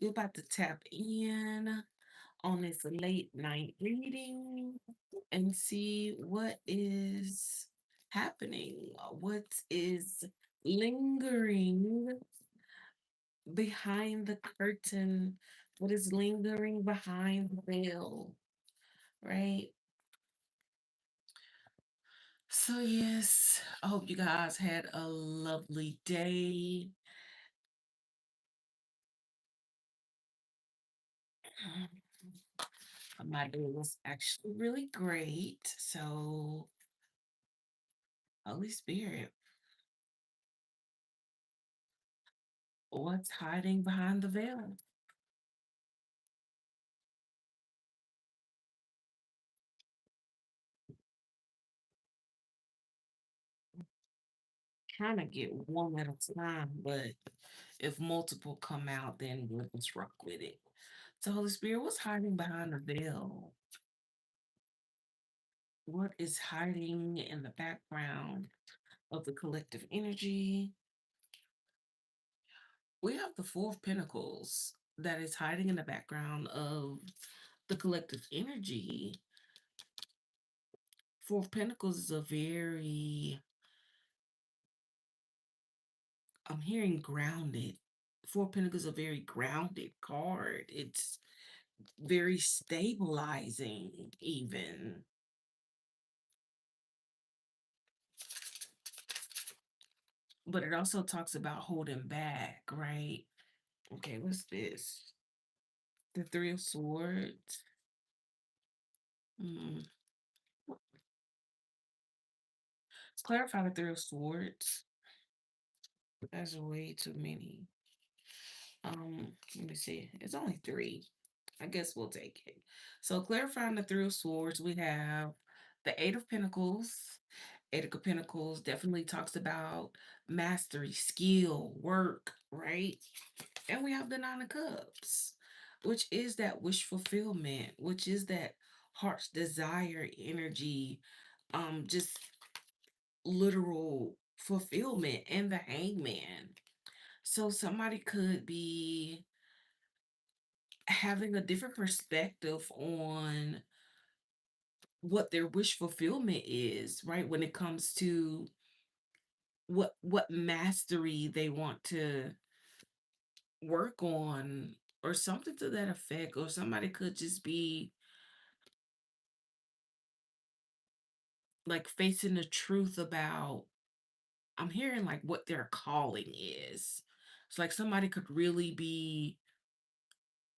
We're about to tap in on this late night reading and see what is happening, what is lingering behind the curtain, what is lingering behind the veil, right? So, yes, I hope you guys had a lovely day. My day was actually really great. So, Holy Spirit, what's hiding behind the veil? Kind of get one at a time, but if multiple come out, then we'll just rock with it. So, Holy Spirit, what's hiding behind the veil? What is hiding in the background of the collective energy? We have the Four of Pentacles that is hiding in the background of the collective energy. Four of Pentacles is a very, I'm hearing grounded. Four of Pentacles is a very grounded card. It's very stabilizing, even. But it also talks about holding back, right? Okay, what's this? The Three of Swords. Hmm. Let's clarify the Three of Swords. That's way too many. Let me see. It's only three. I guess we'll take it. So clarifying the Three of Swords, we have the Eight of Pentacles. Eight of Pentacles definitely talks about mastery, skill, work, right? And we have the Nine of Cups, which is that wish fulfillment, which is that heart's desire, energy, just literal fulfillment, and the Hangman. So somebody could be having a different perspective on what their wish fulfillment is, right? When it comes to what mastery they want to work on or something to that effect, or somebody could just be like facing the truth about, I'm hearing like what their calling is. It's like somebody could really be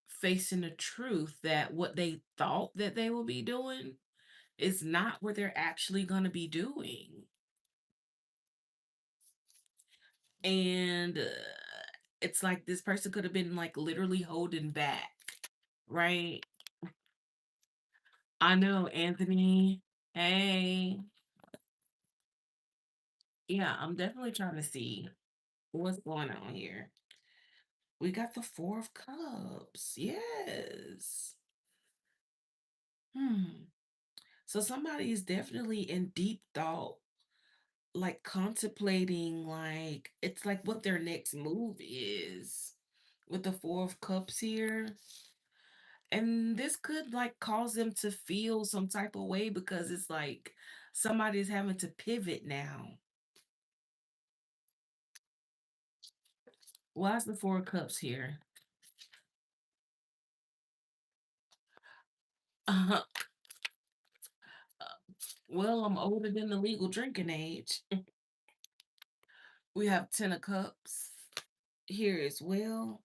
facing the truth that what they thought that they will be doing is not what they're actually going to be doing. And it's like this person could have been like literally holding back, right? I know, Anthony. Hey, yeah, I'm definitely trying to see what's going on here. We got the Four of Cups. Yes. Hmm. So somebody is definitely in deep thought, like contemplating, like it's like what their next move is with the Four of Cups here. And this could like cause them to feel some type of way because it's like somebody's having to pivot now. Why is the Four of Cups here? Uh, well, I'm older than the legal drinking age. We have Ten of Cups here as well.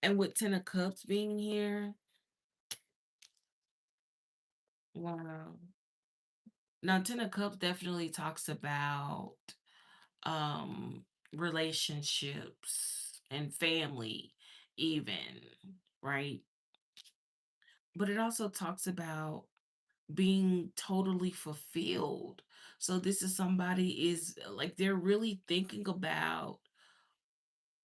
And with Ten of Cups being here, wow. Now, Ten of Cups definitely talks about um relationships and family, even, right? But it also talks about being totally fulfilled. So this is somebody is like they're really thinking about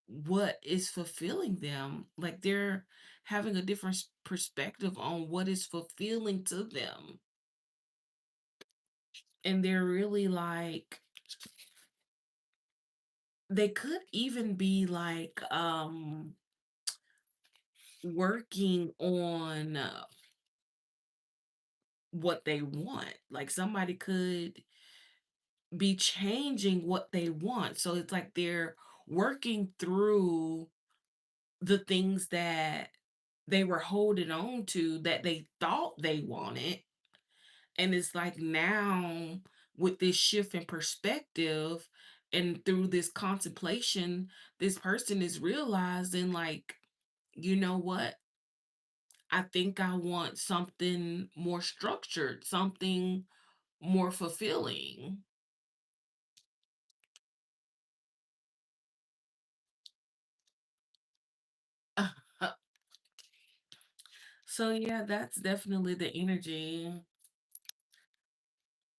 what is fulfilling them. Like they're having a different perspective on what is fulfilling to them. And they're really like they could even be like working on what they want. Like somebody could be changing what they want. So it's like they're working through the things that they were holding on to that they thought they wanted. And it's like now with this shift in perspective and through this contemplation, this person is realizing, like, you know what? I think I want something more structured, something more fulfilling. So yeah, that's definitely the energy.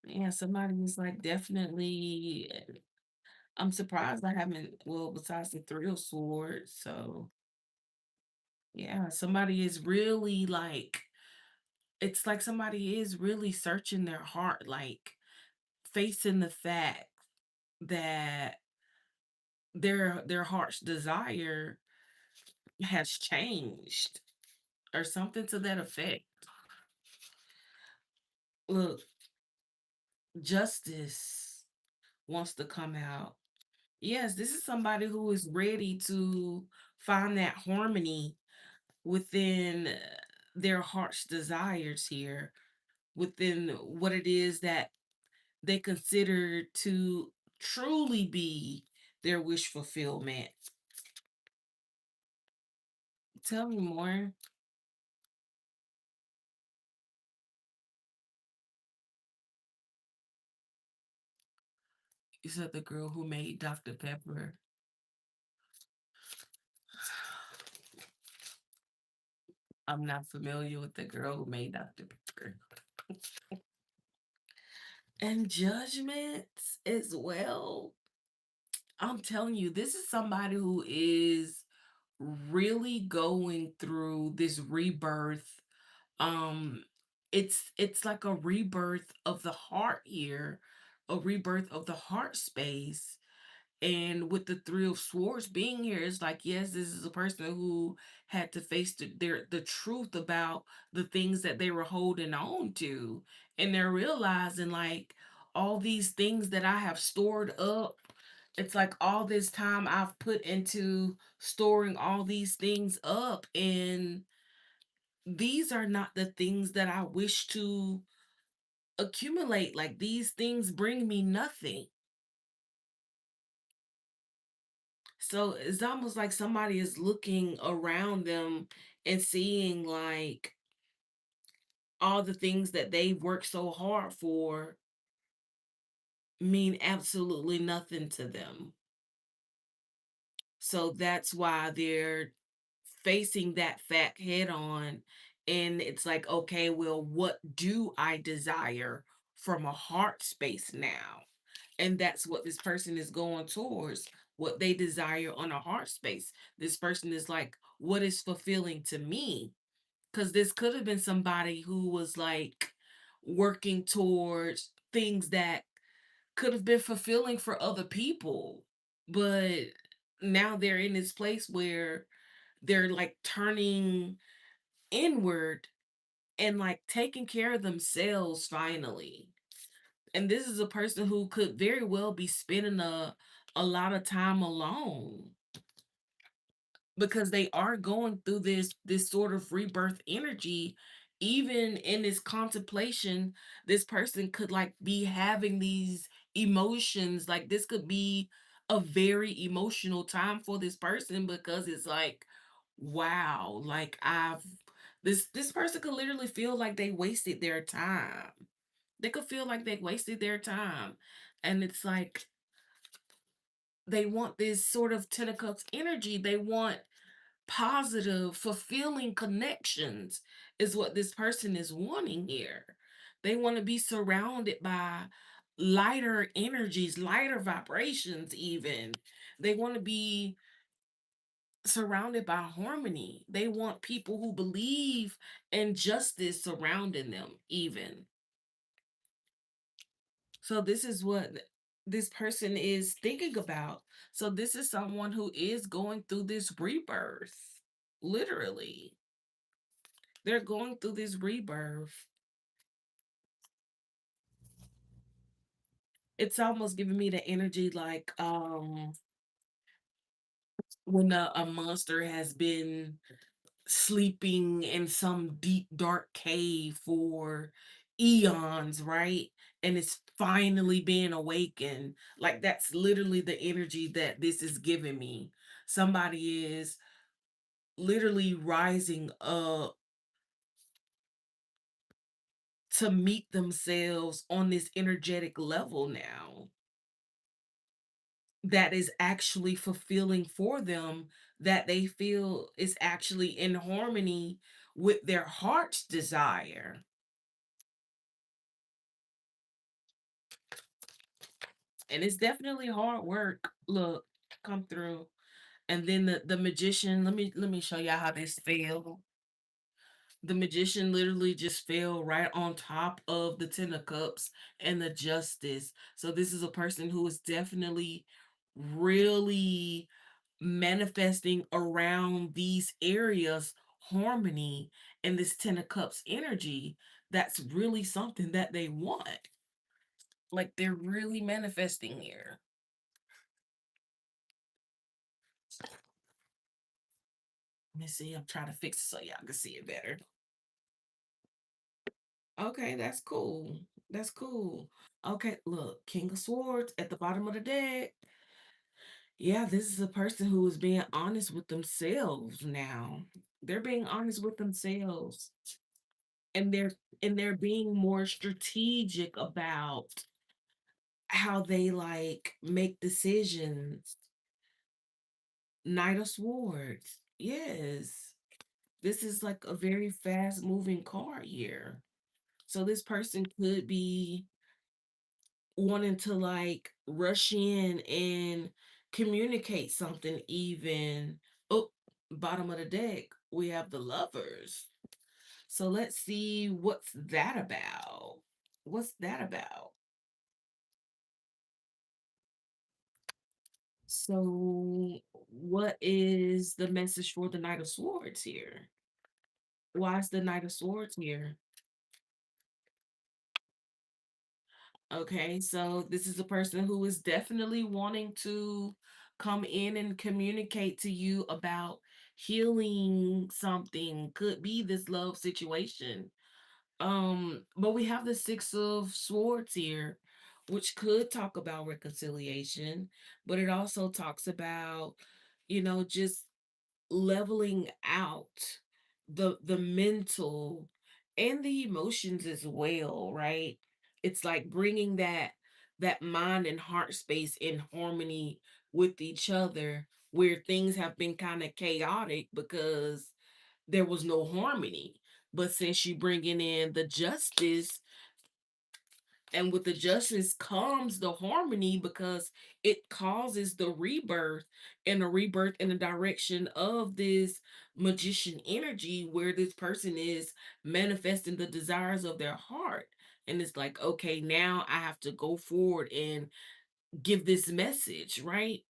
Yeah, somebody was like definitely. I'm surprised I haven't. Well, besides the three of swords, so yeah, somebody is really like. It's like somebody is really searching their heart, like facing the fact that their heart's desire has changed or something to that effect. Look, justice wants to come out. Yes, this is somebody who is ready to find that harmony within their heart's desires here, within what it is that they consider to truly be their wish fulfillment. Tell me more. You said the girl who made Dr. Pepper. I'm not familiar with the girl who made Dr. Pepper. And judgments as well. I'm telling you, this is somebody who is really going through this rebirth. Um, it's like a rebirth of the heart here, a rebirth of the heart space. And with the three of swords being here, it's like, yes, this is a person who had to face the truth about the things that they were holding on to. And they're realizing, like, all these things that I have stored up, it's like all this time I've put into storing all these things up. And these are not the things that I wish to accumulate. Like, these things bring me nothing. So it's almost like somebody is looking around them and seeing like all the things that they've worked so hard for mean absolutely nothing to them. So that's why they're facing that fact head on. And it's like, okay, well, what do I desire from a heart space now? And that's what this person is going towards, what they desire on a heart space. This person is like, what is fulfilling to me? Because this could have been somebody who was like working towards things that could have been fulfilling for other people. But now they're in this place where they're like turning inward and like taking care of themselves finally. And this is a person who could very well be spending a lot of time alone because they are going through this sort of rebirth energy. Even in this contemplation, this person could like be having these emotions. Like, this could be a very emotional time for this person because it's like, wow, like I've this person could literally feel like they wasted their time. They could feel like they wasted their time. And it's like they want this sort of Ten of Cups energy. They want positive, fulfilling connections, is what this person is wanting here. They want to be surrounded by lighter energies, lighter vibrations, even. They want to be surrounded by harmony. They want people who believe in justice surrounding them, even. So this is what this person is thinking about. So this is someone who is going through this rebirth. Literally. They're going through this rebirth. It's almost giving me the energy like when a monster has been sleeping in some deep dark cave for eons, right? And it's finally being awakened. Like that's literally the energy that this is giving me. Somebody is literally rising up to meet themselves on this energetic level now that is actually fulfilling for them, that they feel is actually in harmony with their heart's desire. And it's definitely hard work. Look, come through. And then the magician, let me show y'all how this fell. The magician literally just fell right on top of the ten of cups and the justice. So this is a person who is definitely really manifesting around these areas harmony and this ten of cups energy. That's really something that they want. Like they're really manifesting here. Let me see. I'm trying to fix it so y'all can see it better. Okay, that's cool. That's cool. Okay, look, King of Swords at the bottom of the deck. Yeah, this is a person who is being honest with themselves now. They're being honest with themselves, and they're being more strategic about how they like make decisions. Knight of Swords. Yes. This is like a very fast moving card here. So this person could be wanting to like rush in and communicate something even. Oh, bottom of the deck, we have the lovers. So let's see what's that about. What's that about? So what is the message for the Knight of Swords here? Why is the Knight of Swords here? Okay, so this is a person who is definitely wanting to come in and communicate to you about healing something. Could be this love situation. But we have the Six of Swords here, which could talk about reconciliation, but it also talks about, just leveling out the mental and the emotions as well, right? It's like bringing that mind and heart space in harmony with each other, where things have been kind of chaotic because there was no harmony. But since you bringing in the justice, and with the justice comes the harmony, because it causes the rebirth, and a rebirth in the direction of this magician energy, where this person is manifesting the desires of their heart. And it's like, okay, now I have to go forward and give this message, right?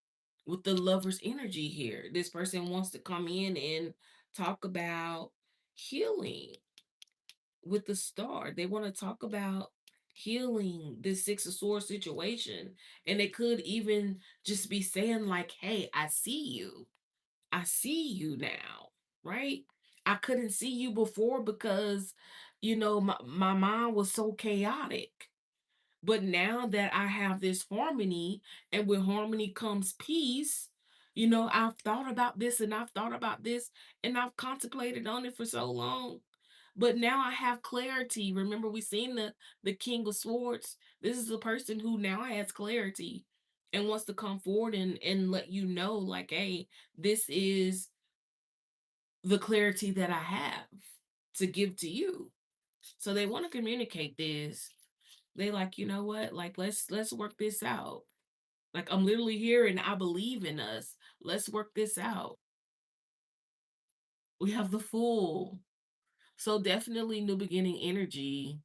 With the lover's energy here, this person wants to come in and talk about healing with the star. They want to talk about healing this Six of Swords situation. And they could even just be saying, like, hey, I see you. I see you now, right? I couldn't see you before because, my mind was so chaotic. But now that I have this harmony, and with harmony comes peace, I've thought about this and I've thought about this and I've contemplated on it for so long. But now I have clarity. Remember, we seen the King of Swords. This is the person who now has clarity and wants to come forward and let you know, like, hey, this is the clarity that I have to give to you. So they want to communicate this. They like, you know what? Like, let's work this out. Like, I'm literally here and I believe in us. Let's work this out. We have the Fool. So definitely new beginning energy.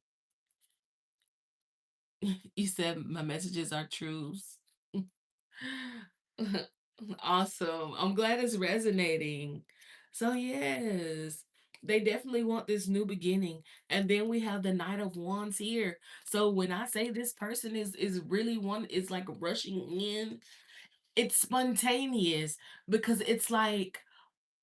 You said my messages are truths. Awesome. I'm glad it's resonating. So yes, they definitely want this new beginning. And then we have the Knight of Wands here. So when I say this person is really one is like rushing in, it's spontaneous because it's like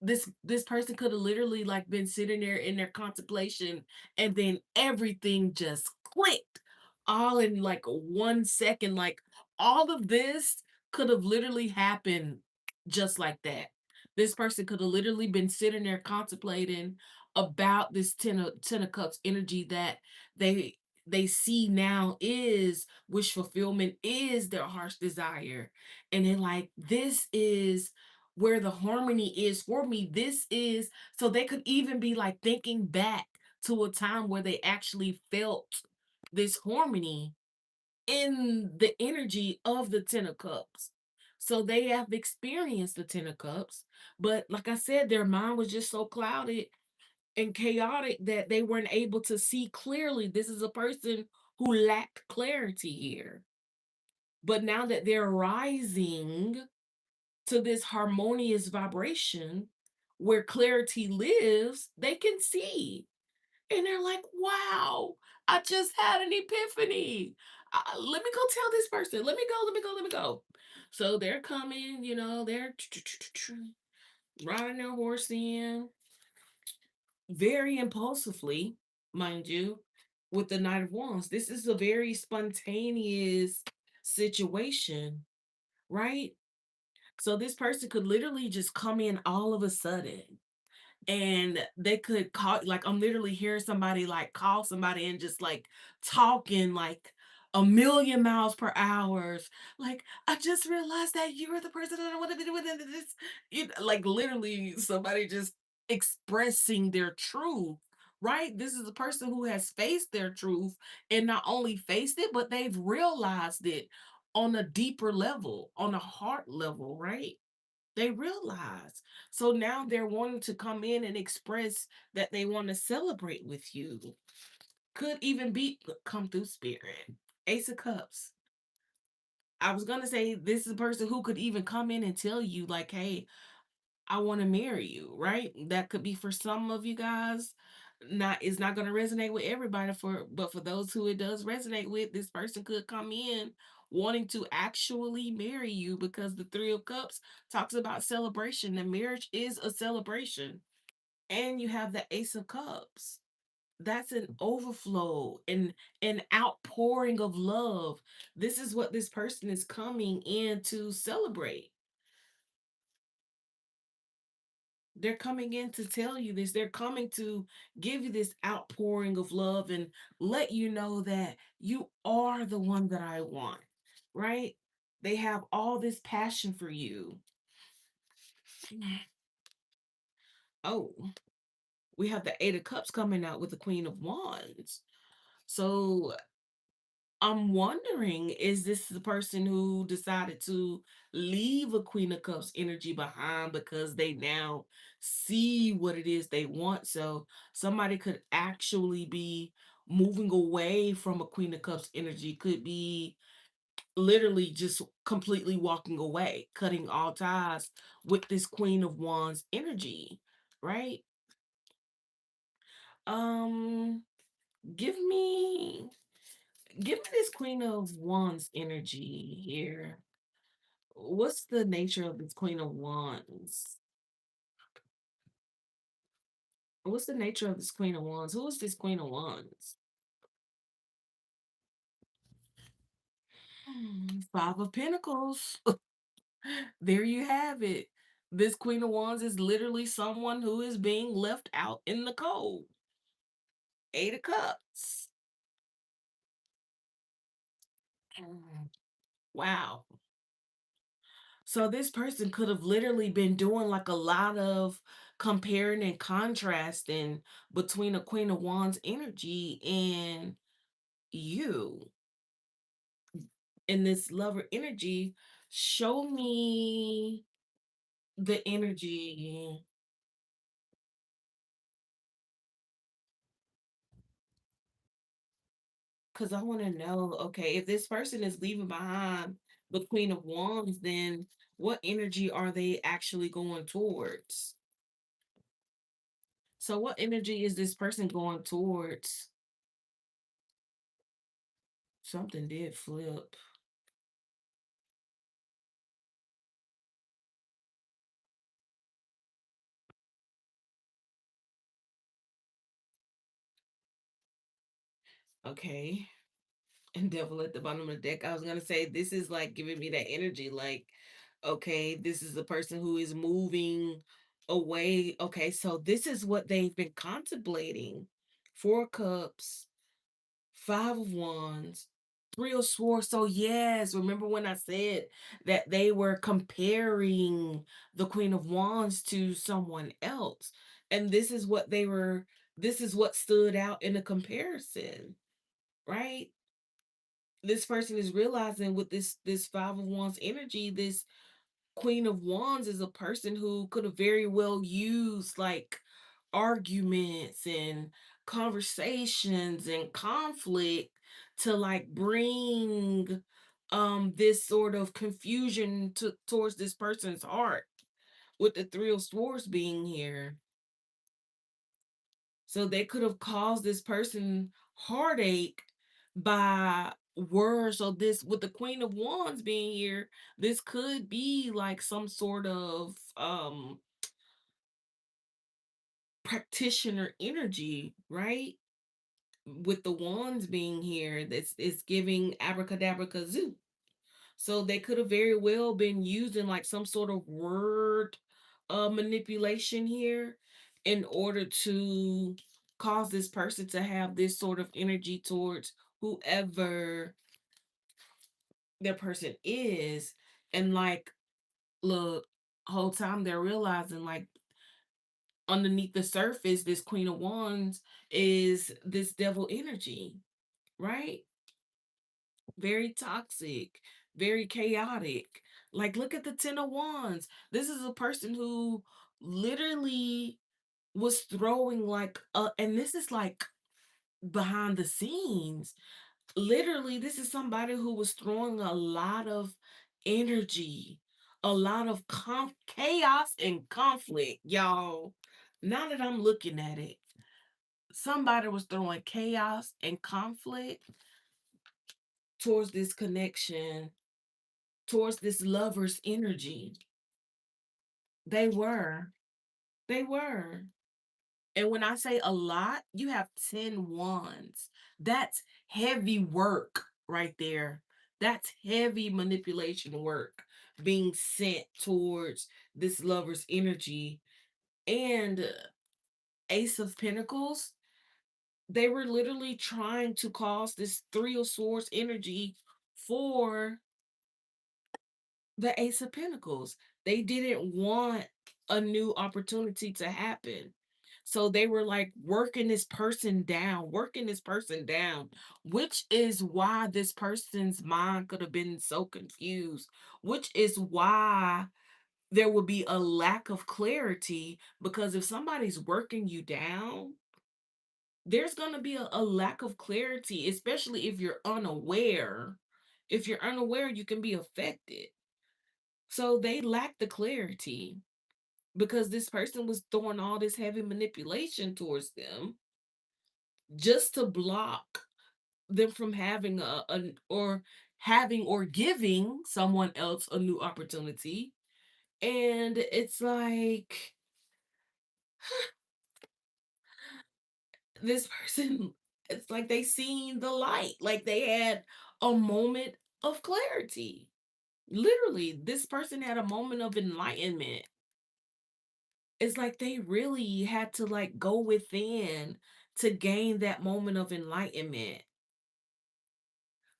this person could have literally like been sitting there in their contemplation and then everything just clicked all in like 1 second. Like all of this could have literally happened just like that. This person could have literally been sitting there contemplating about this ten of cups energy that they they see now is wish fulfillment, is their heart's desire, and then like this is where the harmony is for me. This is so they could even be like thinking back to a time where they actually felt this harmony in the energy of the Ten of Cups. So they have experienced the Ten of Cups, but like I said, their mind was just so clouded and chaotic that they weren't able to see clearly. This is a person who lacked clarity here. But now that they're rising to this harmonious vibration where clarity lives, they can see. And they're like, wow, I just had an epiphany. Let me go tell this person. Let me go, let me go, let me go. So they're coming, they're riding their horse in very impulsively, mind you, with the Knight of Wands. This is a very spontaneous situation, right? So this person could literally just come in all of a sudden and they could call, like I'm literally hearing somebody like call somebody and just like talking like a million miles per hour. Like, I just realized that you're the person that I want to be doing this. Like literally somebody just expressing their truth. Right? This is a person who has faced their truth and not only faced it, but they've realized it on a deeper level, on a heart level, right? They realize. So now they're wanting to come in and express that they want to celebrate with you. Could even be come through spirit. Ace of Cups. I was gonna say this is a person who could even come in and tell you, like, hey, I want to marry you, right? That could be for some of you guys. Not It's not going to resonate with everybody, but for those who it does resonate with, this person could come in wanting to actually marry you because the 3 of Cups talks about celebration. The marriage is a celebration. And you have the Ace of Cups. That's an overflow and an outpouring of love. This is what this person is coming in to celebrate. They're coming in to tell you this. They're coming to give you this outpouring of love and let you know that you are the one that I want, right? They have all this passion for you. Oh, we have the Eight of Cups coming out with the Queen of Wands. So I'm wondering, is this the person who decided to leave a Queen of Cups energy behind because they now see what it is they want? So somebody could actually be moving away from a Queen of Cups energy, could be literally just completely walking away, cutting all ties with this Queen of Wands energy, right? Um, give me give me this Queen of Wands energy here. What's the nature of this Queen of Wands? What's the nature of this Queen of Wands? Who is this Queen of Wands? Five of Pentacles. There you have it. This Queen of Wands is literally someone who is being left out in the cold. Eight of Cups. Wow. So this person could have literally been doing like a lot of comparing and contrasting between a Queen of Wands energy and you in this lover energy. Show me the energy because I want to know, okay, if this person is leaving behind the Queen of Wands, then what energy are they actually going towards? So what energy is this person going towards? Something did flip. Okay. And devil at the bottom of the deck. I was gonna say this is like giving me that energy, like, okay, this is the person who is moving away. Okay, so this is what they've been contemplating. Four cups, five of wands, three of swords. So yes, remember when I said that they were comparing the Queen of Wands to someone else. And this is what stood out in the comparison, right? This person is realizing with this five of wands energy, this queen of wands is a person who could have very well used like arguments and conversations and conflict to like bring this sort of confusion towards this person's heart, with the three of swords being here. So they could have caused this person heartache by words. So this, with the Queen of Wands being here, this could be like some sort of practitioner energy, right? With the wands being here, this is giving abracadabra kazoo. So they could have very well been using like some sort of word manipulation here in order to cause this person to have this sort of energy towards whoever their person is. And like, look, whole time they're realizing like underneath the surface, this Queen of Wands is this devil energy, right? Very toxic, very chaotic. Like, look at the Ten of Wands. This is a person who literally was throwing like and this is like behind the scenes. Literally, this is somebody who was throwing a lot of energy, a lot of chaos and conflict, y'all. Now that I'm looking at it, somebody was throwing chaos and conflict towards this connection, towards this lover's energy. They were. They were. And when I say a lot, you have 10 wands. That's heavy work right there. That's heavy manipulation work being sent towards this lover's energy. And Ace of Pentacles, they were literally trying to cause this Three of Swords energy for the Ace of Pentacles. They didn't want a new opportunity to happen. So they were like working this person down, which is why this person's mind could have been so confused, which is why there would be a lack of clarity. Because if somebody's working you down, there's going to be a lack of clarity, especially if you're unaware. If you're unaware, you can be affected. So they lacked the clarity because this person was throwing all this heavy manipulation towards them just to block them from having or having or giving someone else a new opportunity. And it's like this person, it's like they seen the light, like they had a moment of clarity. Literally, this person had a moment of enlightenment. It's like they really had to like go within to gain that moment of enlightenment.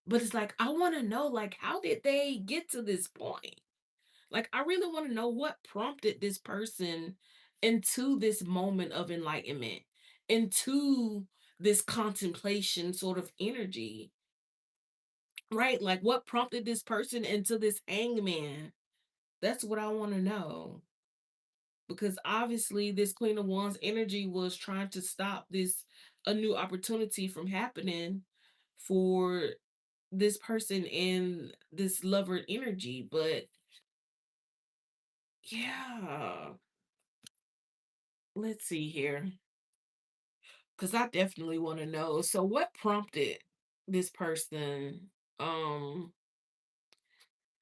But it's like I want to know, like, how did they get to this point? Like, I really want to know what prompted this person into this moment of enlightenment, into this contemplation sort of energy, right? Like, what prompted this person into this hangman? That's what I want to know. Because obviously this Queen of Wands energy was trying to stop this a new opportunity from happening for this person in this lover energy. But yeah, let's see here. Because I definitely want to know. So what prompted this person? Um,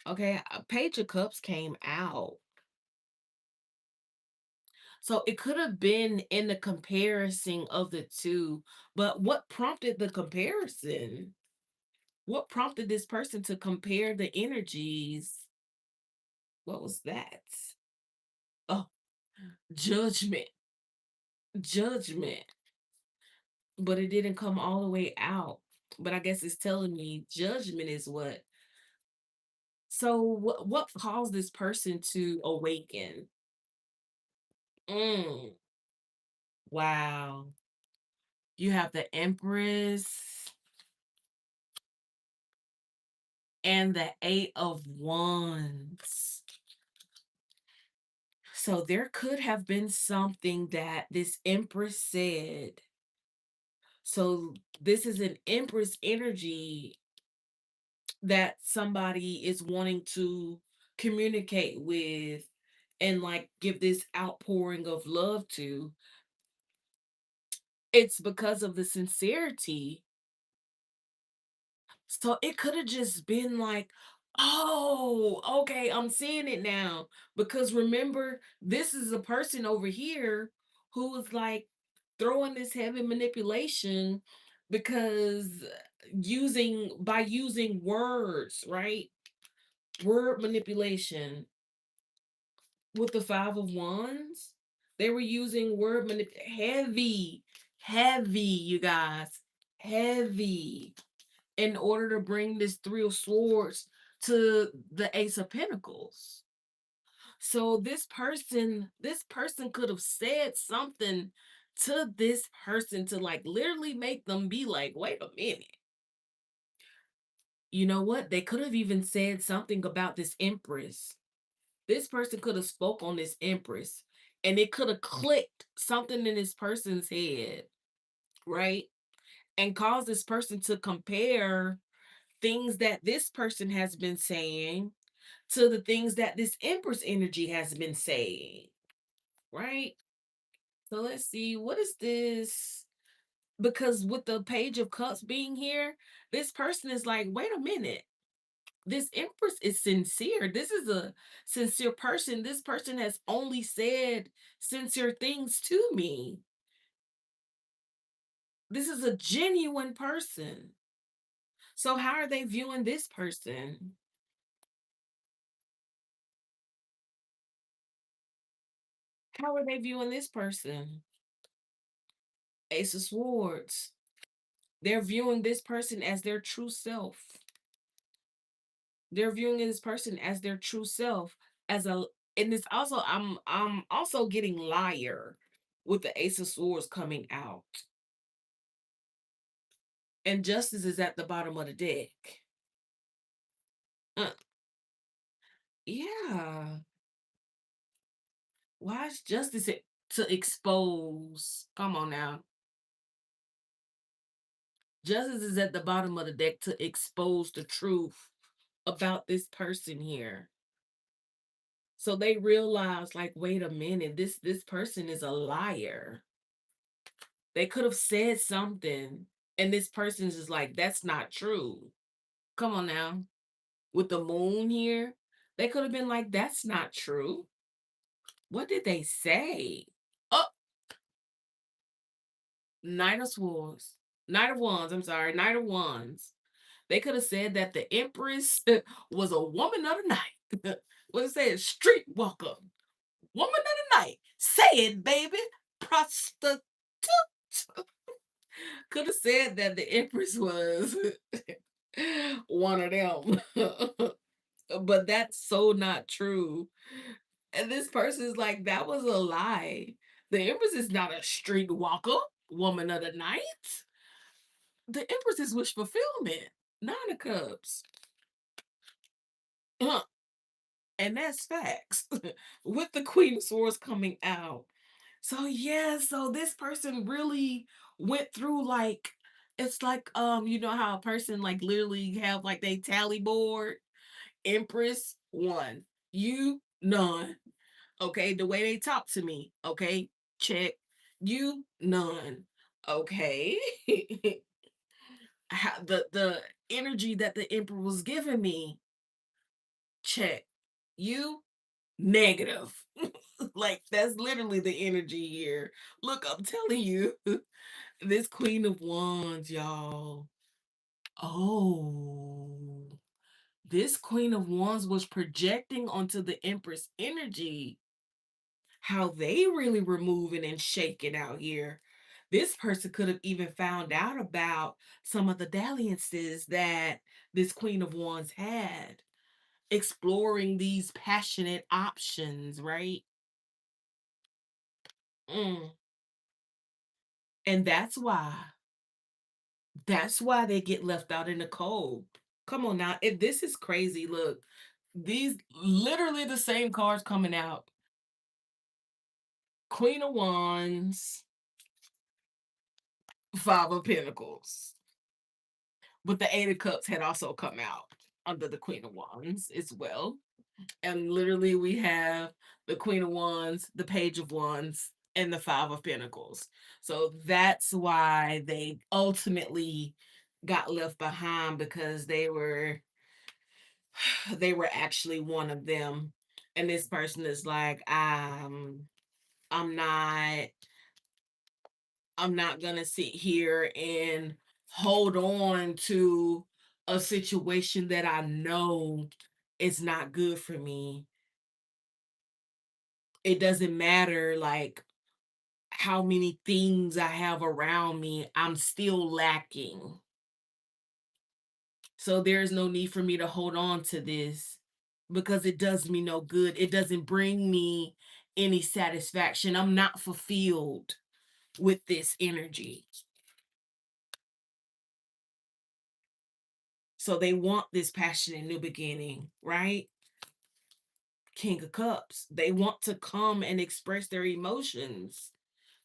okay, a Page of Cups came out. So it could have been in the comparison of the two, but what prompted the comparison? What prompted this person to compare the energies? What was that? Oh, judgment. Judgment. But it didn't come all the way out. But I guess it's telling me judgment is what. So what caused this person to awaken? Mm, wow. You have the Empress and the Eight of Wands. So there could have been something that this Empress said. So this is an Empress energy that somebody is wanting to communicate with and like give this outpouring of love to. It's because of the sincerity. So it could have just been like, oh, okay, I'm seeing it now. Because remember, this is a person over here who was like throwing this heavy manipulation because using words, right? Word manipulation with the Five of Wands. They were using word heavy, heavy, you guys, heavy in order to bring this Three of Swords to the Ace of Pentacles. So this person could have said something to this person to like literally make them be like, wait a minute. You know what? They could have even said something about this Empress. This person could have spoke on this Empress and it could have clicked something in this person's head, right? And caused this person to compare things that this person has been saying to the things that this Empress energy has been saying, right? So let's see, what is this? Because with the Page of Cups being here, this person is like, wait a minute. This Empress is sincere. This is a sincere person. This person has only said sincere things to me. This is a genuine person. So, how are they viewing this person? How are they viewing this person? Ace of Swords. They're viewing this person as their true self. They're viewing this person as their true self. As a and it's also I'm also getting liar with the Ace of Swords coming out. And justice is at the bottom of the deck. Uh, yeah. Why is justice to expose? Come on now. Justice is at the bottom of the deck to expose the truth about this person here. So they realize, like, wait a minute, this person is a liar. They could have said something, and this person's just like, that's not true. Come on now. With the moon here, they could have been like, that's not true. What did they say? Oh, Knight of Swords. Knight of Wands, I'm sorry, Knight of Wands. They could have said that the Empress was a woman of the night. What it say? Streetwalker. Woman of the night. Say it, baby. Prostitute. Could have said that the Empress was one of them. But that's so not true. And this person is like, that was a lie. The Empress is not a streetwalker, woman of the night. The Empress is wish fulfillment. Nine of Cups. Uh, and that's facts. With the Queen of Swords coming out. So yeah, so this person really went through like it's like you know how a person like literally have like they tally board. Empress one, you none. Okay, the way they talk to me, okay, check. You none. Okay. The energy that the emperor was giving me, check. You negative. Like that's literally the energy here. Look, I'm telling you, this Queen of Wands, y'all. Oh, this Queen of Wands was projecting onto the Empress energy how they really were moving and shaking out here. This person could have even found out about some of the dalliances that this Queen of Wands had, exploring these passionate options, right? Mm. And that's why they get left out in the cold. Come on now. If this is crazy, look, these literally the same cards coming out. Queen of Wands, Five of Pentacles. But the Eight of Cups had also come out under the Queen of Wands as well. And literally we have the Queen of Wands, the Page of Wands, and the Five of Pentacles. So that's why they ultimately got left behind, because they were actually one of them. And this person is like, I'm not I'm not gonna sit here and hold on to a situation that I know is not good for me. It doesn't matter like how many things I have around me, I'm still lacking. So there's no need for me to hold on to this because it does me no good. It doesn't bring me any satisfaction. I'm not fulfilled with this energy. So they want this passionate new beginning, right? King of Cups. They want to come and express their emotions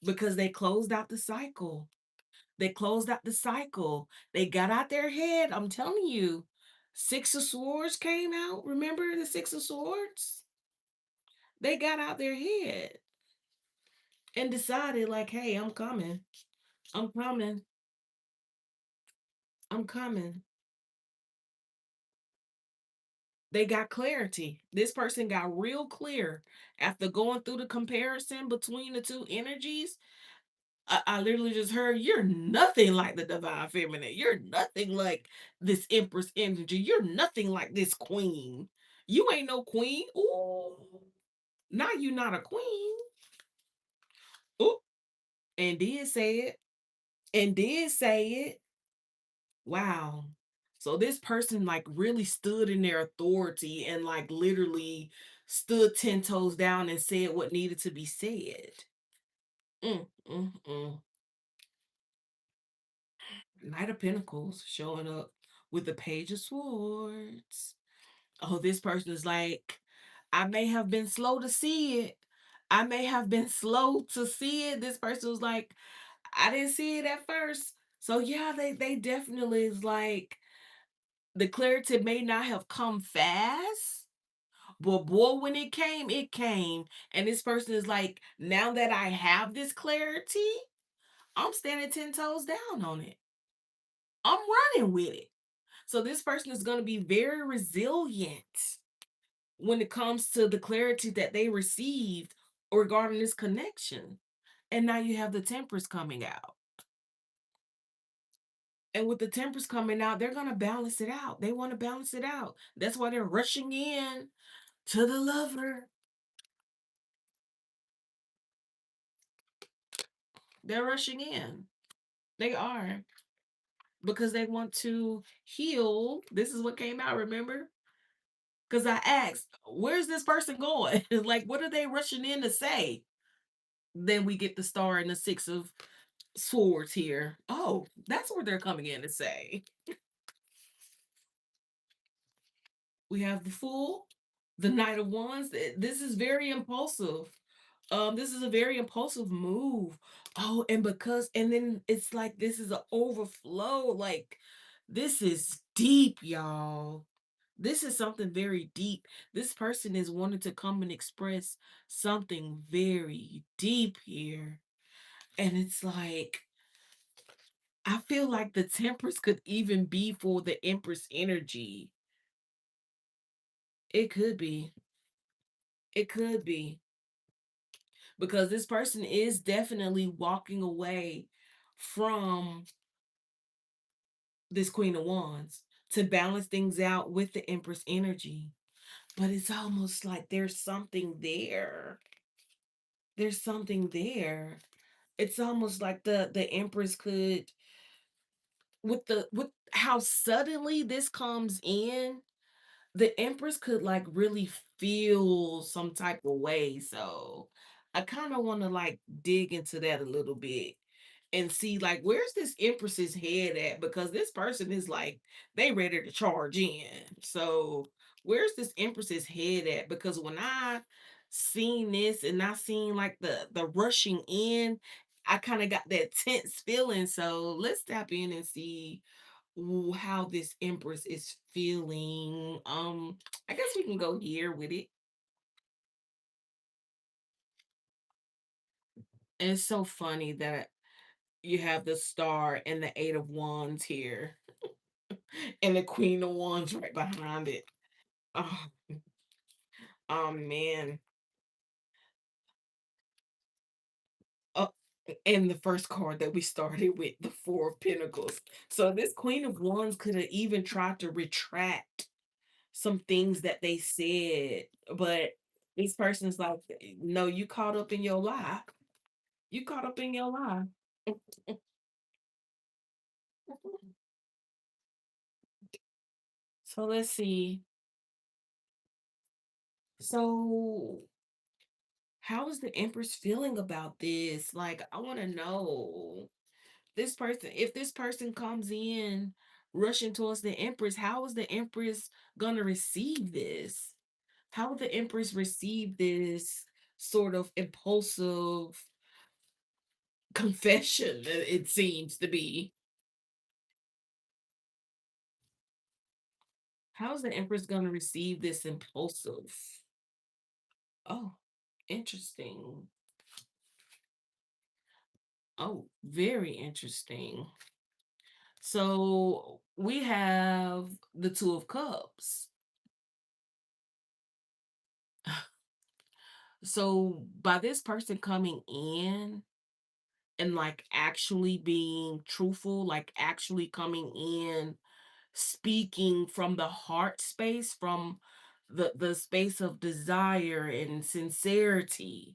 because they closed out the cycle. They closed out the cycle. They got out their head. I'm telling you. Six of Swords came out. Remember the Six of Swords? They got out their head and decided, like, hey, I'm coming. I'm coming. I'm coming. They got clarity. This person got real clear after going through the comparison between the two energies. I literally just heard, you're nothing like the divine feminine. You're nothing like this empress energy. You're nothing like this queen. You ain't no queen. Ooh, now you not a queen. Ooh, and did say it. And did say it. Wow. So this person like really stood in their authority and like literally stood 10 toes down and said what needed to be said. Mm, mm, mm. Knight of Pentacles showing up with the Page of Swords. Oh, this person is like, I may have been slow to see it. I may have been slow to see it. This person was like, I didn't see it at first. So yeah, they definitely is like, the clarity may not have come fast, but boy, when it came, it came. And this person is like, now that I have this clarity, I'm standing 10 toes down on it. I'm running with it. So this person is going to be very resilient when it comes to the clarity that they received regarding this connection. And now you have the Temperance coming out. And with the Temperance coming out, they're going to balance it out. They want to balance it out. That's why they're rushing in to the Lover. They're rushing in. They are. Because they want to heal. This is what came out, remember? Because I asked, where's this person going? Like, what are they rushing in to say? Then we get the Star and the Six of Swords here. Oh, that's what they're coming in to say. We have the Fool, the Knight of Wands. This is very impulsive. This is a very impulsive move. Oh, and then it's like this is an overflow. Like this is deep, y'all. This is something very deep. This person is wanting to come and express something very deep here. And it's like, I feel like the temperance could even be for the Empress energy. It could be. It could be. Because this person is definitely walking away from this Queen of Wands to balance things out with the Empress energy. But it's almost like there's something there. There's something there. It's almost like the Empress could, with how suddenly this comes in, the Empress could like really feel some type of way. So I kind of want to like dig into that a little bit and see like where's this Empress's head at, because this person is like they ready to charge in. So where's this Empress's head at? Because when I seen this and I seen like the rushing in, I kind of got that tense feeling. So let's tap in and see how this Empress is feeling. I guess we can go here with it. And it's so funny that you have the Star and the Eight of Wands here, and the Queen of Wands right behind it. Oh, oh man. Oh, and the first card that we started with, the Four of Pentacles. So this Queen of Wands could have even tried to retract some things that they said, but this person's like, no, you caught up in your lie. You caught up in your lie. So let's see. So how is the Empress feeling about this? Like, I want to know this person. If this person comes in rushing towards the Empress, how is the Empress gonna receive this? How would the Empress receive this sort of impulsive confession? It seems to be. How's the Empress gonna receive this impulsive? Oh, interesting. Oh, very interesting. So we have the Two of Cups. So by this person coming in and like actually being truthful, like actually coming in, speaking from the heart space, from the space of desire and sincerity,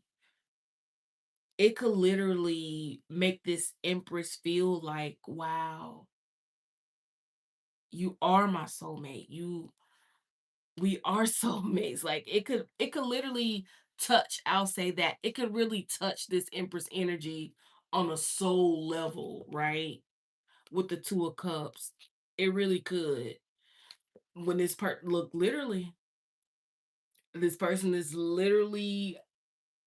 it could literally make this Empress feel like, wow, you are my soulmate. We are soulmates. Like it could literally touch, I'll say that. It could really touch this Empress energy on a soul level, right? With the Two of Cups. It really could. When this part look literally, this person is literally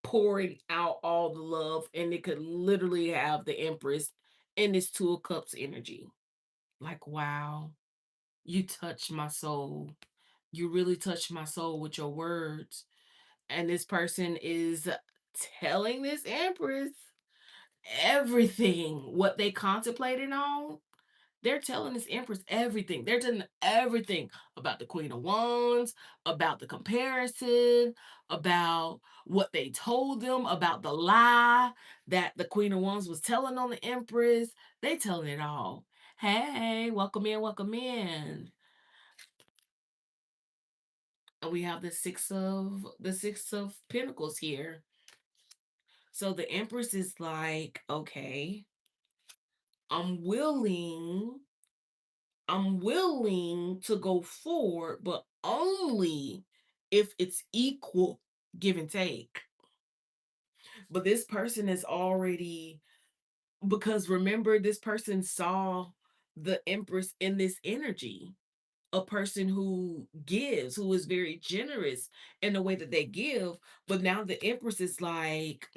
pouring out all the love, and it could literally have the Empress in this Two of Cups energy. Like, wow, you touched my soul. You really touched my soul with your words. And this person is telling this Empress everything what they contemplated on. They're telling this Empress everything. They're telling everything about the Queen of Wands, about the comparison, about what they told them, about the lie that the Queen of Wands was telling on the Empress. They telling it all. Hey, welcome in, welcome in. And we have the Six of Pentacles here. So the Empress is like, okay, I'm willing, I'm willing to go forward, but only if it's equal give and take. But this person is already, because remember, this person saw the Empress in this energy. A person who gives, who is very generous in the way that they give. But now the Empress is like,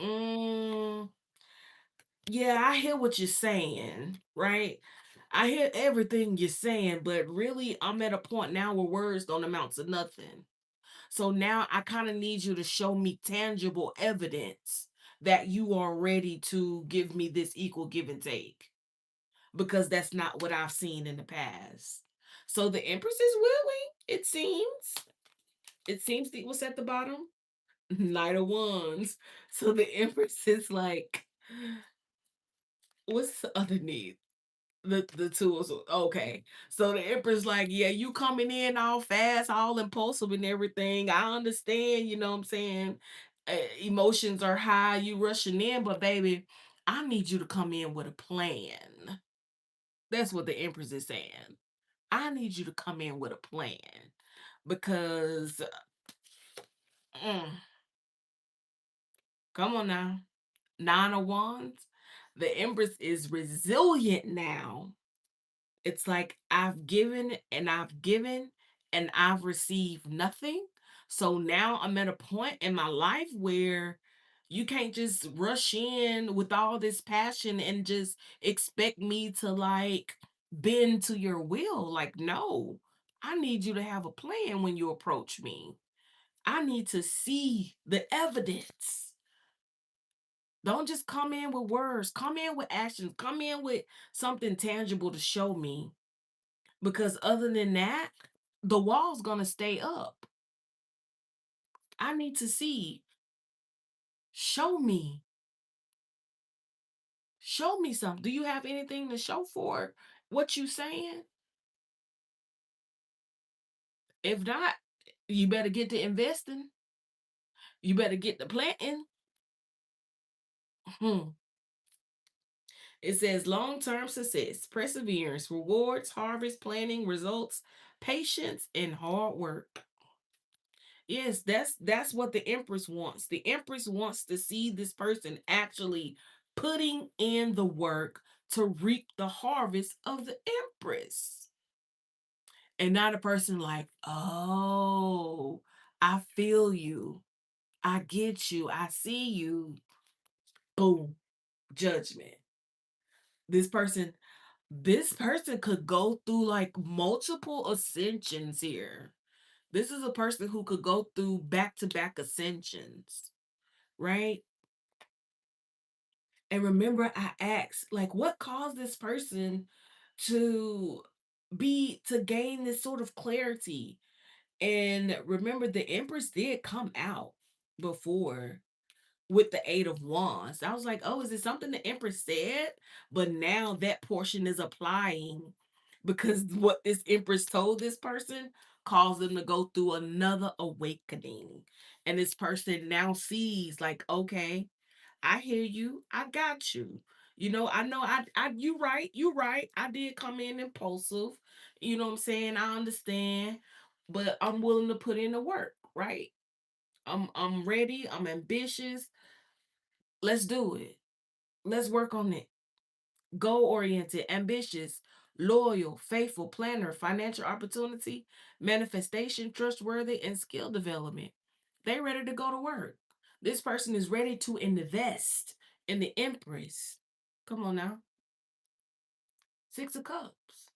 yeah, I hear what you're saying, right? I hear everything you're saying, but really, I'm at a point now where words don't amount to nothing. So now I kind of need you to show me tangible evidence that you are ready to give me this equal give and take. because that's not what I've seen in the past. So the Empress is willing, it seems. It seems that what's at the bottom? Knight of Wands. So the Empress is like, what's underneath? The tools. Okay. So the Empress like, yeah, you coming in all fast, all impulsive and everything. I understand, you know what I'm saying? Emotions are high, you rushing in, but baby, I need you to come in with a plan. That's what the Empress is saying. I need you to come in with a plan because mm, come on now. Nine of Wands. The Empress is resilient now. It's like I've given and I've given and I've received nothing. So now I'm at a point in my life where you can't just rush in with all this passion and just expect me to like bend to your will. Like, no, I need you to have a plan when you approach me. I need to see the evidence. Don't just come in with words, come in with actions, come in with something tangible to show me, because other than that, the wall's gonna stay up. I need to see. Show me. Show me something. Do you have anything to show for what you saying? If not, you better get to investing. You better get to planting. Hmm. It says long-term success, perseverance, rewards, harvest, planning, results, patience, and hard work. Yes, that's what the Empress wants. The Empress wants to see this person actually putting in the work to reap the harvest of the Empress. And not a person like, oh, I feel you. I get you. I see you. Boom. Judgment. This person, this person could go through like multiple ascensions here. This is a person who could go through back-to-back ascensions, right? And remember, I asked, like, what caused this person to to gain this sort of clarity? And remember, the Empress did come out before with the Eight of Wands. I was like, oh, is it something the Empress said? But now that portion is applying because what this Empress told this person caused them to go through another awakening. And this person now sees, like, okay, I hear you. I got you. You know, I know you right. You right. I did come in impulsive. You know what I'm saying? I understand. But I'm willing to put in the work, right? I'm ready. I'm ambitious. Let's do it. Let's work on it. Goal oriented, ambitious, loyal, faithful, planner, financial opportunity, manifestation, trustworthy, and skill development. They ready to go to work. This person is ready to invest in the Empress. Come on now. Six of Cups.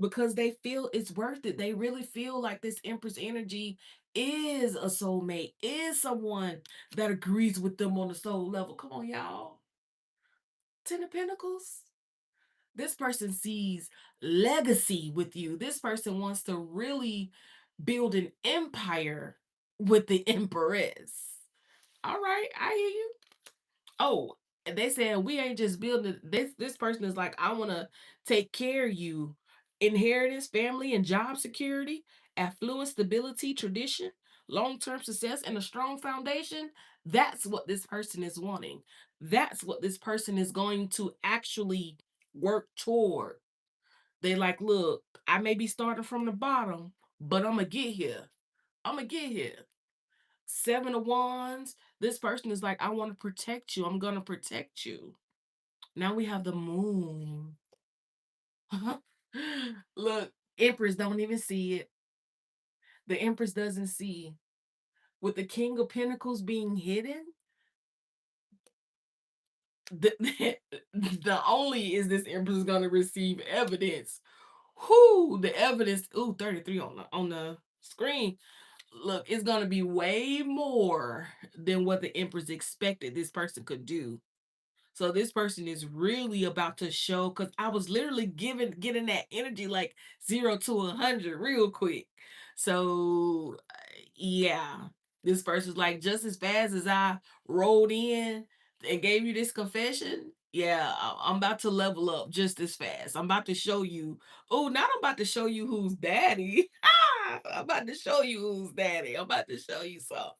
Because they feel it's worth it. They really feel like this Empress energy is a soulmate, is someone that agrees with them on the soul level. Come on, y'all. Ten of Pentacles. This person sees legacy with you. This person wants to really build an empire with the Empress. All right, I hear you. Oh, and they said we ain't just building this person is like, I want to take care of you. Inheritance, family, and job security, affluence, stability, tradition, long-term success, and a strong foundation. That's what this person is wanting. That's what this person is going to actually work toward. They like, look, I may be starting from the bottom, but I'm gonna get here. I'm gonna get here. Seven of Wands. This person is like, I want to protect you. I'm going to protect you. Now we have the Moon. Look, Empress don't even see it. The Empress doesn't see. With the King of Pentacles being hidden, the, the only is this Empress going to receive evidence. Whoo, the evidence. Ooh, 33 on the screen. Look, it's going to be way more than what the Empress expected this person could do. So this person is really about to show, because I was literally getting that energy like 0 to 100 real quick. So yeah, this person's like, just as fast as I rolled in and gave you this confession. Yeah, I'm about to level up just as fast. I'm about to show you. Oh, now I'm about to show you who's daddy. I'm about to show you who's daddy. I'm about to show you some.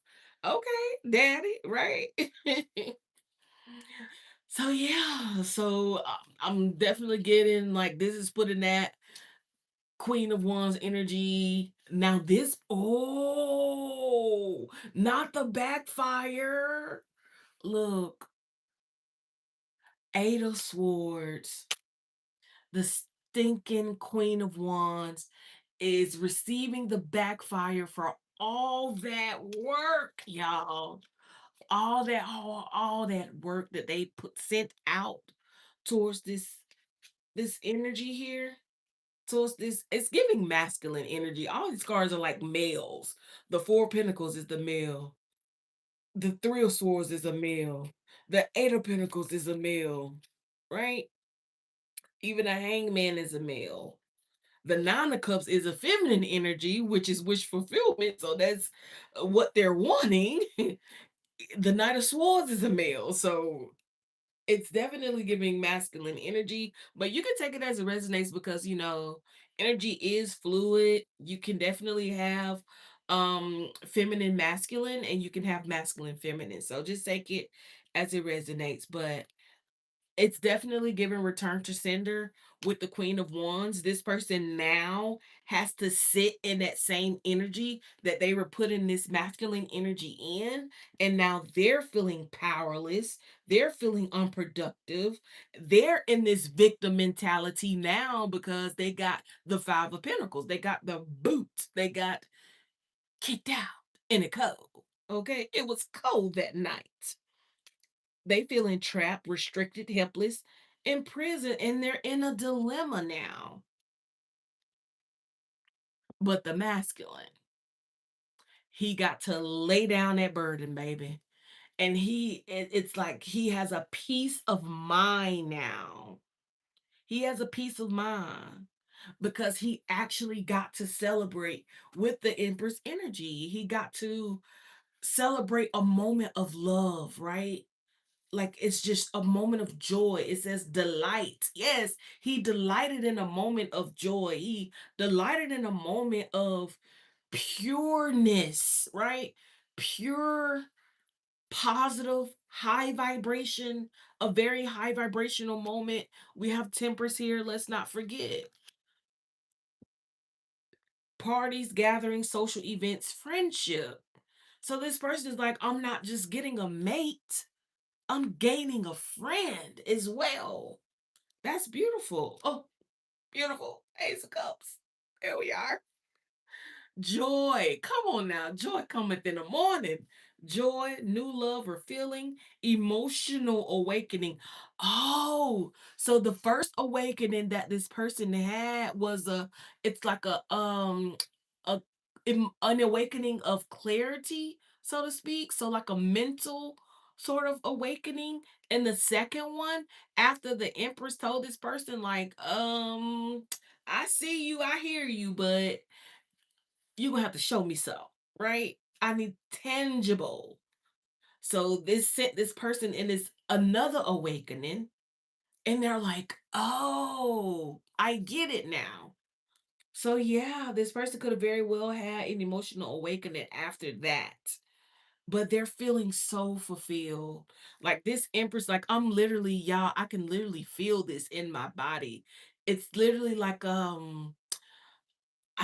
Okay, daddy, right? So yeah, so I'm definitely getting like, this is putting that Queen of Wands energy. Now this, oh, not the backfire. Look, Eight of Swords, the stinking Queen of Wands is receiving the backfire for all that work, y'all. All that work that they put sent out towards this energy here, towards this. It's giving masculine energy. All these cards are like males. The Four of Pentacles is the male. The Three of Swords is a male. The Eight of Pentacles is a male, right? Even a Hangman is a male. The Nine of Cups is a feminine energy, which is wish fulfillment. So that's what they're wanting. The Knight of Swords is a male. So it's definitely giving masculine energy, but you can take it as it resonates, because energy is fluid. You can definitely have feminine masculine, and you can have masculine feminine. So just take it as it resonates. But it's definitely giving return to sender with the Queen of Wands. This person now has to sit in that same energy that they were putting this masculine energy in. And now they're feeling powerless. They're feeling unproductive. They're in this victim mentality now because they got the Five of Pentacles. They got the boot. They got kicked out in the cold. Okay. It was cold that night. They feeling trapped, restricted, helpless, in prison, and they're in a dilemma now. But the masculine, he got to lay down that burden, baby. And it's like he has a peace of mind now. He has a peace of mind because he actually got to celebrate with the Empress energy. He got to celebrate a moment of love, right? Like, it's just a moment of joy. It says delight. Yes, he delighted in a moment of joy. He delighted in a moment of pureness, right? Pure, positive, high vibration, a very high vibrational moment. We have Temperance here. Let's not forget parties, gatherings, social events, friendship. So this person is like, I'm not just getting a mate, I'm gaining a friend as well. That's beautiful. Oh, beautiful. Ace of Cups. There we are. Joy. Come on now. Joy cometh in the morning. Joy, new love or feeling, emotional awakening. Oh, so the first awakening that this person had was it's like a an awakening of clarity, so to speak. So like a mental sort of awakening. And the second one, after the Empress told this person, like, I see you, I hear you, but you're gonna have to show me so, right? I need tangible. So this sent this person in this another awakening, and they're like, oh, I get it now. So yeah, this person could have very well had an emotional awakening after that. But they're feeling so fulfilled. Like this Empress, like I'm literally, y'all, I can literally feel this in my body. It's literally like I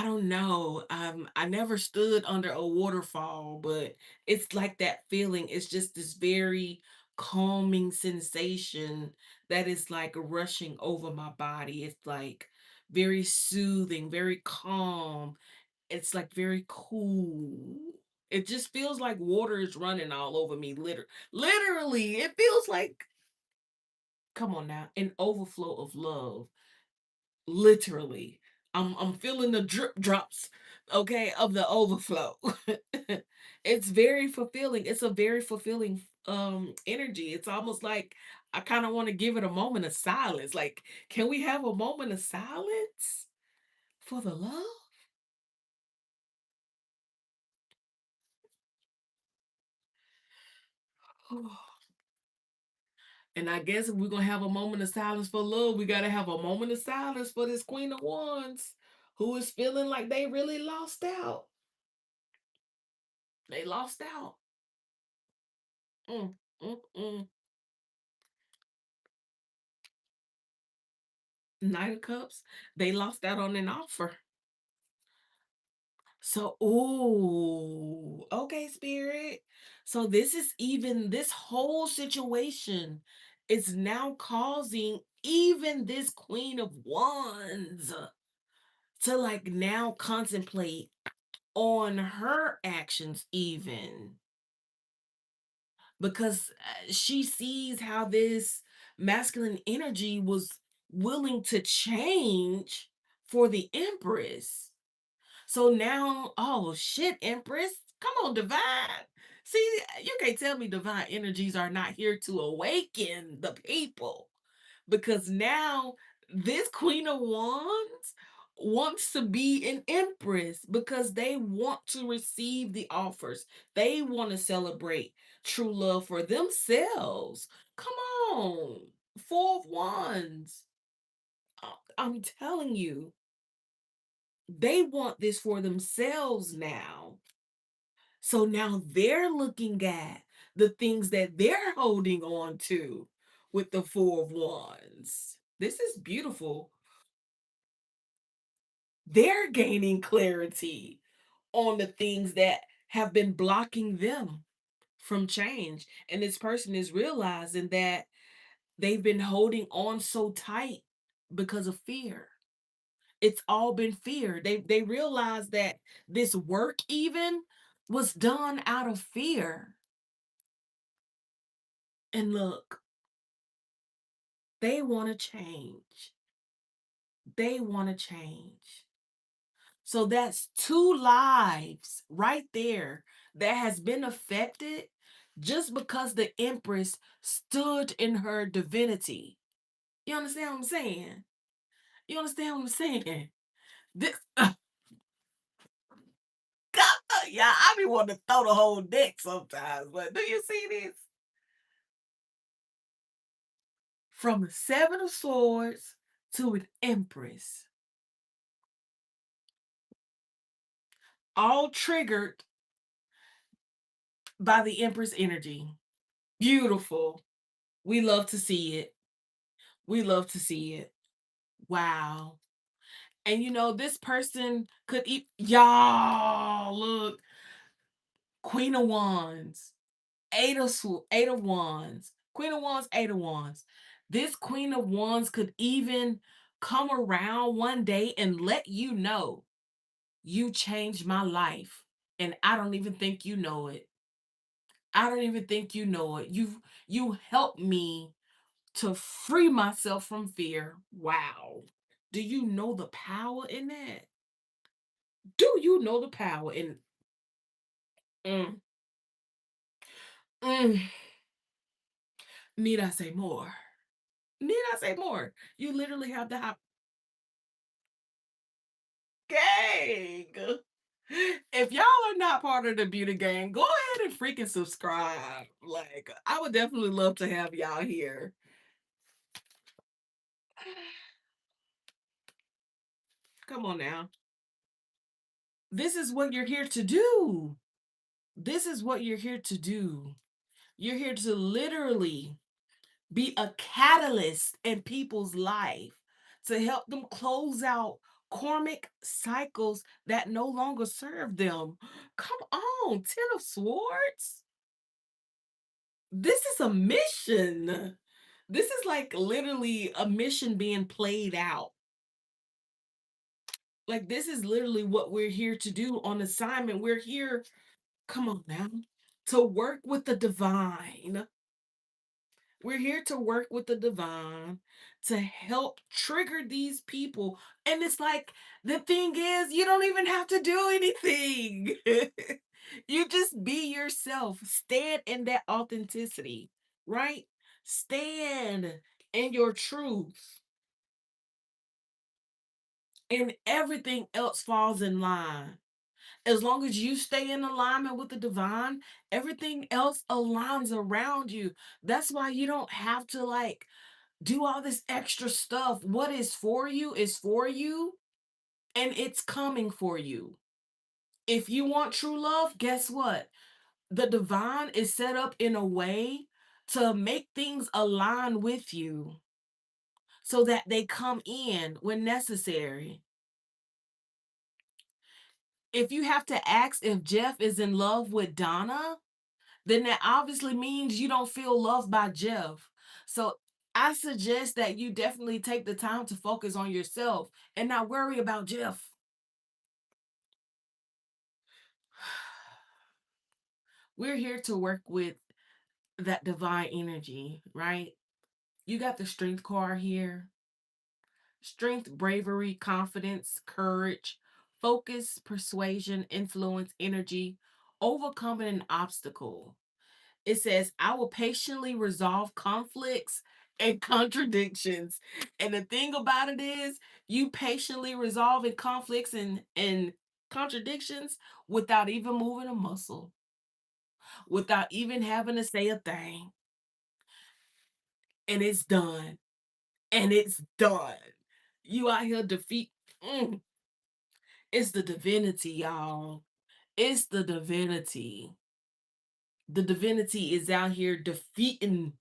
don't know. I never stood under a waterfall, but it's like that feeling. It's just this very calming sensation that is like rushing over my body. It's like very soothing, very calm. It's like very cool. It just feels like water is running all over me. Literally, it feels like, come on now, an overflow of love. Literally. I'm feeling the drip drops, okay, of the overflow. It's very fulfilling. It's a very fulfilling energy. It's almost like I kind of want to give it a moment of silence. Like, can we have a moment of silence for the love? And I guess if we're gonna have a moment of silence for love, we gotta have a moment of silence for this Queen of Wands who is feeling like they really lost out. They lost out. Mm, mm, mm. Knight of Cups, they lost out on an offer. So, oh, okay, Spirit. So this is even this whole situation is now causing even this Queen of Wands to like now contemplate on her actions even because she sees how this masculine energy was willing to change for the Empress. So now, oh shit, Empress, come on, divine. See, you can't tell me divine energies are not here to awaken the people because now this Queen of Wands wants to be an Empress because they want to receive the offers. They want to celebrate true love for themselves. Come on, Four of Wands. I'm telling you, they want this for themselves now. So now they're looking at the things that they're holding on to with the Four of Wands. This is beautiful. They're gaining clarity on the things that have been blocking them from change. And this person is realizing that they've been holding on so tight because of fear. It's all been fear. They realize that this work even was done out of fear. And look, they want to change. They want to change. So that's two lives right there that has been affected just because the Empress stood in her divinity. You understand what I'm saying? You understand what I'm saying? This, yeah, I be wanting to throw the whole deck sometimes, but do you see this? From a Seven of Swords to an Empress, all triggered by the Empress energy. Beautiful. We love to see it. We love to see it. Wow. And this person could eat y'all. Look, Queen of Wands, Eight of Wands, Queen of Wands, Eight of Wands. This Queen of Wands could even come around one day and let you know you changed my life, and I don't even think you know it. I don't even think you know it. You helped me to free myself from fear. Wow. Do you know the power in that? Do you know the power in mm, mm, need I say more? Need I say more? You literally have the hop gang. If y'all are not part of the beauty gang, go ahead and freaking subscribe. Like, I would definitely love to have y'all here. Come on now. This is what you're here to do. This is what you're here to do. You're here to literally be a catalyst in people's life to help them close out karmic cycles that no longer serve them. Come on, Ten of Swords. This is a mission. This is like literally a mission being played out. Like, this is literally what we're here to do on assignment. We're here, come on now, to work with the divine. We're here to work with the divine to help trigger these people. And it's like, the thing is, you don't even have to do anything. You just be yourself. Stand in that authenticity, right? Stand in your truth, and everything else falls in line. As long as you stay in alignment with the divine, everything else aligns around you. That's why you don't have to like do all this extra stuff. What is for you is for you, and it's coming for you. If you want true love, guess what? The divine is set up in a way to make things align with you so that they come in when necessary. If you have to ask if Jeff is in love with Donna, then that obviously means you don't feel loved by Jeff. So I suggest that you definitely take the time to focus on yourself and not worry about Jeff. We're here to work with that divine energy, right? You got the strength card here. Strength, bravery, confidence, courage, focus, persuasion, influence, energy, overcoming an obstacle. It says, I will patiently resolve conflicts and contradictions. And the thing about it is, you patiently resolving conflicts and contradictions without even moving a muscle, without even having to say a thing. And it's done. And it's done. You out here defeat. Mm, it's the divinity, y'all. It's the divinity. The divinity is out here defeating,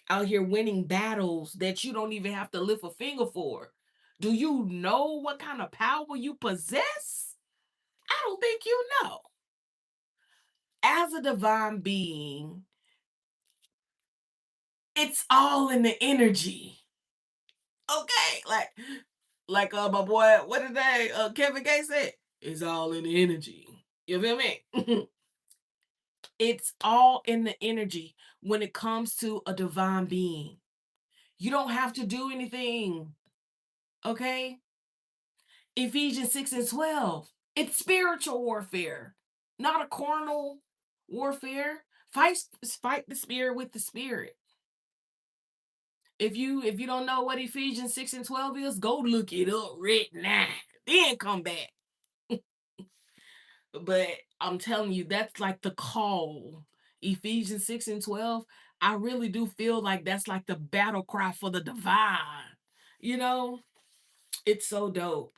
out here winning battles that you don't even have to lift a finger for. Do you know what kind of power you possess? I don't think you know. As a divine being, it's all in the energy. Okay? Like my boy, what did they Kevin Gates said? It's all in the energy. You feel me? It's all in the energy when it comes to a divine being. You don't have to do anything. Okay? Ephesians 6 and 12. It's spiritual warfare, not a carnal warfare. Fight the spirit with the spirit. If you don't know what Ephesians 6 and 12 is, go look it up right now. Then come back. But I'm telling you, that's like the call. Ephesians 6 and 12. I really do feel like that's like the battle cry for the divine. You know, it's so dope.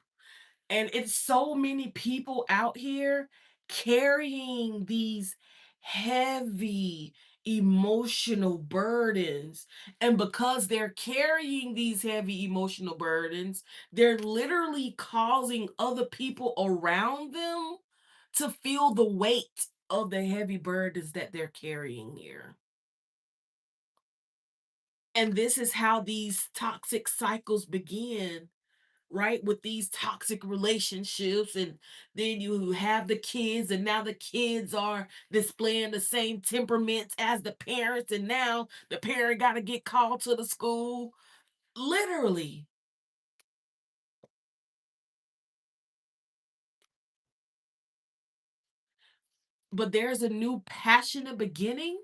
And it's so many people out here carrying these heavy emotional burdens. And because they're carrying these heavy emotional burdens, they're literally causing other people around them to feel the weight of the heavy burdens that they're carrying here. And this is how these toxic cycles begin, right? With these toxic relationships, and then you have the kids, and now the kids are displaying the same temperaments as the parents, and now the parent got to get called to the school. Literally. But there's a new passionate beginning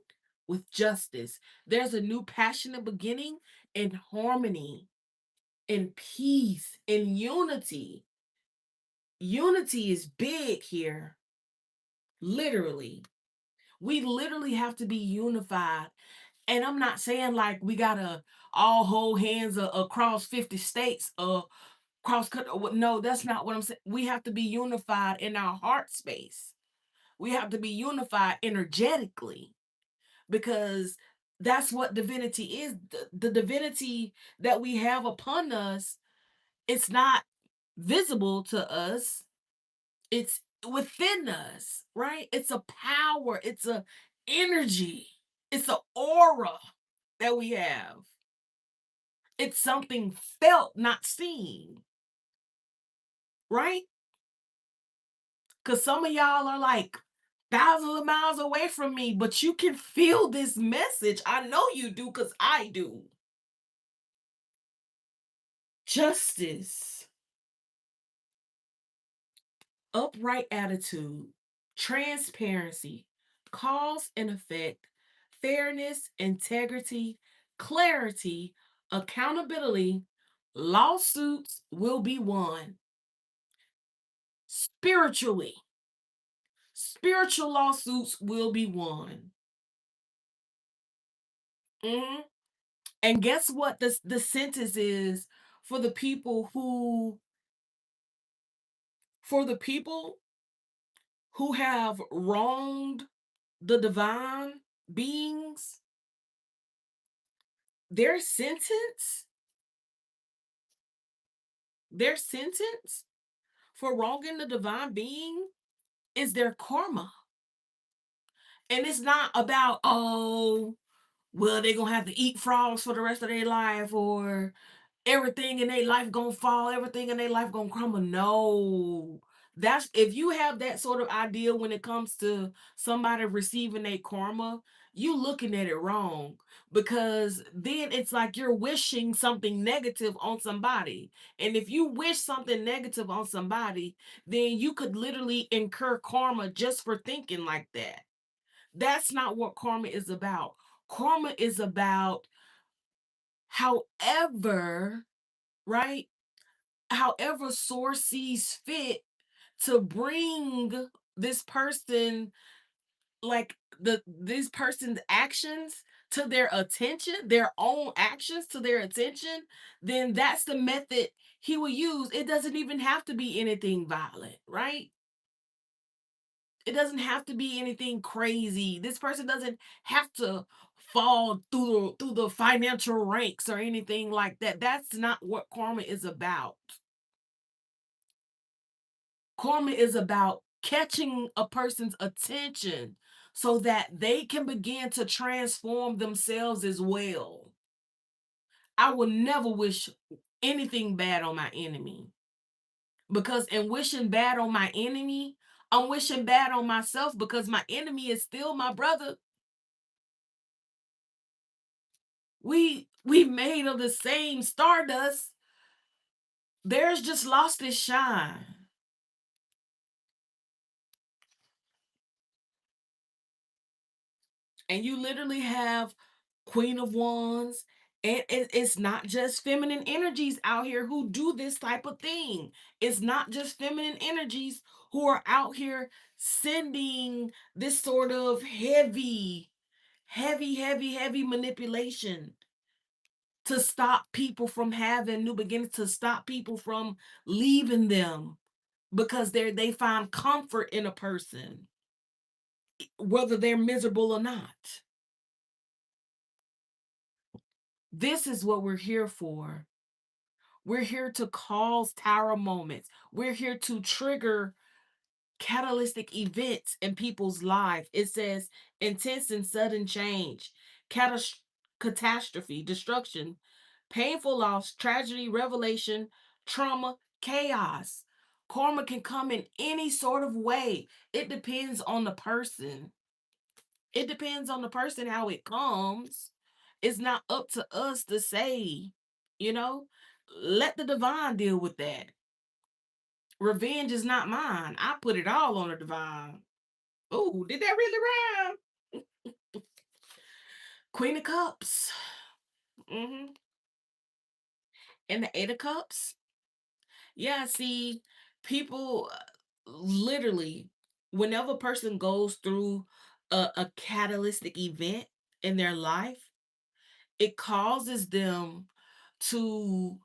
with justice. There's a new passionate beginning in harmony, in peace, in unity. Unity is big here. Literally. We literally have to be unified. And I'm not saying like we gotta all hold hands across 50 states, no, that's not what I'm saying. We have to be unified in our heart space. We have to be unified energetically, because that's what divinity is. The divinity that we have upon us, it's not visible to us, it's within us, right? It's a power, it's a energy, it's an aura that we have. It's something felt, not seen, right? Because some of y'all are like thousands of miles away from me, but you can feel this message. I know you do, because I do. Justice, upright attitude, transparency, cause and effect, fairness, integrity, clarity, accountability, lawsuits will be won. Spiritually, spiritual lawsuits will be won. Mhm. And guess what the sentence is for the people who for the people who have wronged the divine beings? Their sentence, their sentence for wronging the divine being is their karma. And it's not about, oh, well, they're gonna have to eat frogs for the rest of their life, or everything in their life gonna fall, everything in their life gonna crumble. No. That's if you have that sort of idea when it comes to somebody receiving a karma, you looking at it wrong, because then it's like you're wishing something negative on somebody. And if you wish something negative on somebody, then you could literally incur karma just for thinking like that. That's not what karma is about. Karma is about, however, right? However, source sees fit to bring this person, like this person's actions to their attention, their own actions to their attention, then that's the method he will use. It doesn't even have to be anything violent, right? It doesn't have to be anything crazy. This person doesn't have to fall through the financial ranks or anything like that. That's not what karma is about. Karma is about catching a person's attention so that they can begin to transform themselves as well. I will never wish anything bad on my enemy, because in wishing bad on my enemy, I'm wishing bad on myself, because my enemy is still my brother. We made of the same stardust. Theirs just lost its shine. And you literally have Queen of Wands, and it's not just feminine energies out here who do this type of thing. It's not just feminine energies who are out here sending this sort of heavy manipulation to stop people from having new beginnings, to stop people from leaving them, because they find comfort in a person, whether they're miserable or not. This is what we're here for. We're here to cause tower moments. We're here to trigger catalytic events in people's life. It says intense and sudden change, catastrophe, destruction, painful loss, tragedy, revelation, trauma, chaos. Karma can come in any sort of way. It depends on the person. It depends on the person how it comes. It's not up to us to say, you know, let the divine deal with that. Revenge is not mine. I put it all on the divine. Oh, did that really rhyme? Queen of Cups. Hmm. And the Eight of Cups. Yeah, see, people literally, whenever a person goes through a catalytic event in their life, it causes them to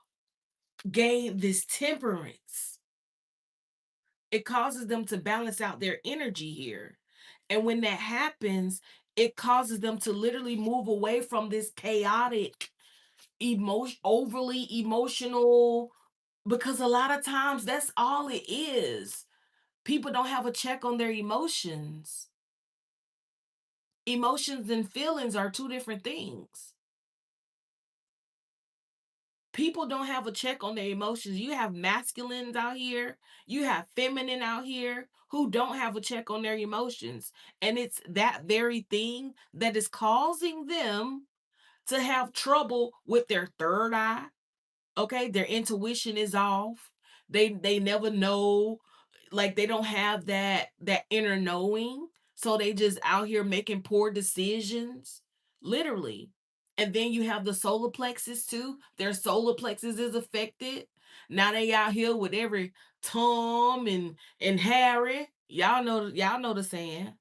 gain this temperance. It causes them to balance out their energy here. And when that happens, it causes them to literally move away from this chaotic, overly emotional, because a lot of times that's all it is. People don't have a check on their emotions. Emotions and feelings are two different things. People don't have a check on their emotions. You have masculines out here, you have feminine out here who don't have a check on their emotions. And it's that very thing that is causing them to have trouble with their third eye. Okay, their intuition is off. They never know, like they don't have that inner knowing, so they just out here making poor decisions, literally. And then you have the solar plexus too. Their solar plexus is affected. Now they out here with every Tom and Harry. Y'all know the saying.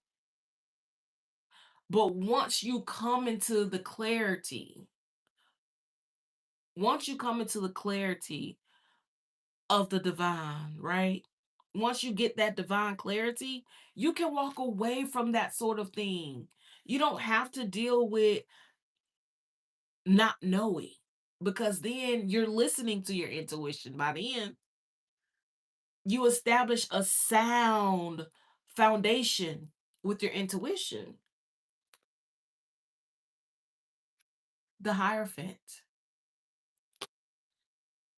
But once you come into the clarity of the divine, right? Once you get that divine clarity, you can walk away from that sort of thing. You don't have to deal with not knowing, because then you're listening to your intuition. By then, you establish a sound foundation with your intuition. The Hierophant,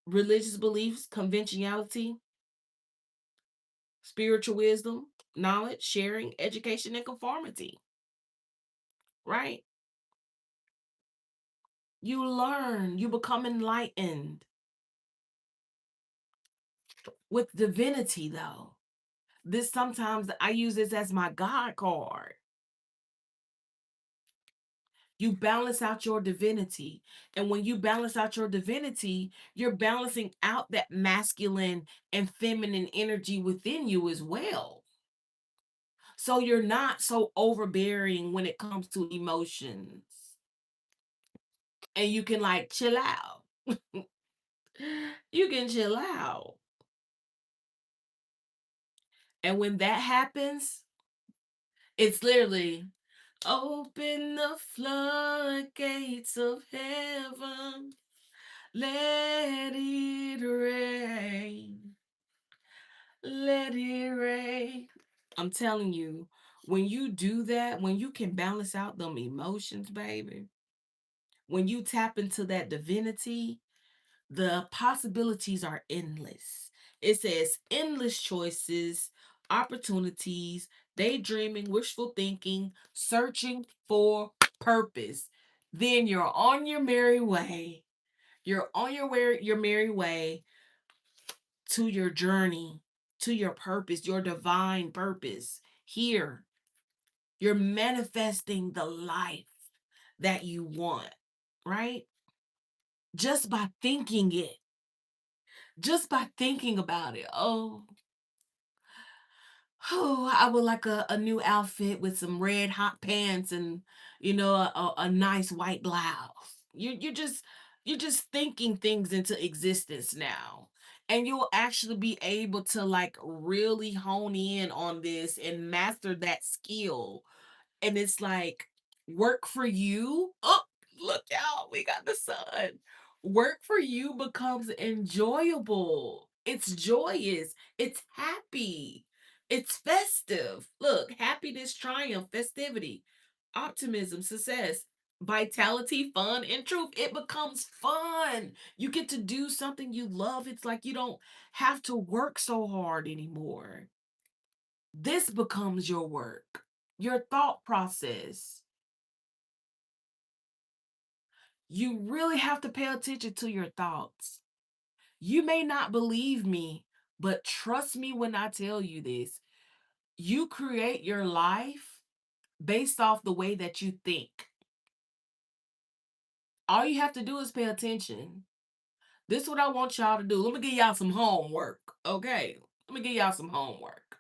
religious beliefs, conventionality, spiritual wisdom, knowledge, sharing, education, and conformity, right? You learn, you become enlightened. With divinity, though, this sometimes I use this as my God card. You balance out your divinity. And when you balance out your divinity, you're balancing out that masculine and feminine energy within you as well. So you're not so overbearing when it comes to emotions. And you can like chill out. You can chill out. And when that happens, it's literally open the floodgates of heaven. Let it rain. Let it rain. I'm telling you, when you do that, when you can balance out them emotions, baby, when you tap into that divinity, the possibilities are endless. It says endless choices, opportunities, daydreaming, wishful thinking, searching for purpose. Then you're on your merry way. You're on your merry way to your journey, to your purpose, your divine purpose. Here, you're manifesting the life that you want, right? Just by thinking it, just by thinking about it. Oh, I would like a new outfit with some red hot pants and a nice white blouse. You're just thinking things into existence now. And you'll actually be able to like really hone in on this and master that skill, and it's like work for you. Oh, look out, we got the sun. Work for you becomes enjoyable. It's joyous. It's happy. It's festive. Look, happiness, triumph, festivity, optimism, success, vitality, fun, and truth. It becomes fun. You get to do something you love. It's like you don't have to work so hard anymore. This becomes your work, your thought process. You really have to pay attention to your thoughts. You may not believe me, but trust me when I tell you this. You create your life based off the way that you think. All you have to do is pay attention. This is what I want y'all to do. Let me give y'all some homework, okay? Let me give y'all some homework.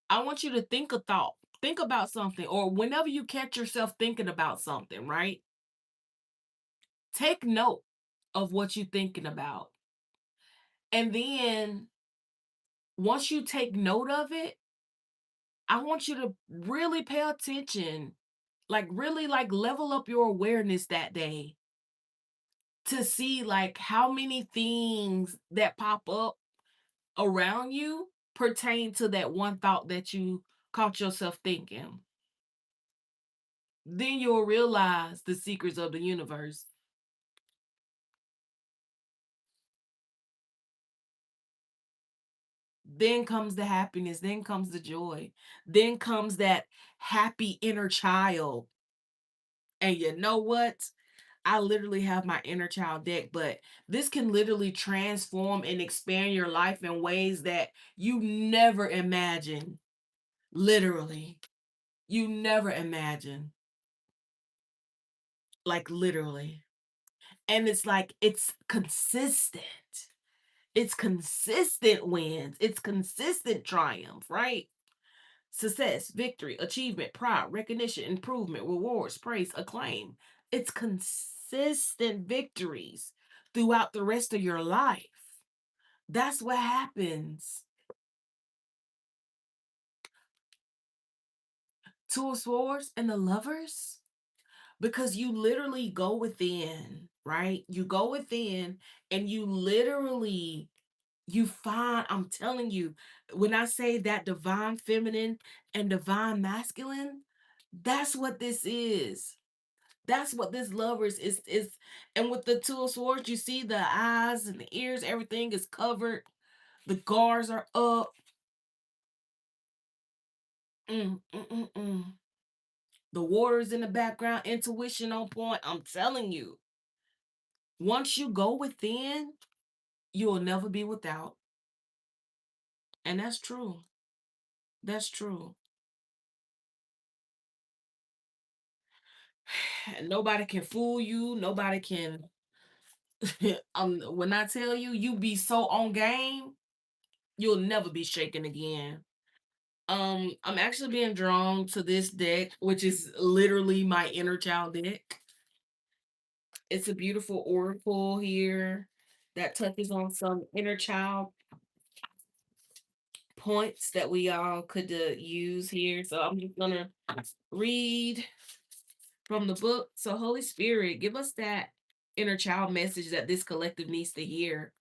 I want you to think a thought. Think about something, or whenever you catch yourself thinking about something, right? Take note of what you're thinking about. And then once you take note of it, I want you to really pay attention, like really like level up your awareness that day to see like how many things that pop up around you pertain to that one thought that you caught yourself thinking. Then you'll realize the secrets of the universe. Then comes the happiness, then comes the joy, then comes that happy inner child. And you know what? I literally have my inner child deck, but this can literally transform and expand your life in ways that you never imagine. Literally. You never imagine. Like literally. And it's like it's consistent. It's consistent wins. It's consistent triumph, right? Success, victory, achievement, pride, recognition, improvement, rewards, praise, acclaim. It's consistent victories throughout the rest of your life. That's what happens. Two of Swords and the Lovers, because you literally go within, right? You go within and you literally you find, I'm telling you, when I say that divine feminine and divine masculine, that's what this is. That's what this lovers is. And with the Two of Swords, you see the eyes and the ears, everything is covered. The guards are up. Mm, mm, mm, mm. The water's in the background, intuition on point. I'm telling you, once you go within, you'll never be without. And that's true. That's true. Nobody can fool you. Nobody can. When I tell you, you be so on game, you'll never be shaken again. I'm actually being drawn to this deck, which is literally my inner child deck. It's a beautiful oracle here that touches on some inner child points that we all could use here. So I'm just gonna read from the book. So Holy Spirit, give us that inner child message that this collective needs to hear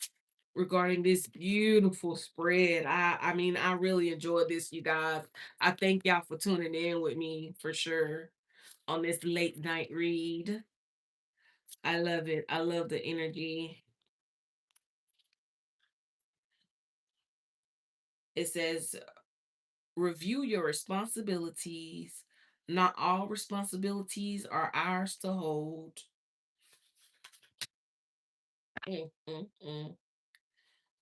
regarding this beautiful spread. I mean, I really enjoyed this, you guys. I thank y'all for tuning in with me for sure on this late night read. I love it. I love the energy. It says review your responsibilities. Not all responsibilities are ours to hold. Mm, mm, mm.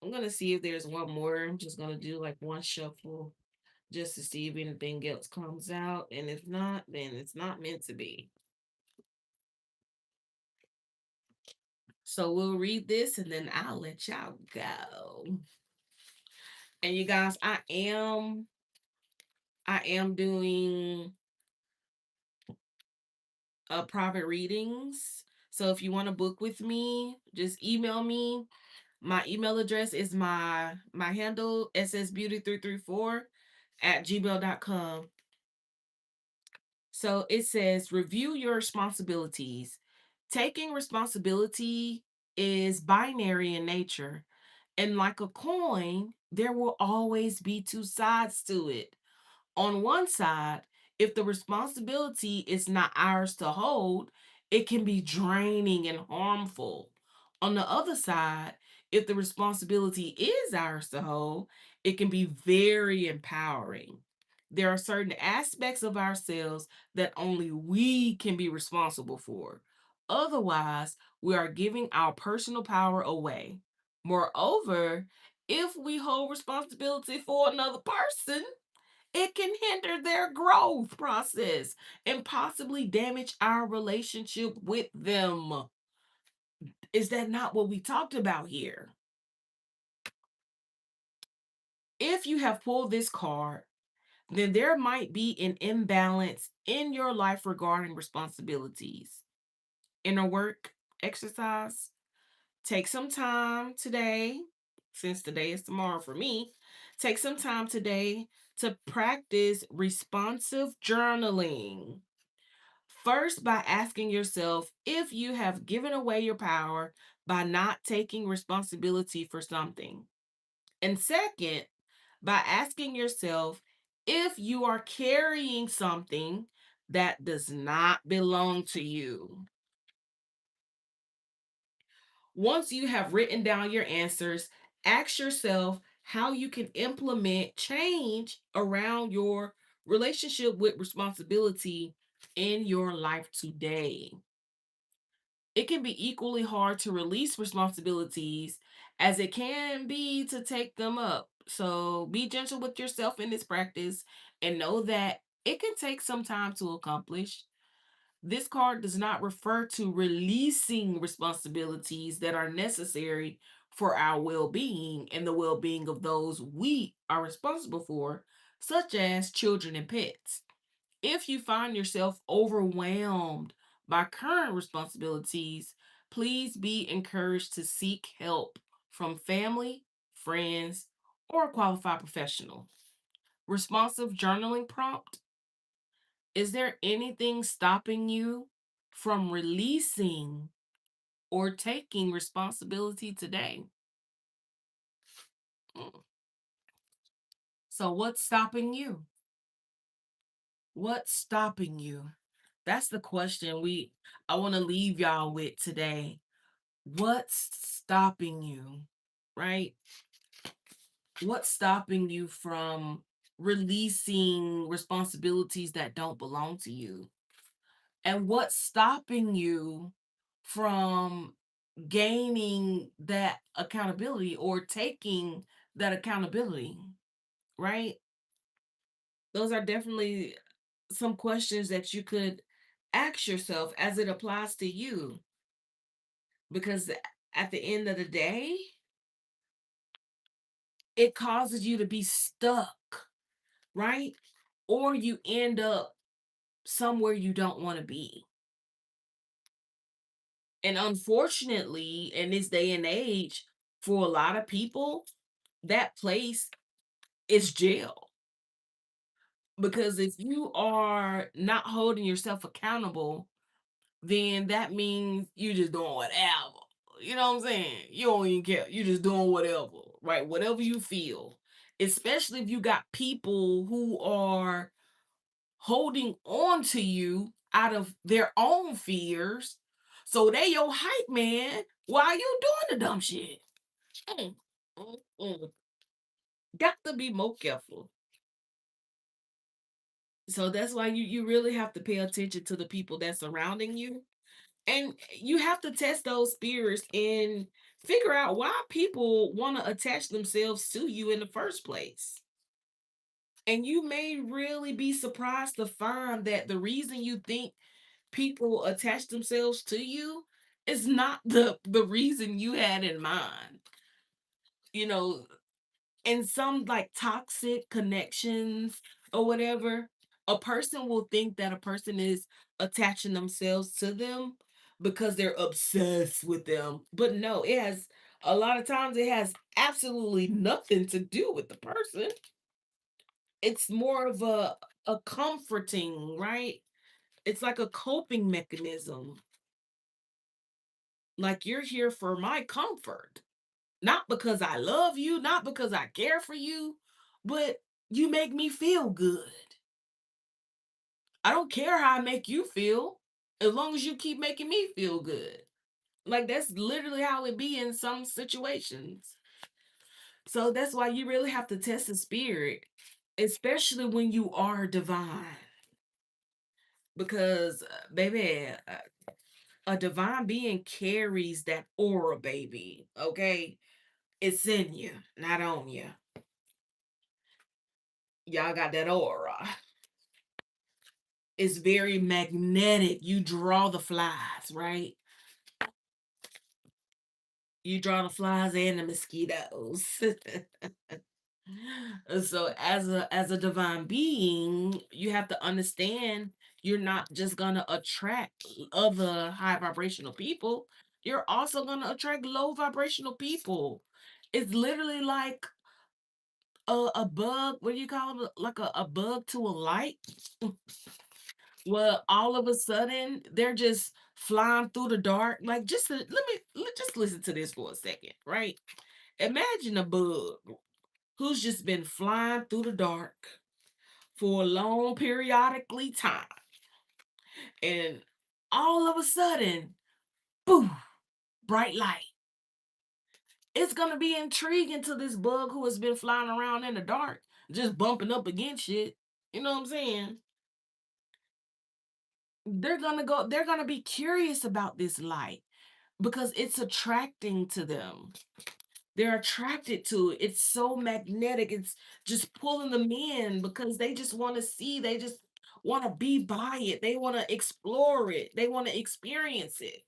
I'm gonna see if there's one more. I'm just gonna do like one shuffle just to see if anything else comes out. And if not, then it's not meant to be. So we'll read this and then I'll let y'all go. And you guys, I am doing private readings. So if you want to book with me, just email me. My email address is my handle ssbeauty334 at gmail.com. So it says review your responsibilities. Taking responsibility is binary in nature. And like a coin, there will always be two sides to it. On one side, if the responsibility is not ours to hold, it can be draining and harmful. On the other side, if the responsibility is ours to hold, it can be very empowering. There are certain aspects of ourselves that only we can be responsible for. Otherwise, we are giving our personal power away. Moreover, if we hold responsibility for another person, it can hinder their growth process and possibly damage our relationship with them. Is that not what we talked about here? If you have pulled this card, then there might be an imbalance in your life regarding responsibilities. Inner work, exercise. Take some time today, since today is tomorrow for me. Take some time today to practice responsive journaling. First, by asking yourself if you have given away your power by not taking responsibility for something. And second, by asking yourself if you are carrying something that does not belong to you. Once you have written down your answers, ask yourself how you can implement change around your relationship with responsibility in your life today. It can be equally hard to release responsibilities as it can be to take them up. So be gentle with yourself in this practice and know that it can take some time to accomplish. This card does not refer to releasing responsibilities that are necessary for our well being and the well being of those we are responsible for, such as children and pets. If you find yourself overwhelmed by current responsibilities, please be encouraged to seek help from family, friends, or a qualified professional. Responsive journaling prompt: is there anything stopping you from releasing or taking responsibility today? Mm. So, what's stopping you? What's stopping you? That's the question I want to leave y'all with today. What's stopping you? Right? What's stopping you from releasing responsibilities that don't belong to you? And what's stopping you from gaining that accountability or taking that accountability? Right? Those are definitely some questions that you could ask yourself as it applies to you, because at the end of the day, it causes you to be stuck, right? Or you end up somewhere you don't want to be. And unfortunately, in this day and age, for a lot of people, that place is jail. Because if you are not holding yourself accountable, then that means you just doing whatever. You know what I'm saying? You don't even care. You just doing whatever, right? Whatever you feel. Especially if you got people who are holding on to you out of their own fears. So they your hype man while you doing the dumb shit. Mm, mm. Got to be more careful. So that's why you really have to pay attention to the people that's surrounding you. And you have to test those spirits and figure out why people want to attach themselves to you in the first place. And you may really be surprised to find that the reason you think people attach themselves to you is not the reason you had in mind. You know, in some like toxic connections or whatever, a person will think that a person is attaching themselves to them because they're obsessed with them. But no, it has a lot of times it has absolutely nothing to do with the person. It's more of a comforting, right? It's like a coping mechanism. Like you're here for my comfort. Not because I love you, not because I care for you, but you make me feel good. I don't care how I make you feel as long as you keep making me feel good. Like that's literally how it be in some situations. So that's why you really have to test the spirit, especially when you are divine. Because, baby, a divine being carries that aura, baby. Okay? It's in you, not on you. Y'all got that aura. It's very magnetic. You draw the flies, right? You draw the flies and the mosquitoes. So as a divine being, you have to understand you're not just gonna attract other high vibrational people. You're also gonna attract low vibrational people. It's literally like a bug. What do you call it? Like a bug to a light. Well, all of a sudden they're just flying through the dark. Like just listen to this for a second, right? Imagine a bug who's just been flying through the dark for a long periodically time. And all of a sudden, boom, bright light. It's gonna be intriguing to this bug who has been flying around in the dark, just bumping up against shit. You know what I'm saying? they're gonna be curious about this light because it's attracting to them. They're attracted to it. It's so magnetic. It's just pulling them in because they just want to see, they just want to be by it. They want to explore it. They want to experience it.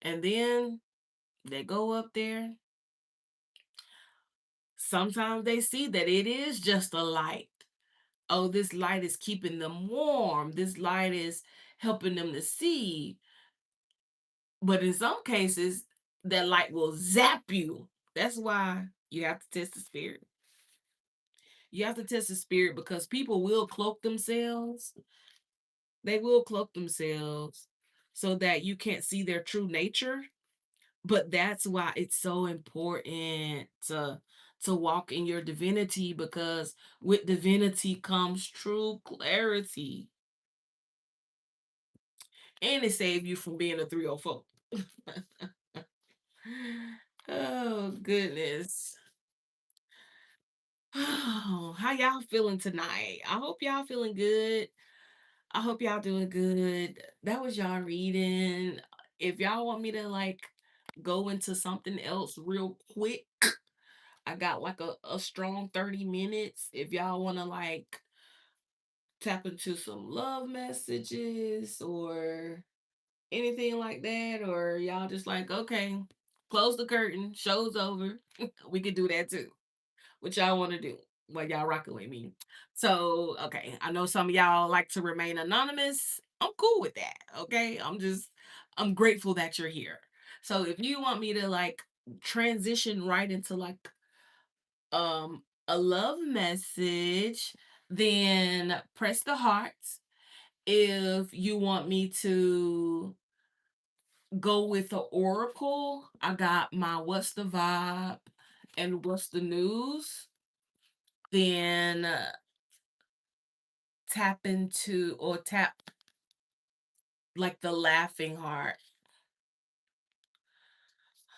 And then they go up there. Sometimes they see that it is just a light. Oh, this light is keeping them warm. This light is helping them to see. But in some cases, that light will zap you. That's why you have to test the spirit. You have to test the spirit because people will cloak themselves. They will cloak themselves so that you can't see their true nature. But that's why it's so important to walk in your divinity because with divinity comes true clarity. And it save you from being a 304. Oh goodness. Oh, how y'all feeling tonight? I hope y'all feeling good. I hope y'all doing good. That was y'all reading. If y'all want me to like go into something else real quick, I got like a strong 30 minutes. If y'all want to like tap into some love messages or anything like that, or y'all just like, okay, close the curtain, show's over. We could do that too. What y'all want to do while y'all rocking with me? So, okay, I know some of y'all like to remain anonymous. I'm cool with that. Okay, I'm grateful that you're here. So, if you want me to like transition right into like a love message, then press the hearts. If you want me to go with the oracle, I got my what's the vibe and what's the news. Then tap into or tap like the laughing heart.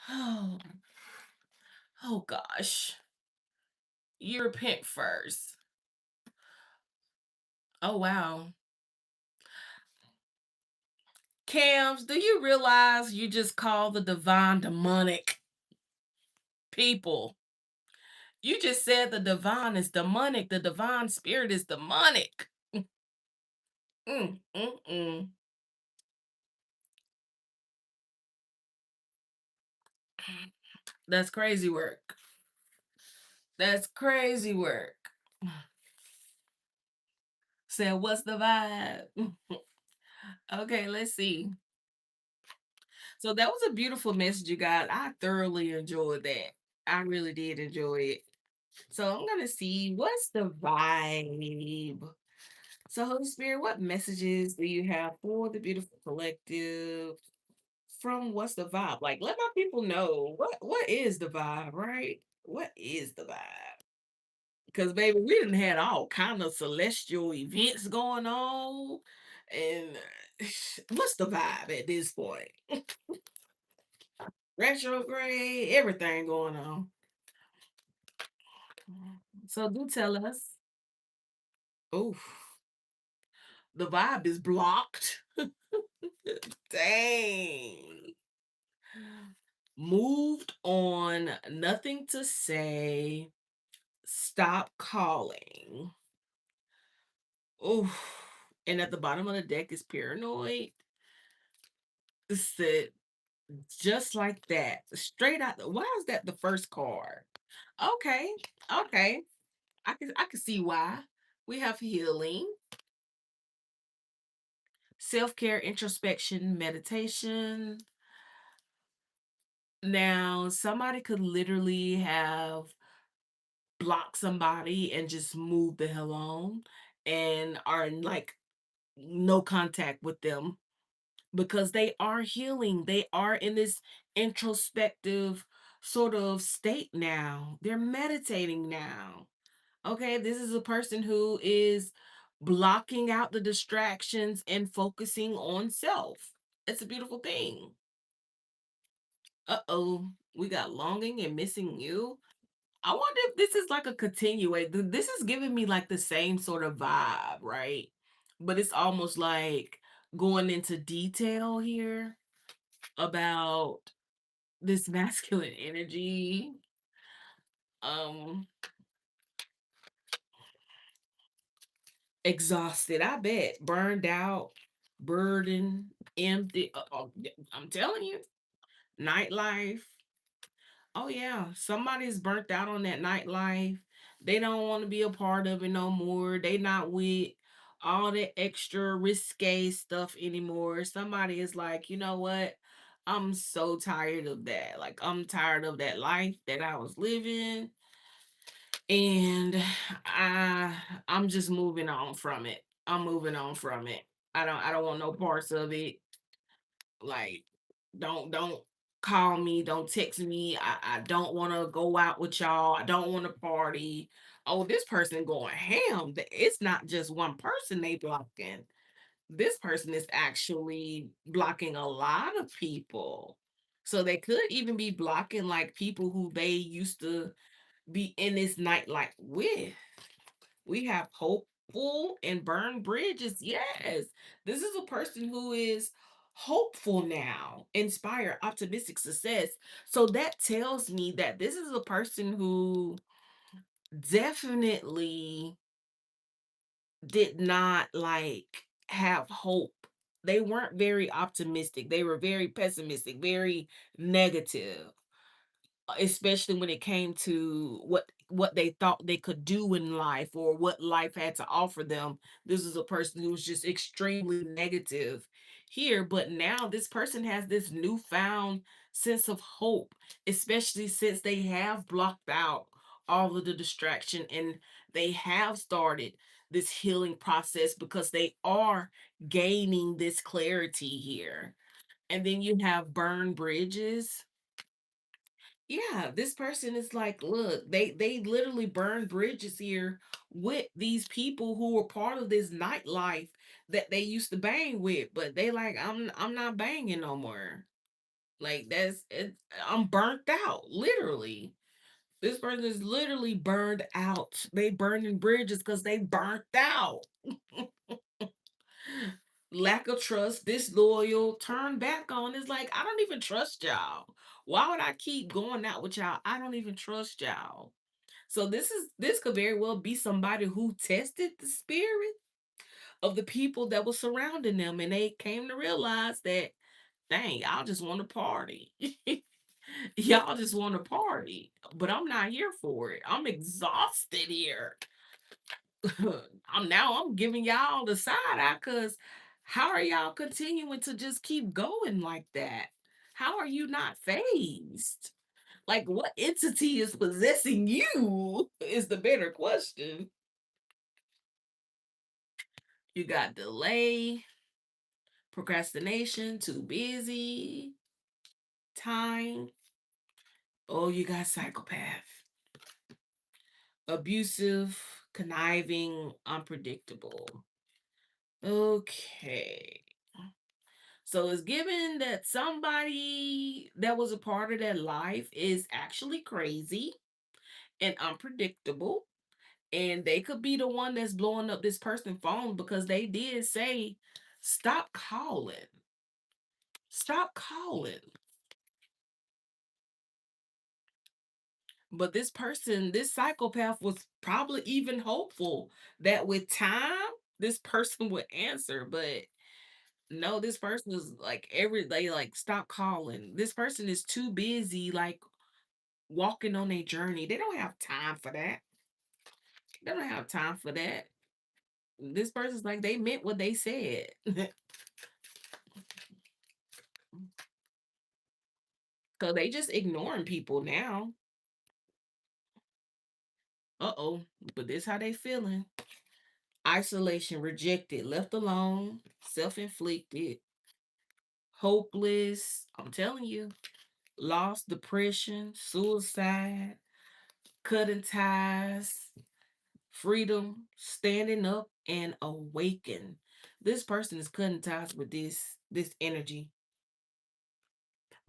Oh, oh gosh. You're pink first. Oh wow. Cams, do you realize you just call the divine demonic people? You just said the divine is demonic. The divine spirit is demonic. Mm, mm, mm. That's crazy work. That's crazy work. Said, what's the vibe? Okay, let's see. So that was a beautiful message you got. I thoroughly enjoyed that. I really did enjoy it. So I'm gonna see what's the vibe. So Holy Spirit, what messages do you have for the beautiful collective from what's the vibe? Like let my people know what is the vibe, right? What is the vibe? Because baby, we didn't had all kind of celestial events going on. And what's the vibe at this point? Retrograde, everything going on. So do tell us. Oh, the vibe is blocked. Dang. Moved on, nothing to say. Stop calling. Oh, and at the bottom of the deck is paranoid. Said just like that, straight out. Why is that the first card? Okay, okay, I can see why. We have healing, self care, introspection, meditation. Now, somebody could literally have blocked somebody and just moved the hell on and are in like no contact with them because they are healing. They are in this introspective sort of state now. They're meditating now. Okay, this is a person who is blocking out the distractions and focusing on self. It's a beautiful thing. Uh oh, we got longing and missing you. I wonder if this is like a continuation. This is giving me like the same sort of vibe, right? But it's almost like going into detail here about this masculine energy. Um, Exhausted, I bet, burned out, burdened, empty. I'm telling you, nightlife. Oh yeah, somebody's burnt out on that nightlife. They don't want to be a part of it no more. They not with all that extra risque stuff anymore. Somebody is like, you know what? I'm so tired of that. Like I'm tired of that life that I was living, and I I'm just moving on from it. I'm moving on from it. I don't want no parts of it. Like, don't call me, don't text me. I don't want to go out with y'all. I don't want to party. Oh, this person going ham. It's not just one person they blocking. This person is actually blocking a lot of people. So they could even be blocking like people who they used to be in this nightlife with. We have hopeful and burn bridges. Yes. This is a person who is hopeful now, inspire, optimistic success. So that tells me that this is a person who definitely did not like have hope. They weren't very optimistic. They were very pessimistic, very negative, especially when it came to what they thought they could do in life or what life had to offer them. This is a person who was just extremely negative here, but now this person has this newfound sense of hope, especially since they have blocked out all of the distraction and they have started this healing process because they are gaining this clarity here. And then you have burn bridges. Yeah, this person is like, look, they literally burned bridges here with these people who were part of this nightlife that they used to bang with, but they like, I'm not banging no more. Like that's it. I'm burnt out, literally. This person is literally burned out. They burning bridges because they burnt out. Lack of trust, disloyal, turn back on. It's like, I don't even trust y'all. Why would I keep going out with y'all? I don't even trust y'all. So this could very well be somebody who tested the spirit of the people that was surrounding them, and they came to realize that, dang, y'all just want to party. Y'all just want to party, but I'm not here for it. I'm exhausted here. I'm giving y'all the side eye because how are y'all continuing to just keep going like that? How are you not phased? Like, what entity is possessing you is the better question. You got delay, procrastination, too busy, time. Oh, you got psychopath, abusive, conniving, unpredictable. Okay. So it's given that somebody that was a part of that life is actually crazy and unpredictable. And they could be the one that's blowing up this person's phone because they did say, stop calling. Stop calling. But this person, this psychopath was probably even hopeful that with time, this person would answer. But no, this person is like every day, like, stop calling. This person is too busy, like walking on a journey. They don't have time for that. They don't have time for that. This person's like they meant what they said. So they just ignoring people now. Uh-oh. But this how they feeling. Isolation, rejected, left alone, self-inflicted, hopeless. I'm telling you. Lost, depression, suicide, cutting ties, freedom, standing up, and awaken. This person is cutting ties with this energy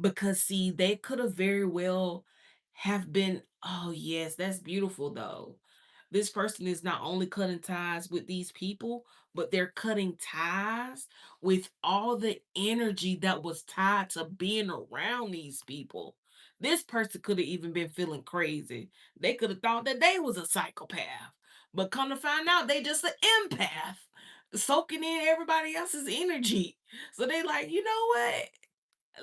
because see, they could have very well have been, oh yes, that's beautiful though. This person is not only cutting ties with these people, but they're cutting ties with all the energy that was tied to being around these people. This person could have even been feeling crazy. They could have thought that they was a psychopath. But come to find out they just an empath, soaking in everybody else's energy. So they like, you know what?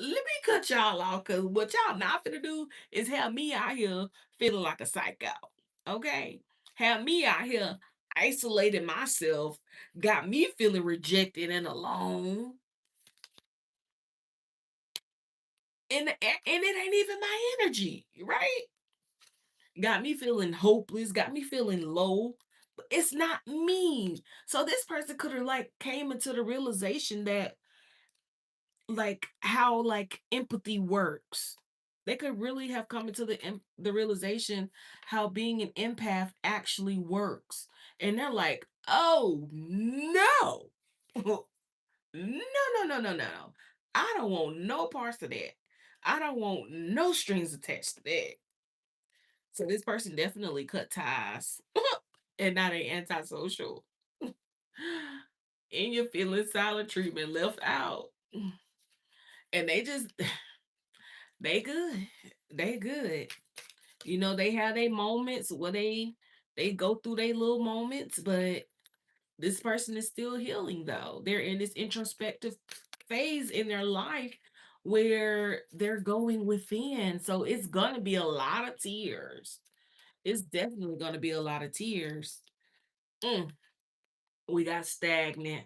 Let me cut y'all off, cause what y'all not finna do is have me out here feeling like a psycho. Okay? Have me out here isolating myself, got me feeling rejected and alone. And it ain't even my energy, right? Got me feeling hopeless, got me feeling low. But it's not me. So this person could have like came into the realization that like how like empathy works. They could really have come into the realization how being an empath actually works. And they're like, "Oh no. No, no, no, no, no. I don't want no parts of that. I don't want no strings attached to that." So this person definitely cut ties and now they antisocial. And you're feeling silent treatment left out. And they just they good. They good. You know, they have their moments where they go through their little moments, but this person is still healing though. They're in this introspective phase in their life where they're going within. So it's gonna be a lot of tears. It's definitely gonna be a lot of tears. Mm, we got stagnant,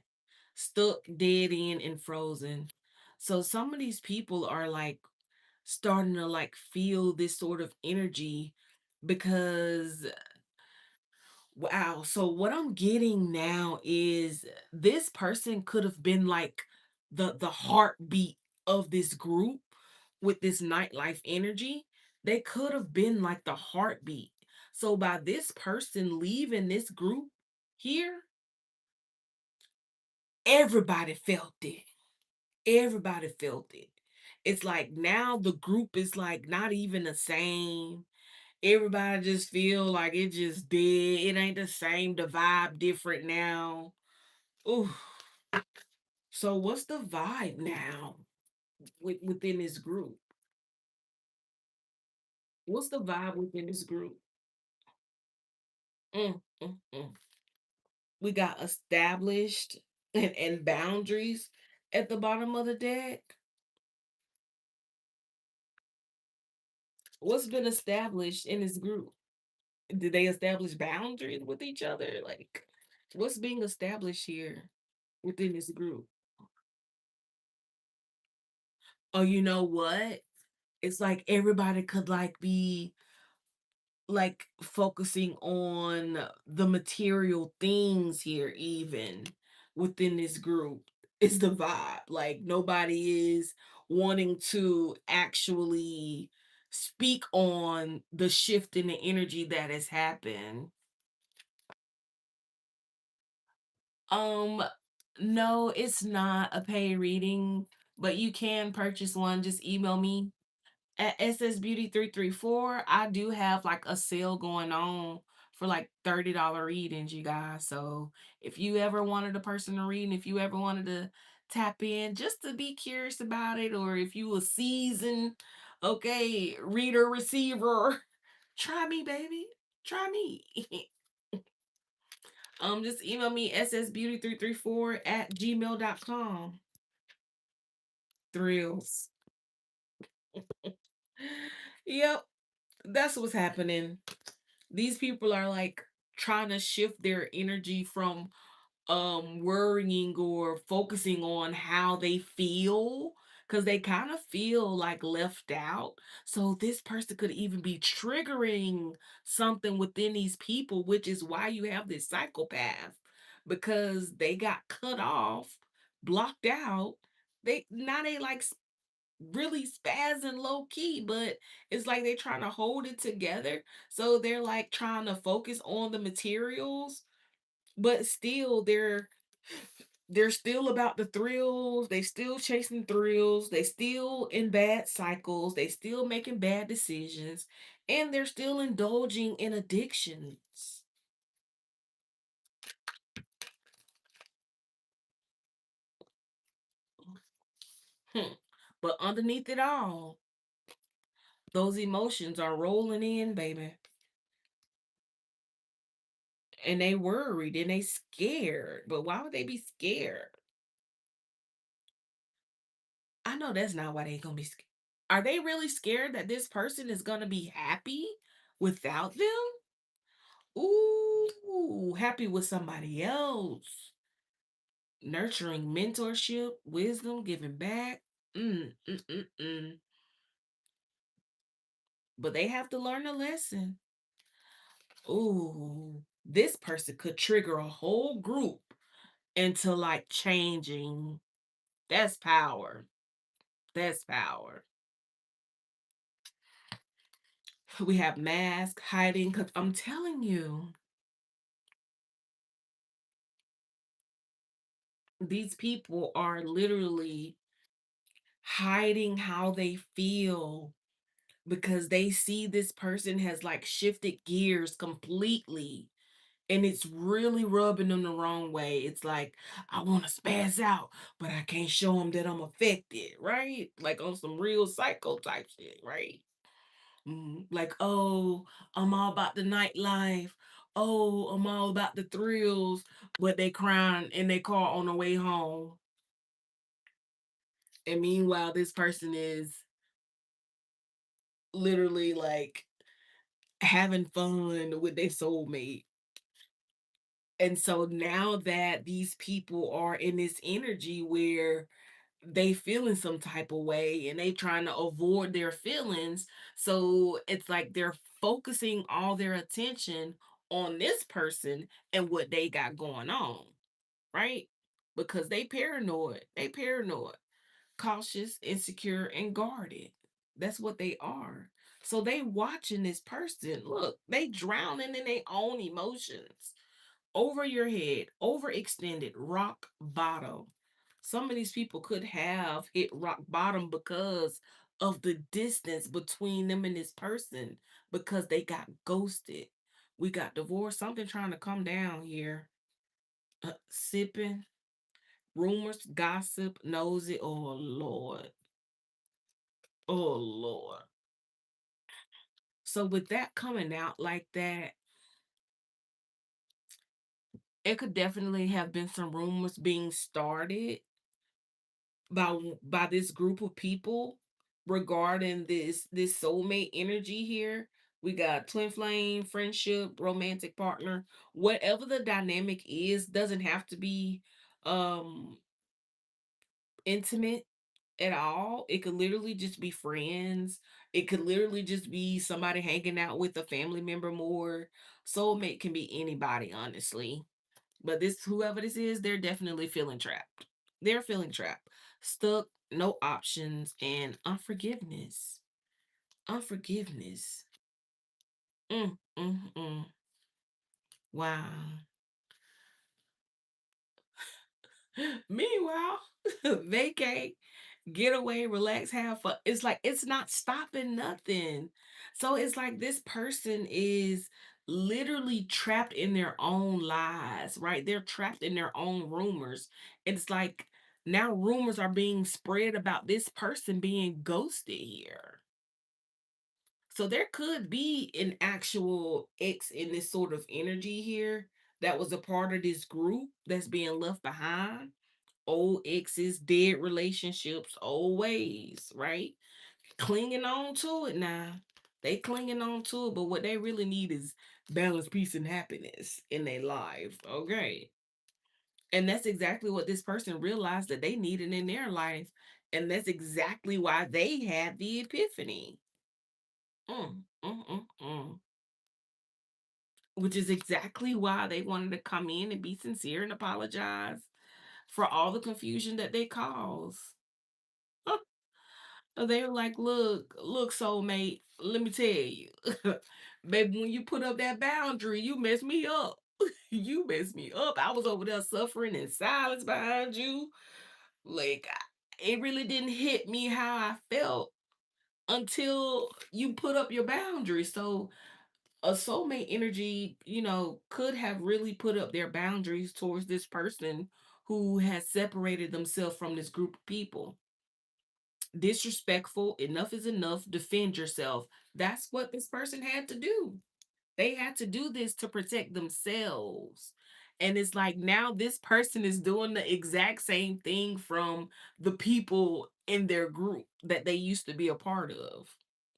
stuck, dead end, and frozen. So some of these people are like starting to like feel this sort of energy because wow, so what I'm getting now is this person could have been like the heartbeat of this group with this nightlife energy. They could have been like the heartbeat. So by this person leaving this group here, everybody felt it. Everybody felt it. It's like now the group is like not even the same. Everybody just feel like it just dead. It ain't the same. The vibe different now. Ooh. So what's the vibe now within this group? What's the vibe within this group? Mm, mm, mm. We got established and boundaries at the bottom of the deck. What's been established in this group? Did they establish boundaries with each other? Like, what's being established here within this group? Oh, you know what? It's like everybody could like be like focusing on the material things here even within this group is the vibe. Like nobody is wanting to actually speak on the shift in the energy that has happened. Um, no, it's not a paid reading, but you can purchase one. Just email me at ssbeauty334. I do have like a sale going on for like $30 readings, you guys. So if you ever wanted a personal reading, if you ever wanted to tap in just to be curious about it, or if you a seasoned, okay, reader receiver, try me, baby. Try me. Just email me ssbeauty334 at gmail.com. Thrills. Yep, that's what's happening. These people are like trying to shift their energy from worrying or focusing on how they feel because they kind of feel like left out. So this person could even be triggering something within these people, which is why you have this psychopath because they got cut off, blocked out. They like really spazzing low key, but it's like they're trying to hold it together. So they're like trying to focus on the materials, but still They're still about the thrills. They still chasing thrills. They still in bad cycles. They still making bad decisions. And they're still indulging in addictions. Hmm. But underneath it all, those emotions are rolling in, baby. And they worried and they scared. But why would they be scared? I know that's not why they gonna be scared. Are they really scared that this person is gonna be happy without them? Ooh, happy with somebody else. Nurturing mentorship, wisdom, giving back. Mm. But they have to learn a lesson. Ooh, this person could trigger a whole group into like changing. That's power. That's power. We have mask hiding because I'm telling you, these people are literally hiding how they feel because they see this person has like shifted gears completely, and it's really rubbing them the wrong way. It's like, I want to spaz out, but I can't show them that I'm affected, right? Like on some real psycho type shit, right? Like, oh, I'm all about the nightlife. Oh, I'm all about the thrills, but they crying in their car on the way home. And meanwhile, this person is literally like having fun with their soulmate. And so now that these people are in this energy where they feeling some type of way and they trying to avoid their feelings, so it's like they're focusing all their attention on this person and what they got going on, right? Because they paranoid, cautious, insecure, and guarded. That's what they are. So they watching this person. Look, they drowning in their own emotions. Over your head, overextended, rock bottom. Some of these people could have hit rock bottom because of the distance between them and this person, because they got ghosted. We got divorced, something trying to come down here. Sipping, rumors, gossip, nosy. Oh, Lord. Oh, Lord. So, with that coming out like that, it could definitely have been some rumors being started by this group of people regarding this soulmate energy here. We got twin flame, friendship, romantic partner. Whatever the dynamic is, doesn't have to be um intimate at all. It could literally just be friends. It could literally just be somebody hanging out with a family member more. Soulmate can be anybody, honestly. But this, whoever this is, they're definitely feeling trapped. They're feeling trapped, stuck, no options, and unforgiveness. Unforgiveness. Mm. Wow. Meanwhile, vacate, get away, relax, have fun. It's like it's not stopping nothing. So it's like this person is literally trapped in their own lies, right? They're trapped in their own rumors. It's like now rumors are being spread about this person being ghosted here. So there could be an actual ex in this sort of energy here that was a part of this group that's being left behind. Old exes, dead relationships, old ways, right? Clinging on to it now. They clinging on to it, but what they really need is balance, peace, and happiness in their life. Okay. And that's exactly what this person realized that they needed in their life. And that's exactly why they had the epiphany. Mm. Which is exactly why they wanted to come in and be sincere and apologize for all the confusion that they caused. They were like, look, soulmate, let me tell you, baby, when you put up that boundary, you messed me up. You messed me up. I was over there suffering in silence behind you. Like, it really didn't hit me how I felt until you put up your boundaries. So, a soulmate energy, could have really put up their boundaries towards this person who has separated themselves from this group of people. Disrespectful, enough is enough, defend yourself. That's what this person had to do. They had to do this to protect themselves. And it's like now this person is doing the exact same thing from the people in their group that they used to be a part of.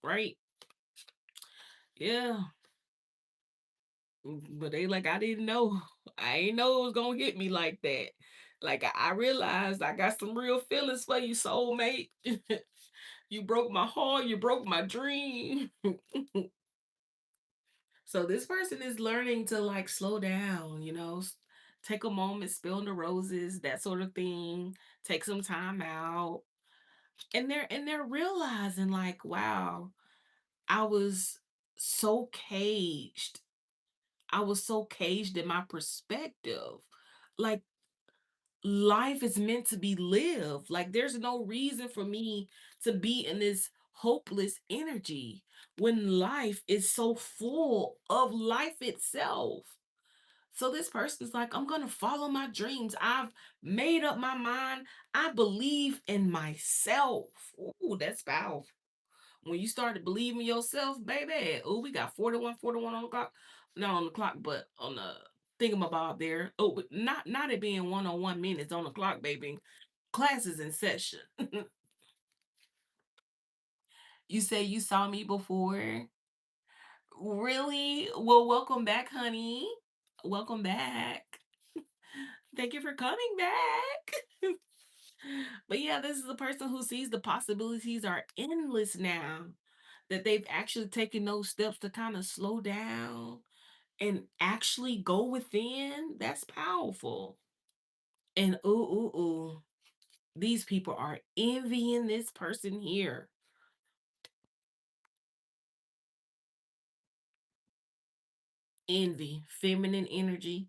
Right? Yeah. But they like, I didn't know. I ain't know it was gonna hit me like that. Like I realized I got some real feelings for you, soulmate. You broke my heart, you broke my dream. So this person is learning to like slow down, take a moment, spill the roses, that sort of thing. Take some time out. And they're realizing like, wow, I was so caged. I was so caged in my perspective. Like life is meant to be lived. Like there's no reason for me to be in this hopeless energy when life is so full of life itself. So this person's like, I'm gonna follow my dreams. I've made up my mind. I believe in myself. Ooh, that's powerful. When you start to believe in yourself, baby. Oh, we got 41 on the clock. Not on the clock, but on the thingamabob there. Oh, but not it being 101 minutes on the clock, baby. Class is in session. You say you saw me before. Really? Well, welcome back, honey. Welcome back. Thank you for coming back. But yeah, this is a person who sees the possibilities are endless now. That they've actually taken those steps to kind of slow down and actually go within. That's powerful. And ooh, these people are envying this person here. Envy, feminine energy,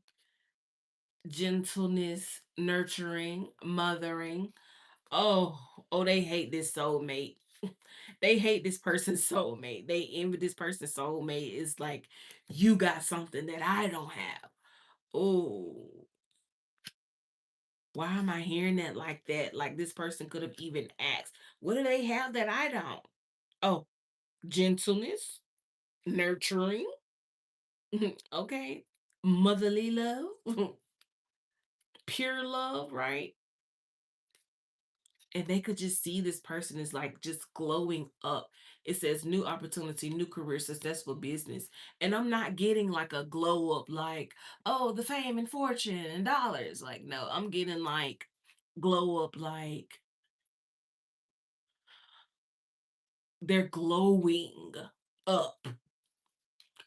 gentleness, nurturing, mothering. Oh, they hate this soulmate. They hate this person's soulmate. They envy this person's soulmate. It's like, you got something that I don't have. Oh, why am I hearing that like that? Like this person could have even asked, what do they have that I don't? Oh, gentleness, nurturing, okay, motherly love, pure love, right? And they could just see this person is like just glowing up. It says new opportunity, new career, successful business. And I'm not getting like a glow up like, oh, the fame and fortune and dollars. Like, no, I'm getting like glow up like they're glowing up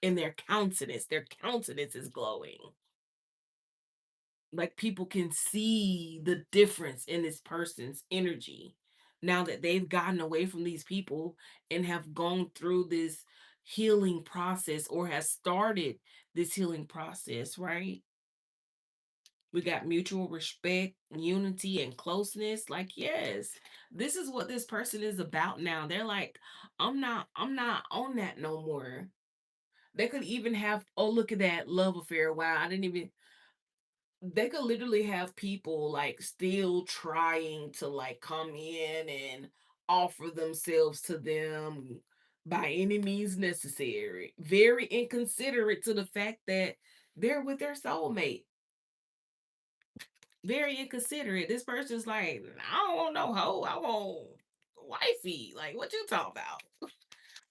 in their countenance. Their countenance is glowing. Like people can see the difference in this person's energy now that they've gotten away from these people and have gone through this healing process or has started this healing process, right? We got mutual respect, unity, and closeness. Like, yes, this is what this person is about now. They're like, I'm not on that no more. They could even have, oh, look at that love affair. Wow, I didn't even, they could literally have people like still trying to like come in and offer themselves to them by any means necessary. Very inconsiderate to the fact that they're with their soulmate. Very inconsiderate. This person's like, I don't want no hoe. I want wifey. Like, what you talking about?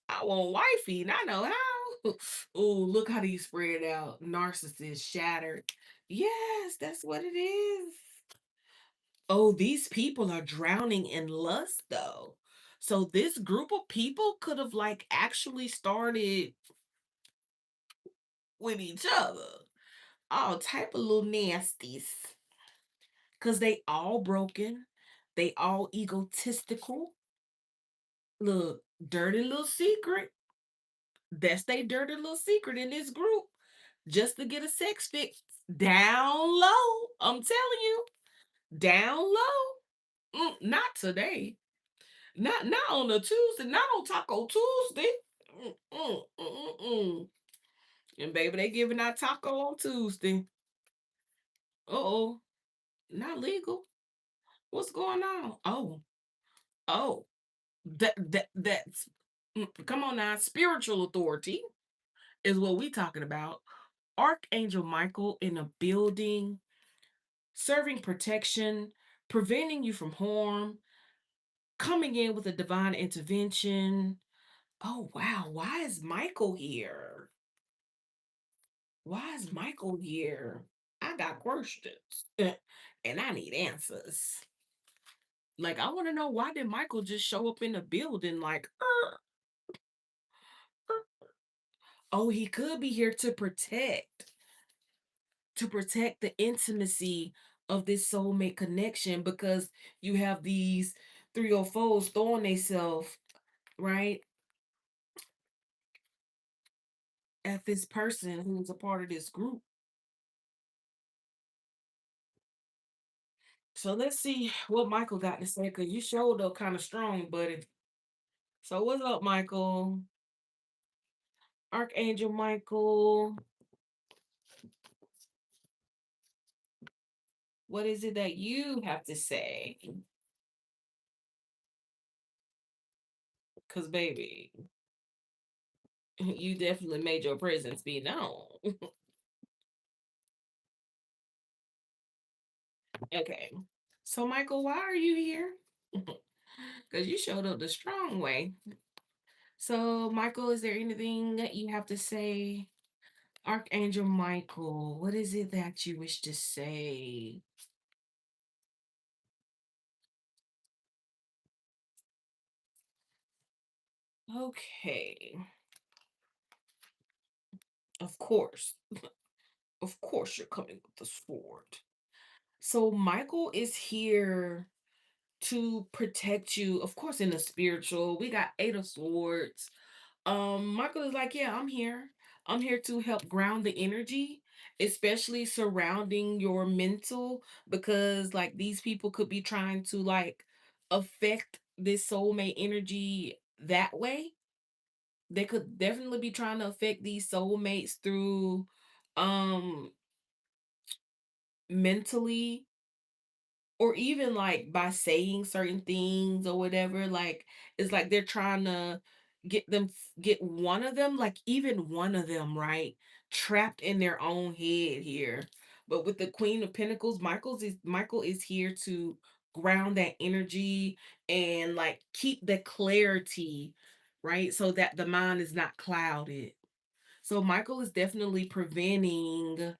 I want wifey, and I know how. Oh, look how these spread out. Narcissist shattered. Yes, that's what it is. Oh, these people are drowning in lust though. So this group of people could have like actually started with each other. All type of little nasties. Cause they all broken. They all egotistical. Look, dirty little secret. That's their dirty little secret in this group. just to get a sex fix down low. I'm telling you, down low. Not today. Not on a Tuesday. Not on Taco Tuesday. Mm, mm, mm, mm, mm. And baby, they giving out taco on Tuesday. Uh-oh, not legal. What's going on? Oh, that's come on now. Spiritual authority is what we talking about. Archangel Michael in a building, serving protection, preventing you from harm, coming in with a divine intervention. Oh wow, why is Michael here? Why is Michael here? I got questions and I need answers. Like, I want to know, why did Michael just show up in the building like, oh, he could be here to protect the intimacy of this soulmate connection, because you have these 304s throwing themselves right at this person who's a part of this group. So let's see what Michael got to say, because you showed up kind of strong, buddy. So what's up, Michael? Archangel Michael, what is it that you have to say? Because, baby, you definitely made your presence be known. Okay. So, Michael, why are you here? Because you showed up the strong way. So, Michael, is there anything that you have to say? Archangel Michael, what is it that you wish to say? Okay. Of course. Of course, you're coming with the sword. So, Michael is here to protect you, of course, in the spiritual. We got Eight of Swords. Michael is like, yeah, I'm here. I'm here to help ground the energy, especially surrounding your mental, because like these people could be trying to like affect this soulmate energy that way. They could definitely be trying to affect these soulmates through um mentally, or even like by saying certain things or whatever. Like, it's like they're trying to get one of them, like even one of them, right, trapped in their own head here. But with the Queen of Pentacles, Michael is here to ground that energy and like keep the clarity, right, so that the mind is not clouded. So Michael is definitely preventing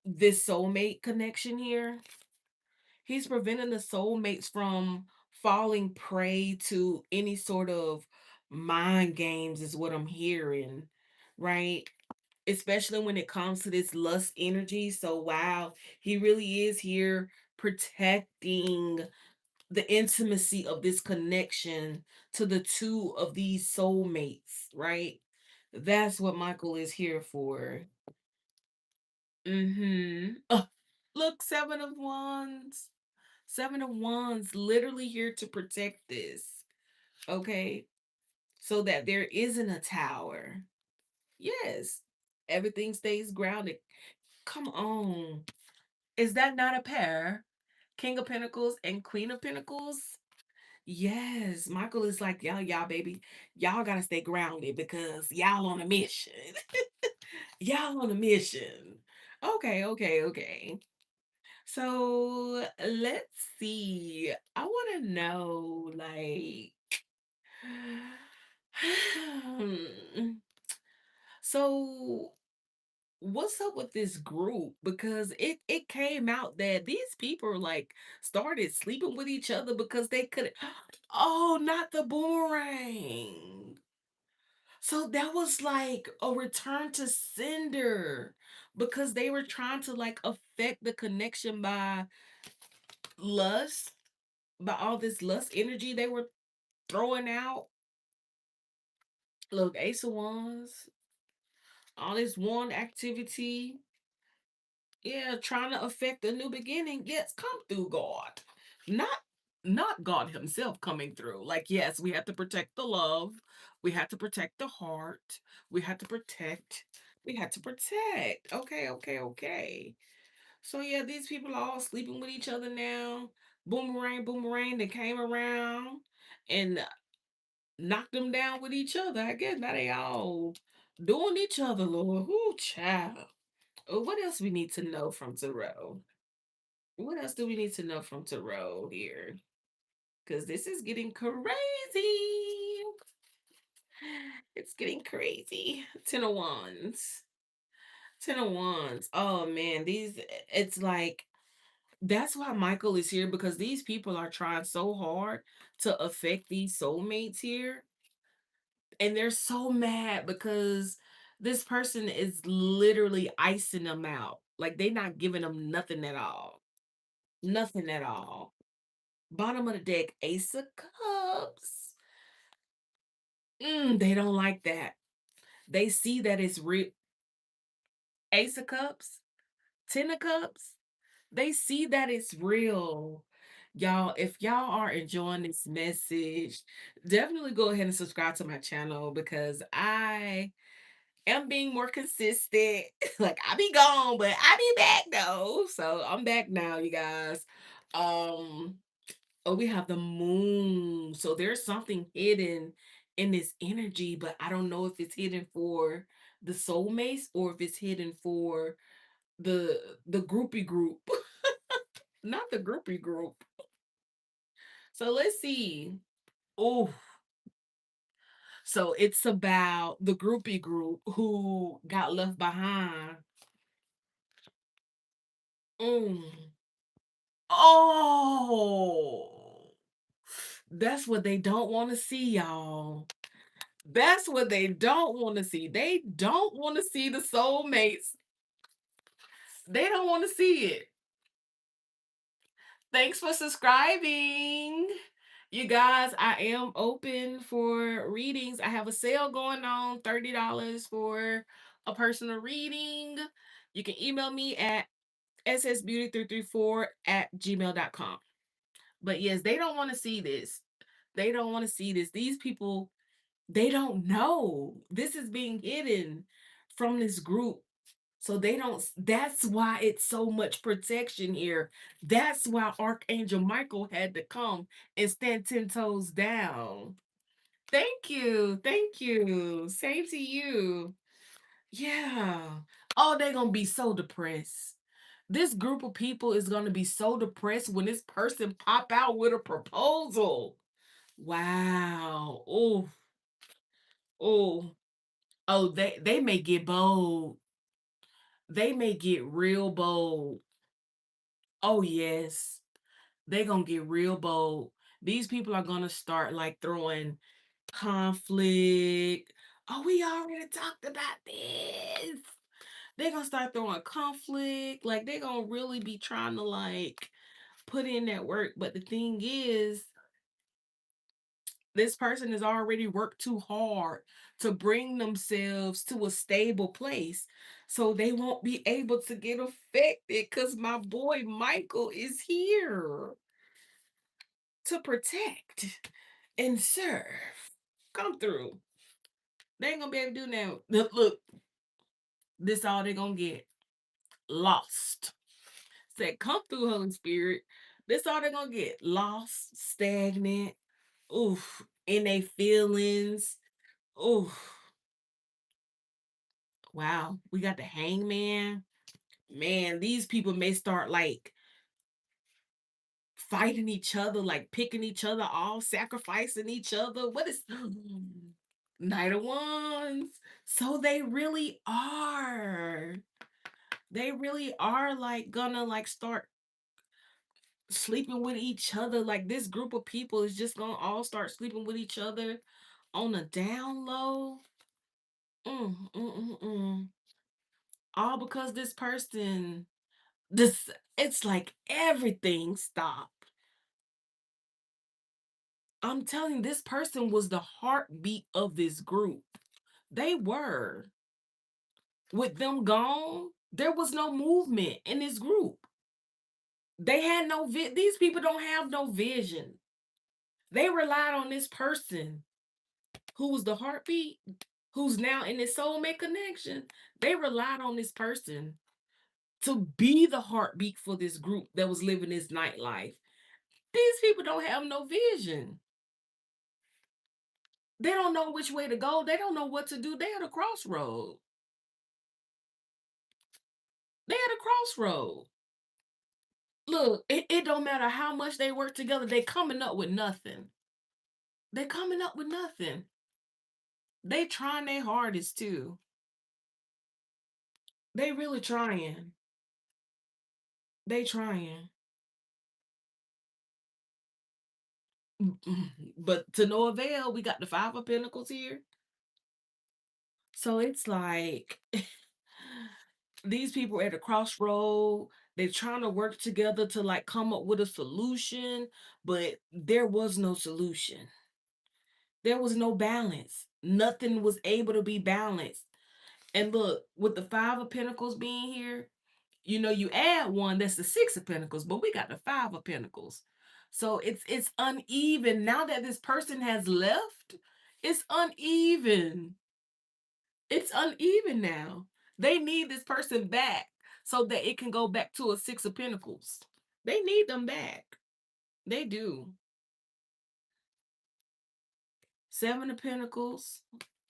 this soulmate connection here. He's preventing the soulmates from falling prey to any sort of mind games, is what I'm hearing, right? Especially when it comes to this lust energy. So, wow, he really is here protecting the intimacy of this connection to the two of these soulmates, right? That's what Michael is here for. Mm-hmm. Look, Seven of Wands. Seven of Wands, literally here to protect this. Okay. So that there isn't a tower. Yes. Everything stays grounded. Come on. Is that not a pair? King of Pentacles and Queen of Pentacles? Yes. Michael is like, y'all, baby. Y'all gotta stay grounded because y'all on a mission. Y'all on a mission. Okay, okay, okay. So let's see. I want to know, like, so what's up with this group? Because it came out that these people like started sleeping with each other because they could. Oh, not the boomerang. So that was like a return to sender, because they were trying to like affect the connection by lust, by all this lust energy they were throwing out. Look, Ace of Wands. All this one activity, yeah, trying to affect a new beginning. Yes, come through, God. Not God himself coming through. Like, yes, we have to protect the love. We have to protect the heart. We have to protect. We have to protect. Okay, okay, okay. So yeah, these people are all sleeping with each other now. Boomerang, boomerang, they came around and knocked them down with each other. I guess now they all doing each other, Lord. Whoo, child. What else we need to know from Tarot? What else do we need to know from Tarot here? Because this is getting crazy. It's getting crazy. Ten of Wands. Ten of Wands. Oh man, it's like that's why Michael is here because these people are trying so hard to affect these soulmates here. And they're so mad because this person is literally icing them out. Like they not giving them nothing at all. Nothing at all. Bottom of the deck, Ace of Cups. They don't like that. They see that it's real. Ace of Cups, Ten of Cups. They see that it's real. Y'all, if y'all are enjoying this message, definitely go ahead and subscribe to my channel because I am being more consistent. Like I be gone, but I be back though. So I'm back now, you guys. Um Oh, we have the moon. So there's something hidden in this energy, but I don't know if it's hidden for the soulmates or if it's hidden for the groupie group. Not the groupie group. So let's see. Oh, so it's about the groupie group who got left behind. Mm. Oh, that's what they don't want to see, y'all. That's what they don't want to see. They don't want to see the soulmates. They don't want to see it. Thanks for subscribing. You guys, I am open for readings. I have a sale going on, $30 for a personal reading. You can email me at ssbeauty334 at gmail.com. But yes, they don't want to see this. They don't want to see this. These people, they don't know. This is being hidden from this group. So they don't, that's why it's so much protection here. That's why Archangel Michael had to come and stand 10 toes down. Thank you. Thank you. Same to you. Yeah. Oh, they're going to be so depressed. This group of people is going to be so depressed when this person pop out with a proposal. Wow. Oh, oh, oh, they may get bold. They may get real bold. Oh, yes. They're going to get real bold. These people are going to start like throwing conflict. Oh, we already talked about this. They're going to start throwing conflict. Like they're going to really be trying to like put in that work. But the thing is, this person has already worked too hard to bring themselves to a stable place. So they won't be able to get affected because my boy Michael is here to protect and serve. Come through. They ain't gonna be able to do that. Look, this all they gonna get. Lost. Said, come through, Holy Spirit. This all they gonna get. Lost, stagnant, oof, in their feelings. Oof. Wow. We got the hangman. Man, these people may start like fighting each other, like picking each other off, sacrificing each other. What is Knight of Wands? So they really are. They really are like gonna like start sleeping with each other. Like this group of people is just gonna all start sleeping with each other on a down low. Mm, mm, mm, mm. All because this person, this it's like everything stopped. I'm telling you, this person was the heartbeat of this group. They were. With them gone, there was no movement in this group. They had no these people don't have no vision. They relied on this person who was the heartbeat, who's now in this soulmate connection. They relied on this person to be the heartbeat for this group that was living this nightlife. These people don't have no vision. They don't know which way to go. They don't know what to do. They're at a crossroad. They're at a crossroad. Look, it don't matter how much they work together, they coming up with nothing. They coming up with nothing. They trying their hardest too. They really trying. They trying. But to no avail, we got the Five of Pentacles here. So it's like these people are at a crossroad. They're trying to work together to like come up with a solution, but there was no solution. There was no balance. Nothing was able to be balanced. And look, with the Five of Pentacles being here, you know, you add one, that's the Six of Pentacles, but we got the Five of Pentacles. So it's uneven. Now that this person has left, it's uneven. It's uneven now. They need this person back so that it can go back to a Six of Pentacles. They need them back. They do. Seven of Pentacles,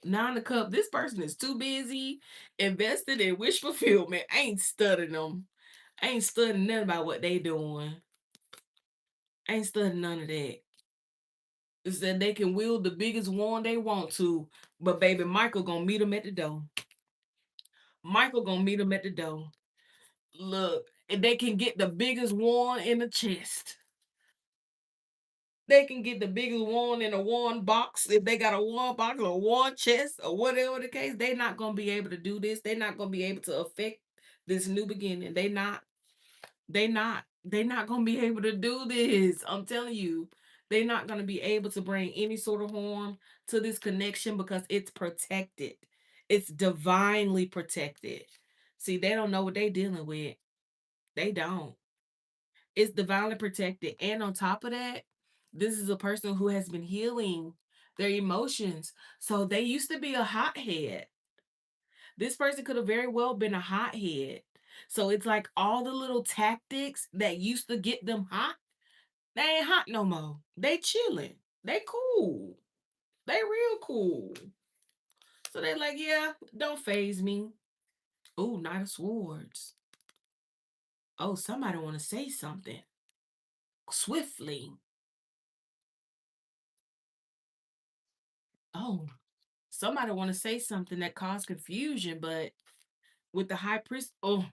Nine of Cups. This person is too busy invested in wish fulfillment. I ain't studying them. I ain't studying nothing about what they doing. I ain't studying none of that. It's that they can wield the biggest wand they want to, but baby, Michael gonna meet them at the door. Michael gonna meet them at the door. Look, and they can get the biggest wand in the chest. They can get the biggest wand in a wand box. If they got a wand box or a wand chest or whatever the case, they're not gonna be able to do this. They're not gonna be able to affect this new beginning. They not. They not. They're not gonna be able to do this. I'm telling you, they're not gonna be able to bring any sort of harm to this connection because it's protected. It's divinely protected. See, they don't know what they're dealing with. They don't. It's divinely protected. And on top of that, this is a person who has been healing their emotions. So they used to be a hothead. This person could have very well been a hothead. So it's like all the little tactics that used to get them hot, they ain't hot no more. They chilling. They cool. They real cool. So they're like, yeah, don't phase me. Oh, Knight of Swords. Oh, somebody want to say something swiftly. Oh, somebody want to say something that caused confusion, but with the high priest, oh,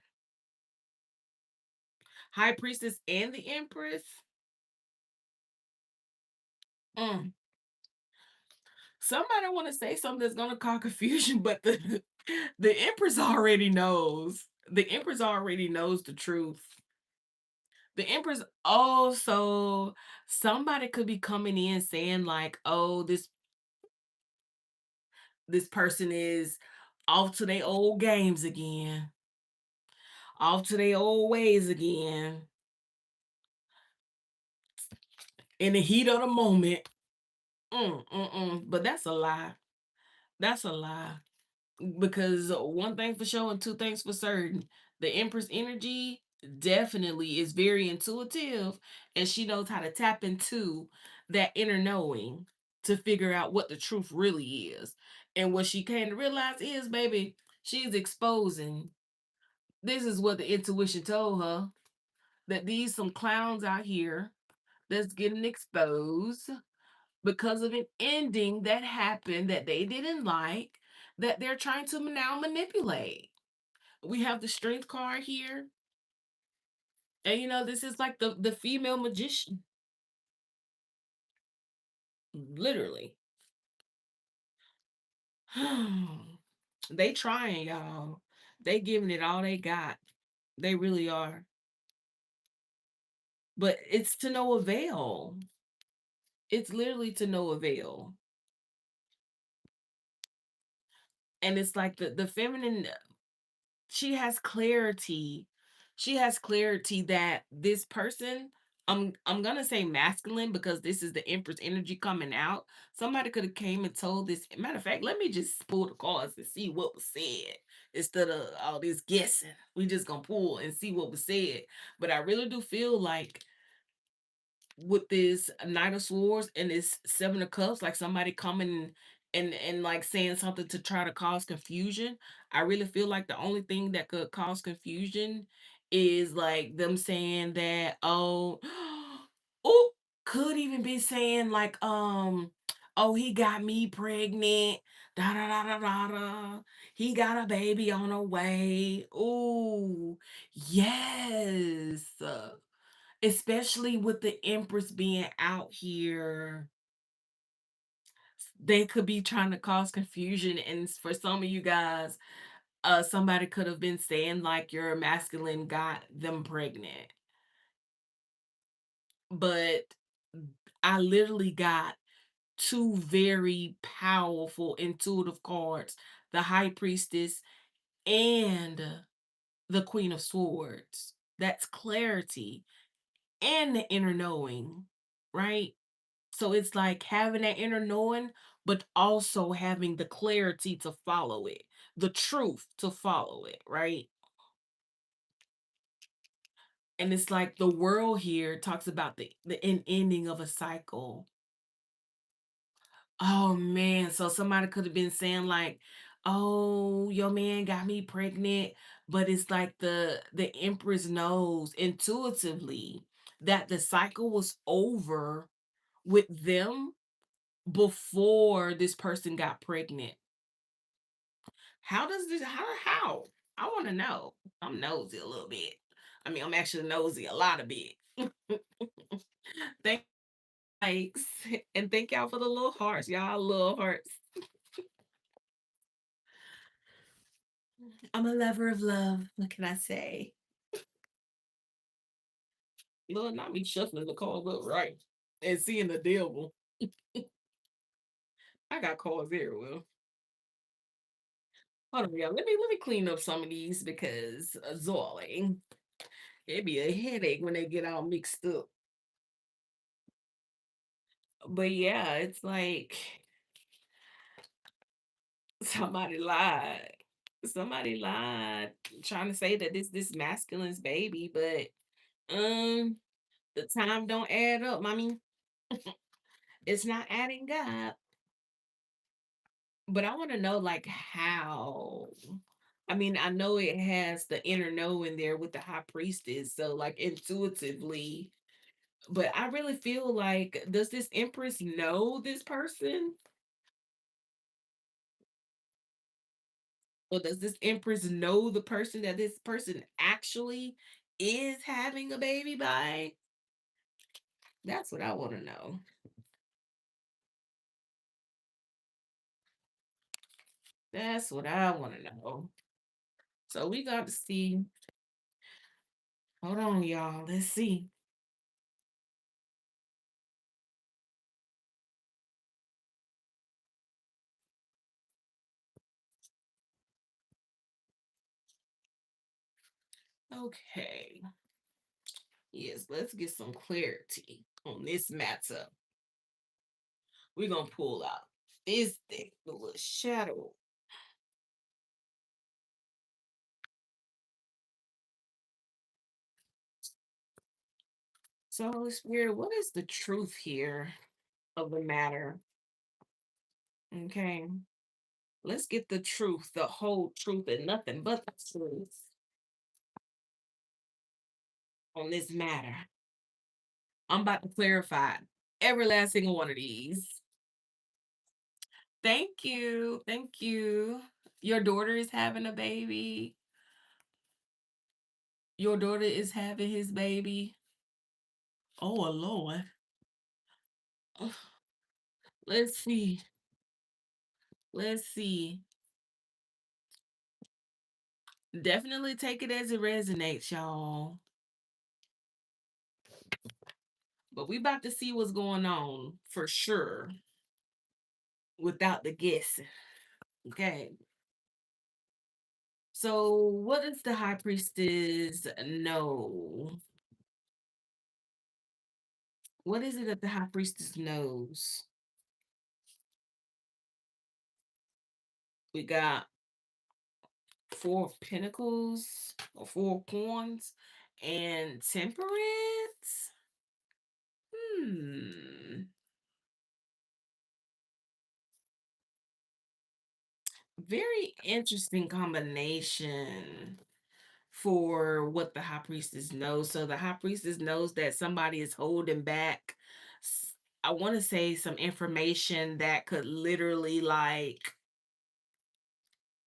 high priestess and the empress, mm, somebody want to say something that's gonna cause confusion, but the empress already knows. The empress already knows the truth. The empress also somebody could be coming in saying like, oh, this person is off to their old games again, off to their old ways again. In the heat of the moment. But that's a lie. That's a lie. Because one thing for sure and two things for certain. The Empress energy definitely is very intuitive and she knows how to tap into that inner knowing to figure out what the truth really is. And what she came to realize is, baby, she's exposing. This is what the intuition told her that these some clowns out here that's getting exposed because of an ending that happened that they didn't like that they're trying to now manipulate. We have the strength card here. And you know, this is like the female magician. Literally. They trying, y'all. They giving it all they got. They really are. But it's to no avail. It's literally to no avail. And it's like the feminine she has clarity. She has clarity that this person, I'm gonna say masculine because this is the Empress energy coming out. Somebody could have came and told this. Matter of fact, let me just pull the cards and see what was said instead of all this guessing. We just gonna pull and see what was said. But I really do feel like with this Knight of Swords and this Seven of Cups, like somebody coming and like saying something to try to cause confusion. I really feel like the only thing that could cause confusion is like them saying that, oh, oh, could even be saying like, oh, he got me pregnant, da da da da da da. He got a baby on the way. Oh, yes. Especially with the Empress being out here, they could be trying to cause confusion. And for some of you guys, somebody could have been saying like your masculine got them pregnant. But I literally got two very powerful intuitive cards, the High Priestess and the Queen of Swords. That's clarity and the inner knowing, right? So it's like having that inner knowing, but also having the clarity to follow it, the truth to follow it, right? And it's like the world here talks about the ending of a cycle. Oh man, so somebody could have been saying like, "Oh, your man got me pregnant," but it's like the Empress knows intuitively that the cycle was over with them before this person got pregnant. How does this how? I want to know. I'm nosy a little bit. I mean, I'm actually nosy a lot of bit. Thank likes and thank y'all for the little hearts. Y'all little hearts. I'm a lover of love. What can I say? Lord, not me shuffling the cards up right and seeing the devil. I got cards everywhere. Hold on, y'all. Let me clean up some of these because Zoe, it'd be a headache when they get all mixed up. But yeah, it's like somebody lied. Somebody lied, trying to say that this masculine's baby, but the time don't add up, mommy. It's not adding up. But I want to know like how. I mean, I know it has the inner knowing there with the high priestess, so like intuitively. But I really feel like, does this empress know this person? Or does this empress know the person that this person actually is having a baby by? That's what I want to know. That's what I want to know. So we got to see. Hold on, y'all. Let's see. Okay. Yes, let's get some clarity on this matter. We're going to pull out this thing, the little shadow. So, Holy Spirit, what is the truth here of the matter? Okay. Let's get the truth, the whole truth, and nothing but the truth on this matter. I'm about to clarify every last single one of these. Thank you. Thank you. Your daughter is having a baby. Your daughter is having his baby. Oh, Lord. Ugh. Let's see. Let's see. Definitely take it as it resonates, y'all. But we about to see what's going on for sure without the guessing. Okay. So, what does the high priestess know? What is it that the high priestess knows? We got four of pentacles or four of coins and temperance. Hmm. Very interesting combination for what the high priestess knows. So the high priestess knows that somebody is holding back. I want to say some information that could literally like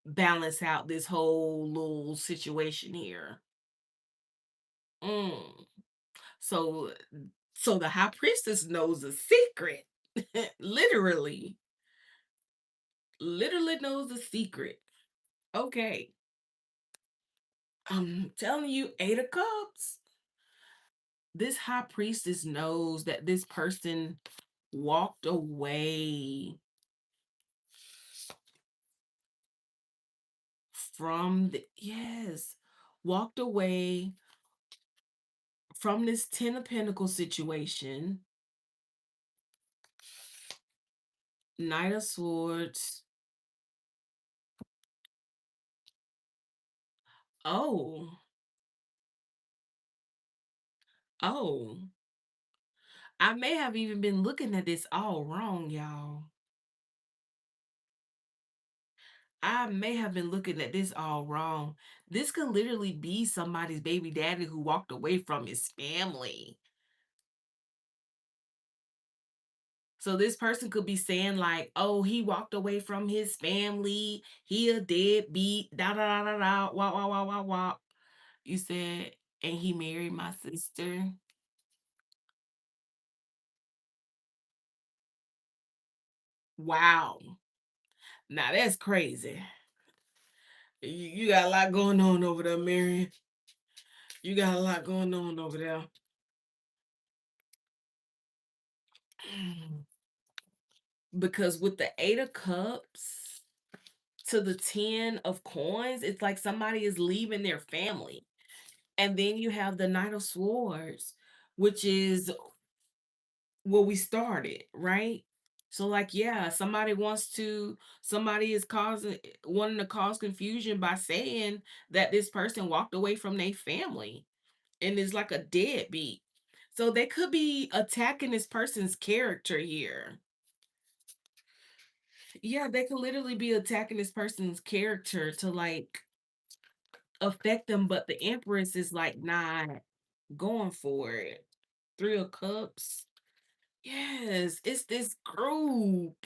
balance out this whole little situation here. Mm. So so the high priestess knows a secret. literally. Literally knows a secret. Okay. I'm telling you, 8 of Cups. This high priestess knows that this person walked away from the yes, walked away from this 10 of Pentacles situation. Knight of Swords. Oh, oh. I may have even been looking at this all wrong, y'all. I may have been looking at this all wrong. This could literally be somebody's baby daddy who walked away from his family. So this person could be saying like, "Oh, he walked away from his family. He a deadbeat. Da da da da da. Wah wah wah wah wah." You said, and he married my sister. Wow. Now that's crazy. You got a lot going on over there, Marion. You got a lot going on over there. Because with the 8 of Cups to the 10 of Coins, it's like somebody is leaving their family. And then you have the Knight of Swords, which is where we started, right? So like yeah, somebody is causing wanting to cause confusion by saying that this person walked away from their family and is like a deadbeat. So they could be attacking this person's character here. Yeah, they could literally be attacking this person's character to like affect them, but the Empress is like not going for it. 3 of Cups. Yes, it's this group.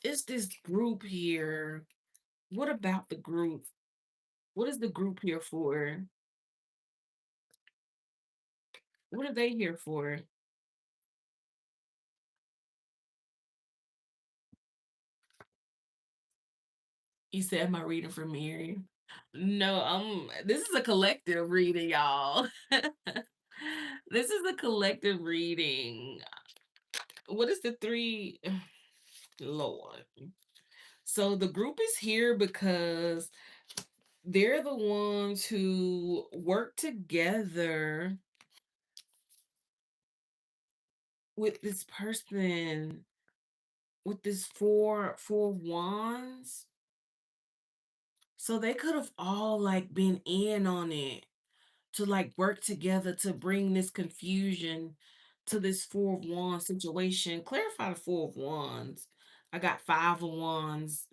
It's this group here. What about the group? What is the group here for? What are they here for? You said, am I reading for Mary? No, this is a collective reading, y'all. This is a collective reading. What is the three? Lord. So the group is here because they're the ones who work together with this person with this four wands. So they could have all like been in on it to like work together to bring this confusion to this 4 of Wands situation. Clarify the 4 of Wands. I got 5 of Wands.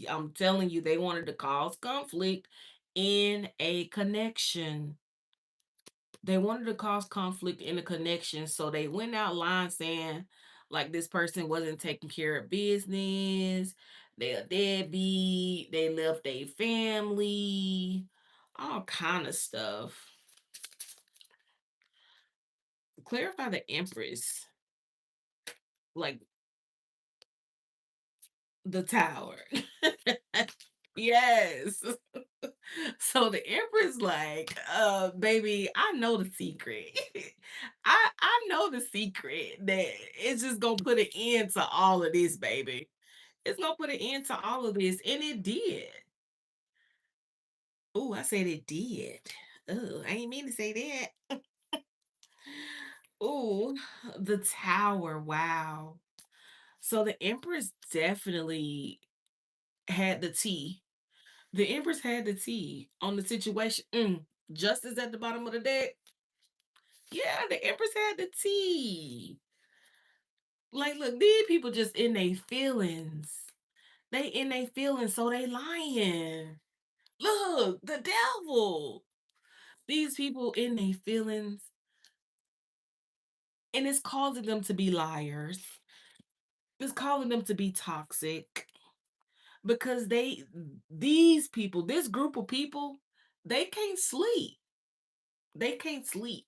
I'm telling you, they wanted to cause conflict in a connection. They wanted to cause conflict in a connection. So they went out line saying, like, this person wasn't taking care of business. They a deadbeat. They left their family. All kind of stuff. Clarify the Empress, like the Tower. Yes. So the Empress, like, baby, I know the secret. I know the secret that it's just gonna put an end to all of this, baby. It's gonna put an end to all of this, and it did. Oh, I said it did. Oh, I ain't mean to say that. Oh, the tower. Wow. So the Empress definitely had the tea. The Empress had the tea on the situation. Justice at the bottom of the deck. Yeah, the Empress had the tea. Like, look, these people just in their feelings. They in their feelings, so they lying. Look, the devil. These people in their feelings, and it's causing them to be liars. It's causing them to be toxic because these people, this group of people, they can't sleep. They can't sleep.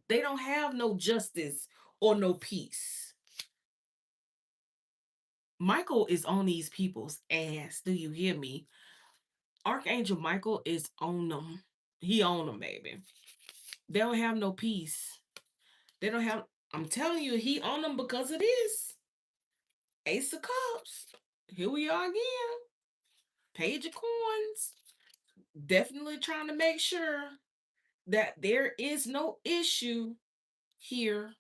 They don't have no justice or no peace. Michael is on these people's ass. Do you hear me? Archangel Michael is on them. He on them, baby. They don't have no peace. They don't have. I'm telling you, he on them because of this. Ace of Cups. Here we are again. Page of Coins. Definitely trying to make sure that there is no issue here.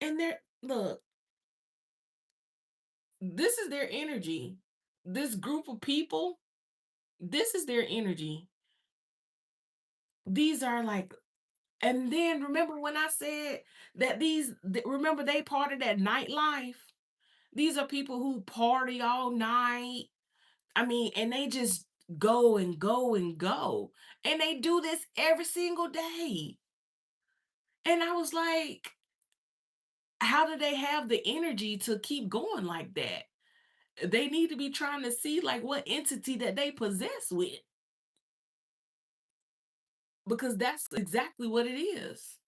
And there, look, this is their energy. This group of people, this is their energy. These are like, and then remember when I said that remember they part of that nightlife? These are people who party all night. I mean, and they just go and go and go. And they do this every single day. And I was like, how do they have the energy to keep going like that? They need to be trying to see like what entity that they possess with, because that's exactly what it is.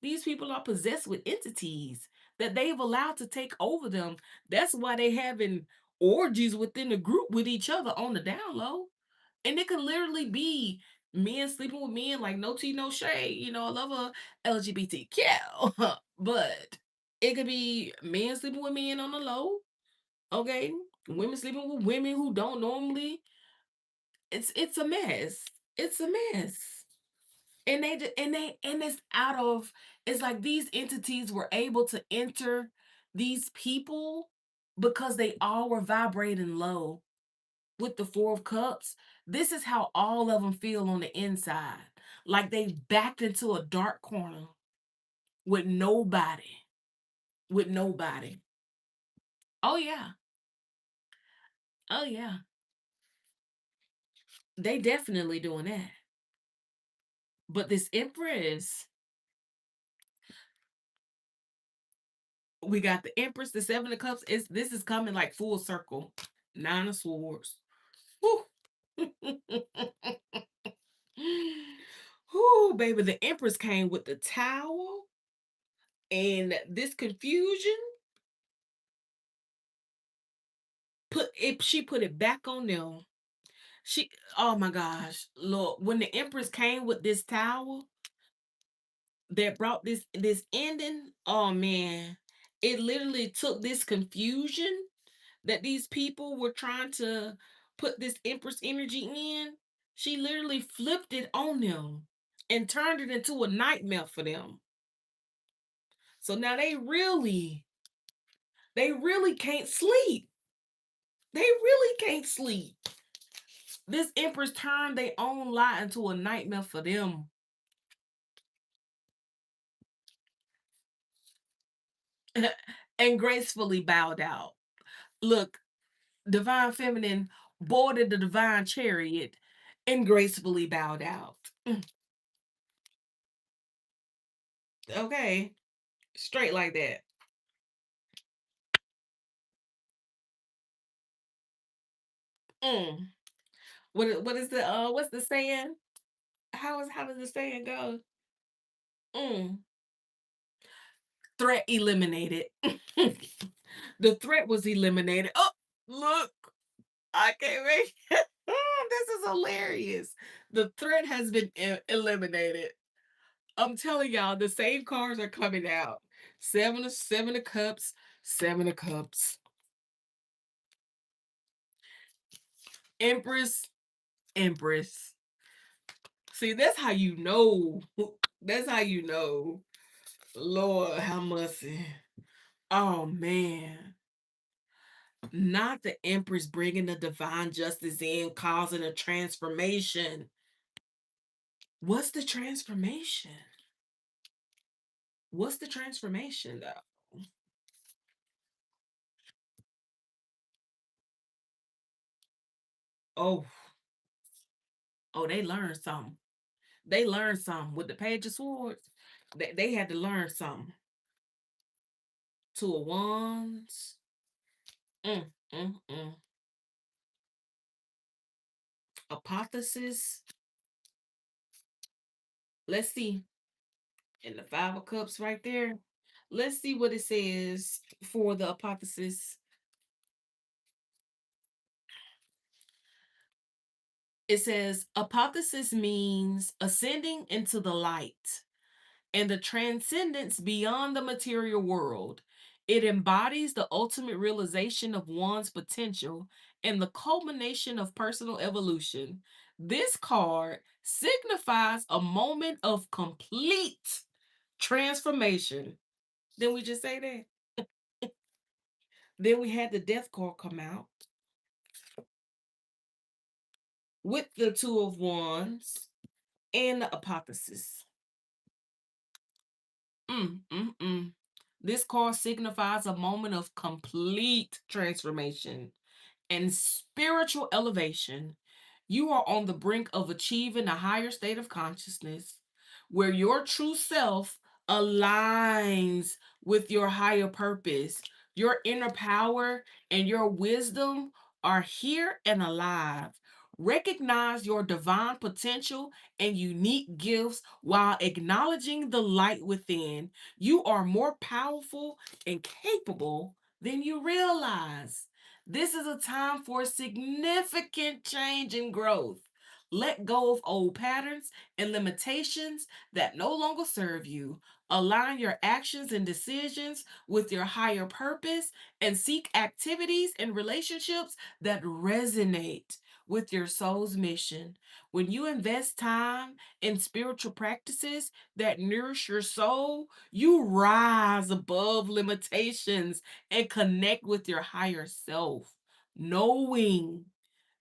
These people are possessed with entities that they've allowed to take over them. That's why they having orgies within the group with each other on the down low. And it could literally be men sleeping with men, like no tea, no shade. I love a LGBTQ, but it could be men sleeping with men on the low. Okay, women sleeping with women who don't normally. It's a mess. It's a mess. And it's out of, it's like these entities were able to enter these people because they all were vibrating low with the Four of Cups. This is how all of them feel on the inside. Like they backed into a dark corner with nobody. With nobody. Oh yeah. Oh yeah. They definitely doing that. But this Empress, we got the Empress, the Seven of Cups. This is coming like full circle. Nine of Swords. Whew. Whew, baby. The Empress came with the towel and this confusion. She put it back on them. She, oh my gosh, look, when the Empress came with this towel that brought this ending, oh man, it literally took this confusion that these people were trying to put this Empress energy in. She literally flipped it on them and turned it into a nightmare for them. So now they really can't sleep. They really can't sleep. This Empress turned their own lie into a nightmare for them. And gracefully bowed out. Look, Divine Feminine boarded the Divine Chariot and gracefully bowed out. Okay, straight like that. Mm. What is the what's the saying? How does the saying go? Mm. Threat eliminated. The threat was eliminated. Oh, look, I can't wait. This is hilarious. The threat has been eliminated. I'm telling y'all, the same cards are coming out. Seven of cups, Seven of Cups. Empress. Empress. See, that's how you know. That's how you know. Lord, how mercy. Oh man. Not the Empress bringing the divine justice in, causing a transformation. What's the transformation? What's the transformation though? Oh, oh, they learned something. They learned something with the Page of Swords. They had to learn something. Two of Wands. Mm, mm, mm. Apotheosis. Let's see. In the Five of Cups right there. Let's see what it says for the apotheosis. It says apotheosis means ascending into the light and the transcendence beyond the material world. It embodies the ultimate realization of one's potential and the culmination of personal evolution. This card signifies a moment of complete transformation. Didn't we just say that? Then we had the death card come out with the Two of Wands and the apotheosis. Mm, mm, mm. This card signifies a moment of complete transformation and spiritual elevation. You are on the brink of achieving a higher state of consciousness where your true self aligns with your higher purpose. Your inner power and your wisdom are here and alive. Recognize your divine potential and unique gifts while acknowledging the light within. You are more powerful and capable than you realize. This is a time for significant change and growth. Let go of old patterns and limitations that no longer serve you. Align your actions and decisions with your higher purpose and seek activities and relationships that resonate with your soul's mission. When you invest time in spiritual practices that nourish your soul, you rise above limitations and connect with your higher self, knowing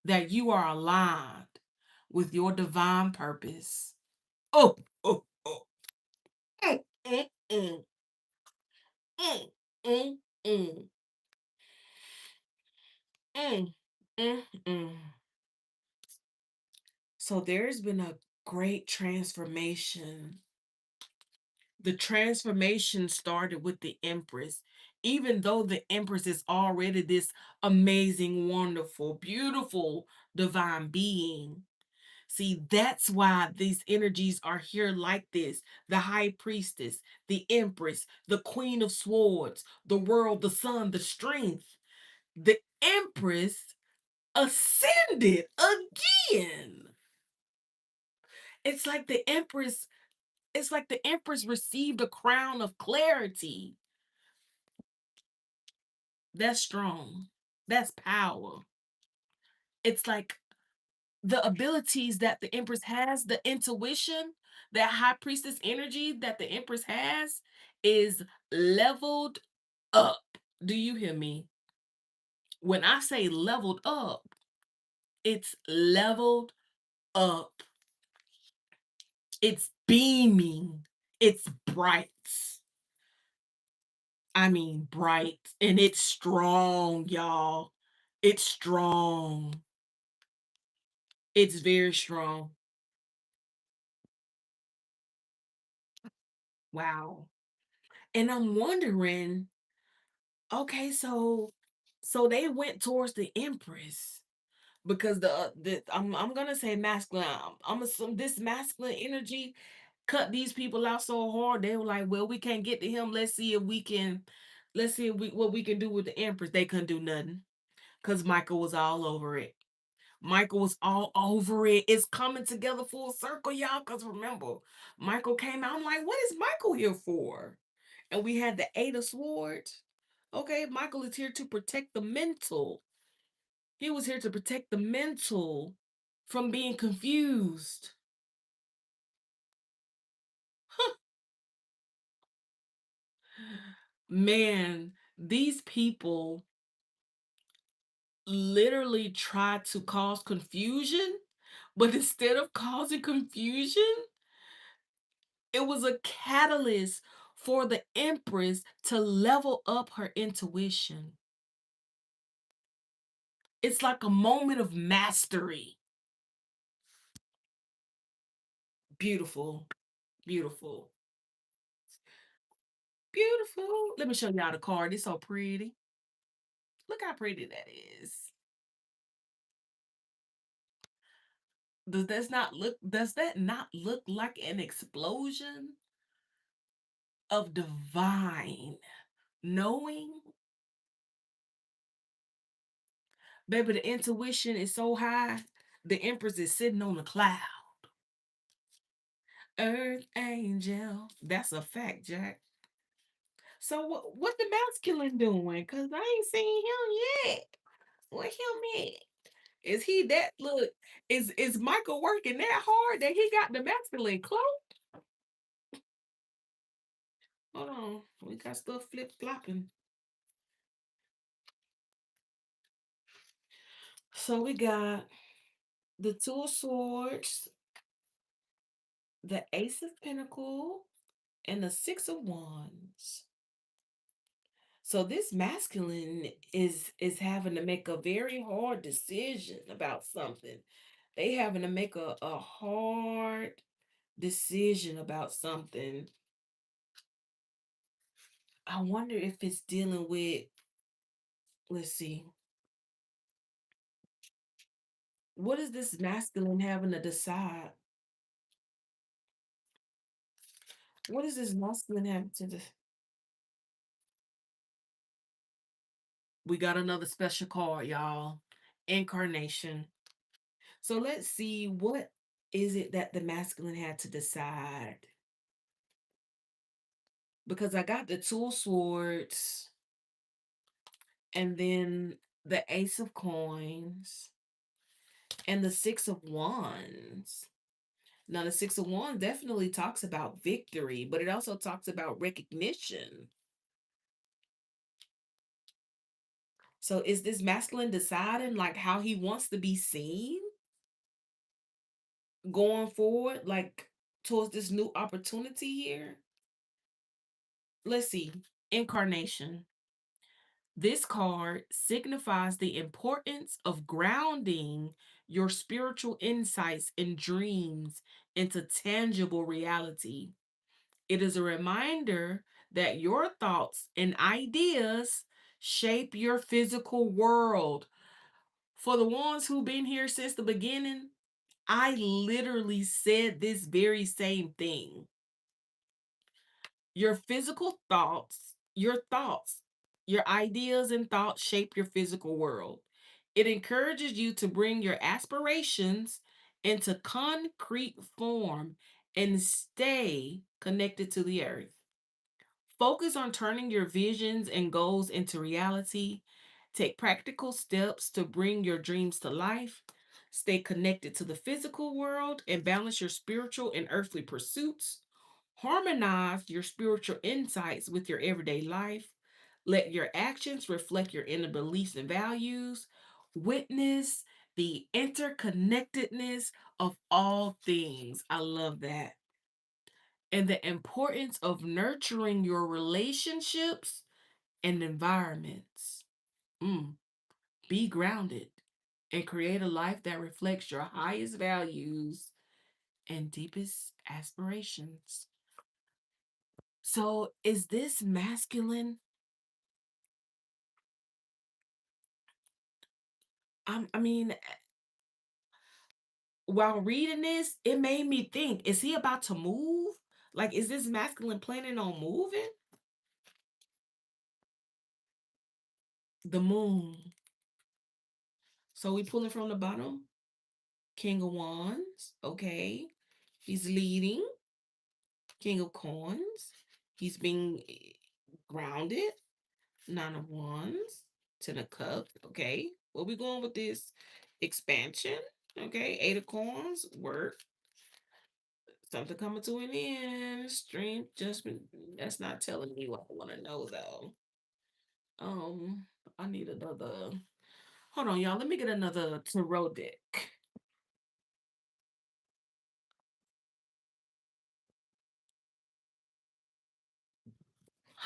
that you are aligned with your divine purpose. Oh, oh, oh. Mm, mm, mm, mm, mm, mm, mm, mm, mm. So there's been a great transformation. The transformation started with the Empress. Even though the Empress is already this amazing, wonderful, beautiful divine being. See, that's why these energies are here like this. The High Priestess, the Empress, the Queen of Swords, the World, the Sun, the Strength. The Empress ascended again. It's like the Empress, it's like the Empress received a crown of clarity. That's strong. That's power. It's like the abilities that the Empress has, the intuition, that High Priestess energy that the Empress has is leveled up. Do you hear me? When I say leveled up, it's leveled up. It's beaming. It's bright. I mean, bright. And it's strong, y'all. It's strong. It's very strong. Wow. And I'm wondering, okay, so they went towards the Empress because the I'm gonna say masculine. I'm assuming this masculine energy cut these people out so hard. They were like, well, we can't get to him. Let's see if what we can do with the Empress. They couldn't do nothing because Michael was all over it. Michael was all over it. It's coming together full circle, y'all. Because remember, Michael came out. I'm like, what is Michael here for? And we had the Eight of Swords. Okay, Michael is here to protect the mental. He was here to protect the mental from being confused. Man, these people literally try to cause confusion, but instead of causing confusion, it was a catalyst for the Empress to level up her intuition. It's like a moment of mastery. Beautiful, beautiful, beautiful. Let me show y'all the card. It's so pretty. Look how pretty that is. Does that not look like an explosion of divine knowing? Baby, the intuition is so high. The Empress is sitting on a cloud. Earth angel. That's a fact, Jack. So what the masculine doing? Cause I ain't seen him yet. What him at? Is he that look? Is Michael working that hard that he got the masculine cloak? Hold on, we got stuff flip flopping. So we got the Two of Swords, the Ace of Pentacles, and the Six of Wands. So this masculine is having to make a very hard decision about something. They having to make a hard decision about something. I wonder if it's dealing with, let's see, what is this masculine having to decide? What is this masculine having to We got another special card, y'all. Incarnation. So let's see, what is it that the masculine had to decide? Because I got the Two of Swords and then the Ace of Coins and the Six of Wands. Now, the Six of Wands definitely talks about victory, but it also talks about recognition. So, is this masculine deciding like how he wants to be seen going forward, like towards this new opportunity here? Let's see. Incarnation. This card signifies the importance of grounding your spiritual insights and dreams into tangible reality. It is a reminder that your thoughts and ideas shape your physical world. For the ones who've been here since the beginning, I literally said this very same thing. Your physical thoughts, your ideas and thoughts shape your physical world. It encourages you to bring your aspirations into concrete form and stay connected to the earth. Focus on turning your visions and goals into reality. Take practical steps to bring your dreams to life. Stay connected to the physical world and balance your spiritual and earthly pursuits. Harmonize your spiritual insights with your everyday life. Let your actions reflect your inner beliefs and values. Witness the interconnectedness of all things. I love that. And the importance of nurturing your relationships and environments. Mm. Be grounded and create a life that reflects your highest values and deepest aspirations. So, is this masculine? I mean, while reading this, it made me think, is he about to move? Like, is this masculine planning on moving? The moon. So we pulling from the bottom. King of Wands. Okay. He's leading. King of Coins. He's being grounded. Nine of Wands. Ten of Cups. Okay. Where we going with this? Expansion. Okay, eight of coins, work. Something coming to an end. Strength, judgment. That's not telling me what I want to know though. Um, I need another. Hold on, y'all. Let me get another tarot deck.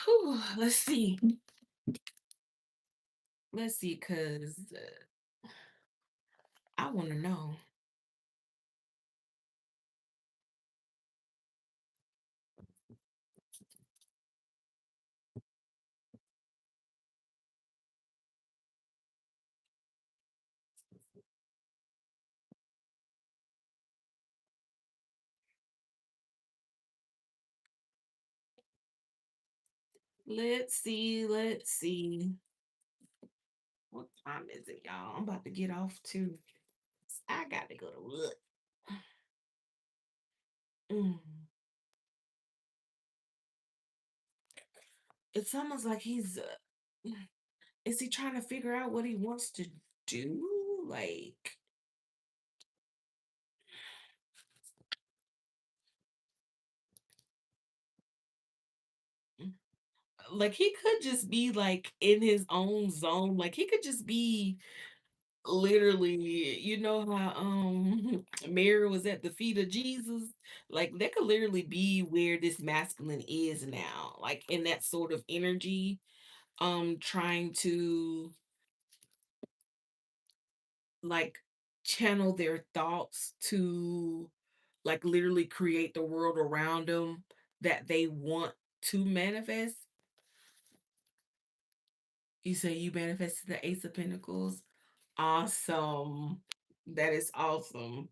Whew, let's see. Let's see, cause I want to know. Let's see. Let's see. What time is it, y'all? I'm about to get off too. I got to go to work. Mm. It's almost like he's. Is he trying to figure out what he wants to do? Like, he could just be like in his own zone. Like he could just be literally, you know how Mary was at the feet of Jesus. Like that could literally be where this masculine is now. Like in that sort of energy, trying to like channel their thoughts to like literally create the world around them that they want to manifest. You say you manifested the Ace of Pentacles. Awesome. That is awesome.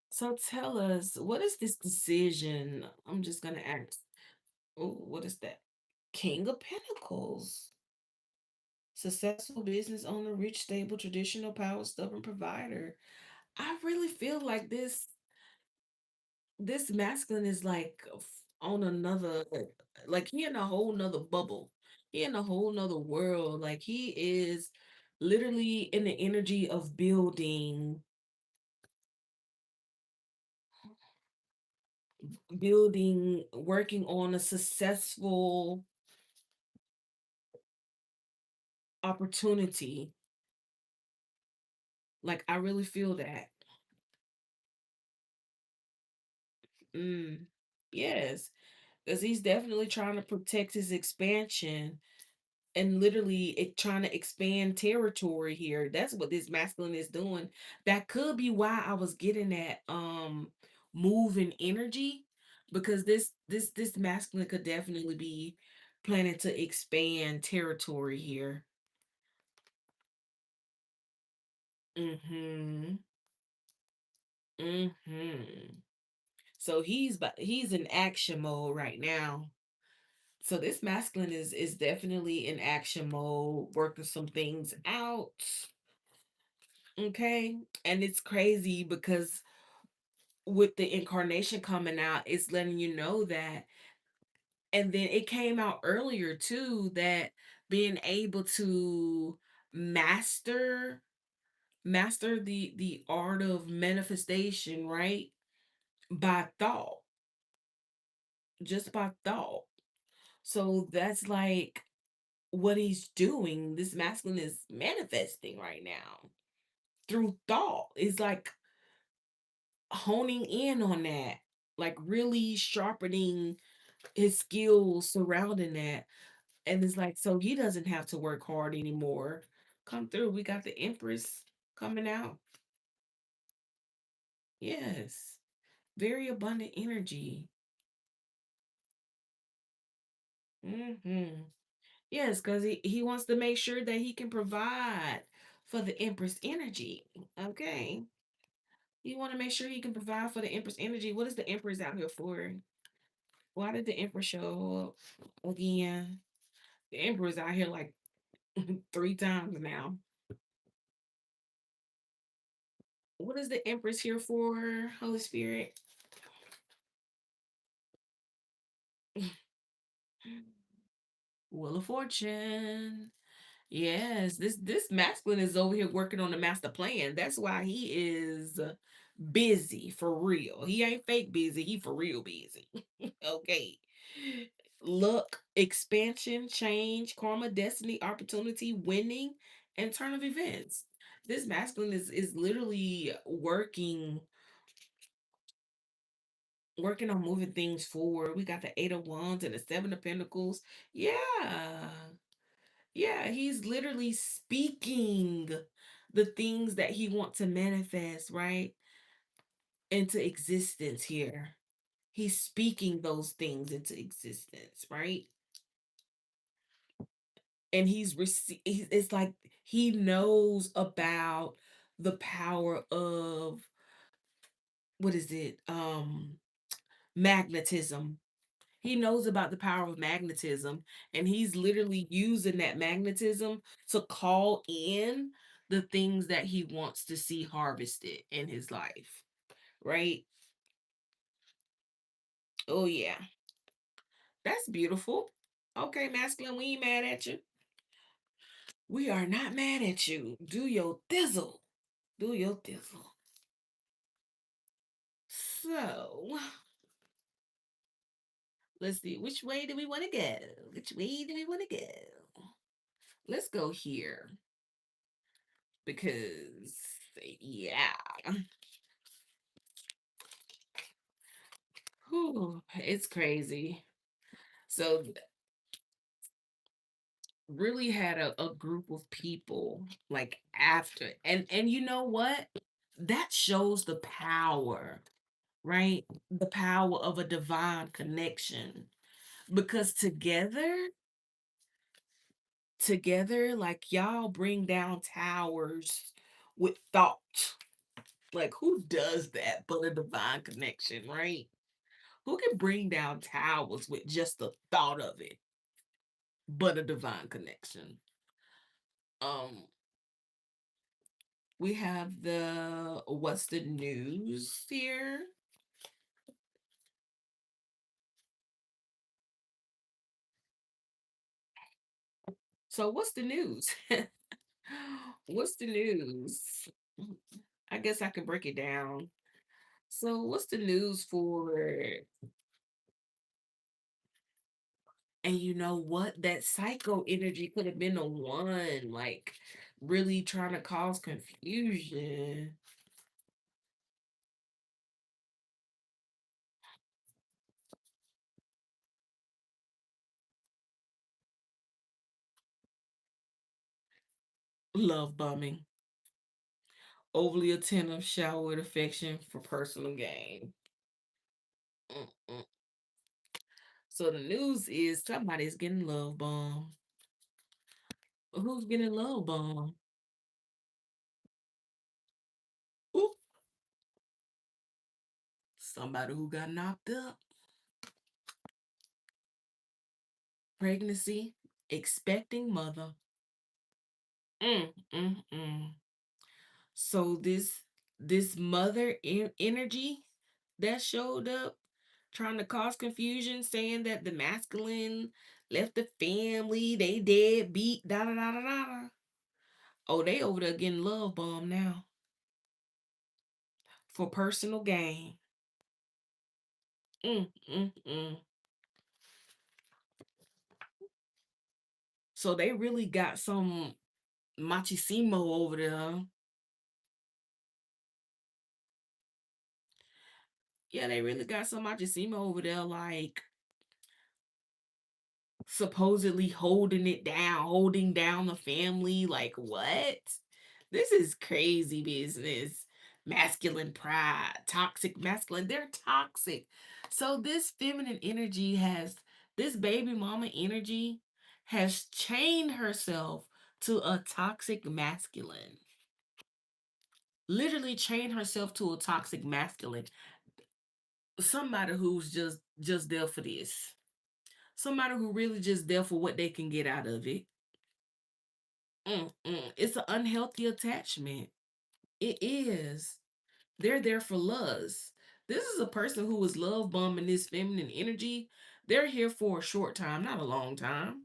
So tell us, what is this decision? I'm just gonna ask. Oh, what is that? King of Pentacles. Successful business owner, rich, stable, traditional, power, stubborn provider. I really feel like this masculine is like on another, like he in a whole nother bubble. He in a whole nother world. Like he is literally in the energy of building, working on a successful opportunity. Like I really feel that. Mm, yes, because he's definitely trying to protect his expansion and literally trying to expand territory here. That's what this masculine is doing. That could be why I was getting that moving energy, because this masculine could definitely be planning to expand territory here. Mhm. Mhm. So he's in action mode right now. So this masculine is definitely in action mode, working some things out. Okay. And it's crazy because with the incarnation coming out, it's letting you know that. And then it came out earlier too that being able to master the art of manifestation, right? By thought, just by thought. So that's like what he's doing. This masculine is manifesting right now through thought. It's like honing in on that, like really sharpening his skills surrounding that. And it's like, so he doesn't have to work hard anymore. Come through. We got the Empress coming out. Yes. Very abundant energy. Yes, because he wants to make sure that he can provide for the Empress energy. Okay. You want to make sure he can provide for the Empress energy. What is the Empress out here for? Why did the Empress show up again? The Emperor's out here like three times now. What is the Empress here for, Holy Spirit? Wheel of Fortune. Yes, this masculine is over here working on the master plan. That's why he is busy for real. He ain't fake busy, he for real busy. Okay. Luck, expansion, change, karma, destiny, opportunity, winning, and turn of events. This masculine is literally working on moving things forward. We got the Eight of Wands and the Seven of Pentacles. Yeah. Yeah, he's literally speaking the things that he wants to manifest, right? Into existence here. He's speaking those things into existence, right? And it's like he knows about the power of, what is it? Magnetism. He knows about the power of magnetism, and he's literally using that magnetism to call in the things that he wants to see harvested in his life, right? Oh yeah, that's beautiful. Okay, masculine, we ain't mad at you. We are not mad at you. Do your thizzle. Do your thizzle. So let's see. Which way do we want to go? Which way do we want to go? Let's go here because, yeah, whew, it's crazy. So really had a group of people like after, and you know what? That shows the power, right? The power of a divine connection. Because together, like y'all bring down towers with thought. Like who does that but a divine connection, right? Who can bring down towers with just the thought of it but a divine connection? Um, we have the what's the news here? So what's the news? What's the news? I guess I can break it down. So what's the news for, and you know what? That psycho energy could have been the one, like really trying to cause confusion. Love bombing. Overly attentive, showered affection for personal gain. Mm-mm. So the news is somebody's getting love bombed. Who's getting love bombed? Ooh, somebody who got knocked up. Pregnancy, expecting mother. Mm. So this mother energy that showed up trying to cause confusion, saying that the masculine left the family, they dead beat, da da da da da. Oh, they over there getting love bomb now for personal gain. Mm. So they really got some machismo over there. Yeah, they really got some machismo over there, like supposedly holding down the family. Like, what? This is crazy business. Masculine pride, toxic masculine. They're toxic. So, this feminine energy this baby mama energy has chained herself to a toxic masculine. Literally chained herself to a toxic masculine. Somebody who's just there for this. Somebody who really just there for what they can get out of it. It's an unhealthy attachment. It is. They're there for lust. This is a person who is love bombing this feminine energy. They're here for a short time, not a long time.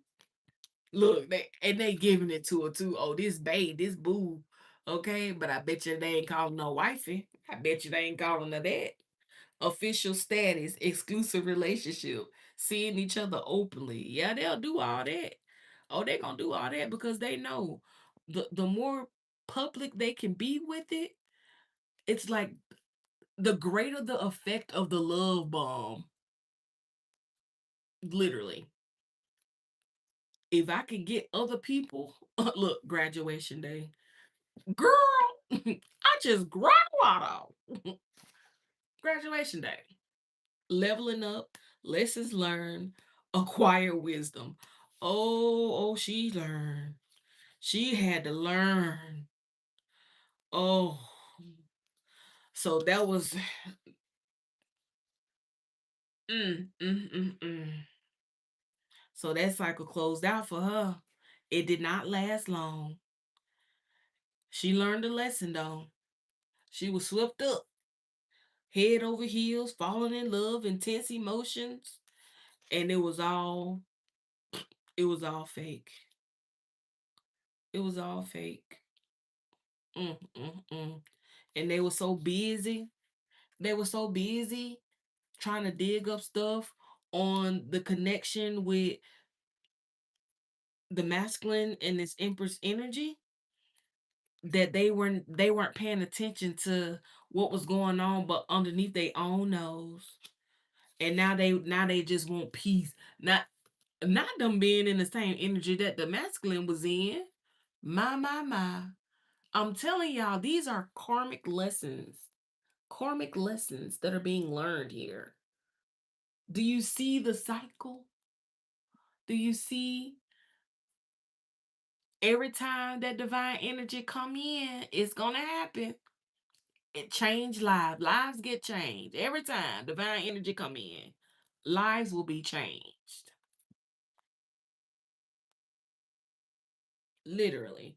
Look, they giving it to her too. Oh, this babe, this boo. Okay, but I bet you they ain't calling no wifey. I bet you they ain't calling her that. Official status, exclusive relationship, seeing each other openly. Yeah, they'll do all that. Oh, they gonna do all that because they know the more public they can be with it, it's like the greater the effect of the love bomb. Literally. If I could get other people, look, graduation day. Girl, I just graduated. Graduation day. Leveling up, lessons learned, acquire wisdom. Oh, she learned. She had to learn. Oh, so that was mm. So that cycle closed out for her. It did not last long. She learned a lesson though. She was swept up, head over heels, falling in love, intense emotions, and it was all fake. It was all fake. Mm. And they were so busy. They were so busy trying to dig up stuff on the connection with the masculine and this empress energy that they weren't paying attention to what was going on but underneath their own nose. And now they just want peace. Not them being in the same energy that the masculine was in. My. I'm telling y'all, these are karmic lessons. Karmic lessons that are being learned here. Do you see the cycle? Do you see every time that divine energy come in, it's gonna happen. It change lives. Lives get changed. Every time divine energy come in, lives will be changed. Literally.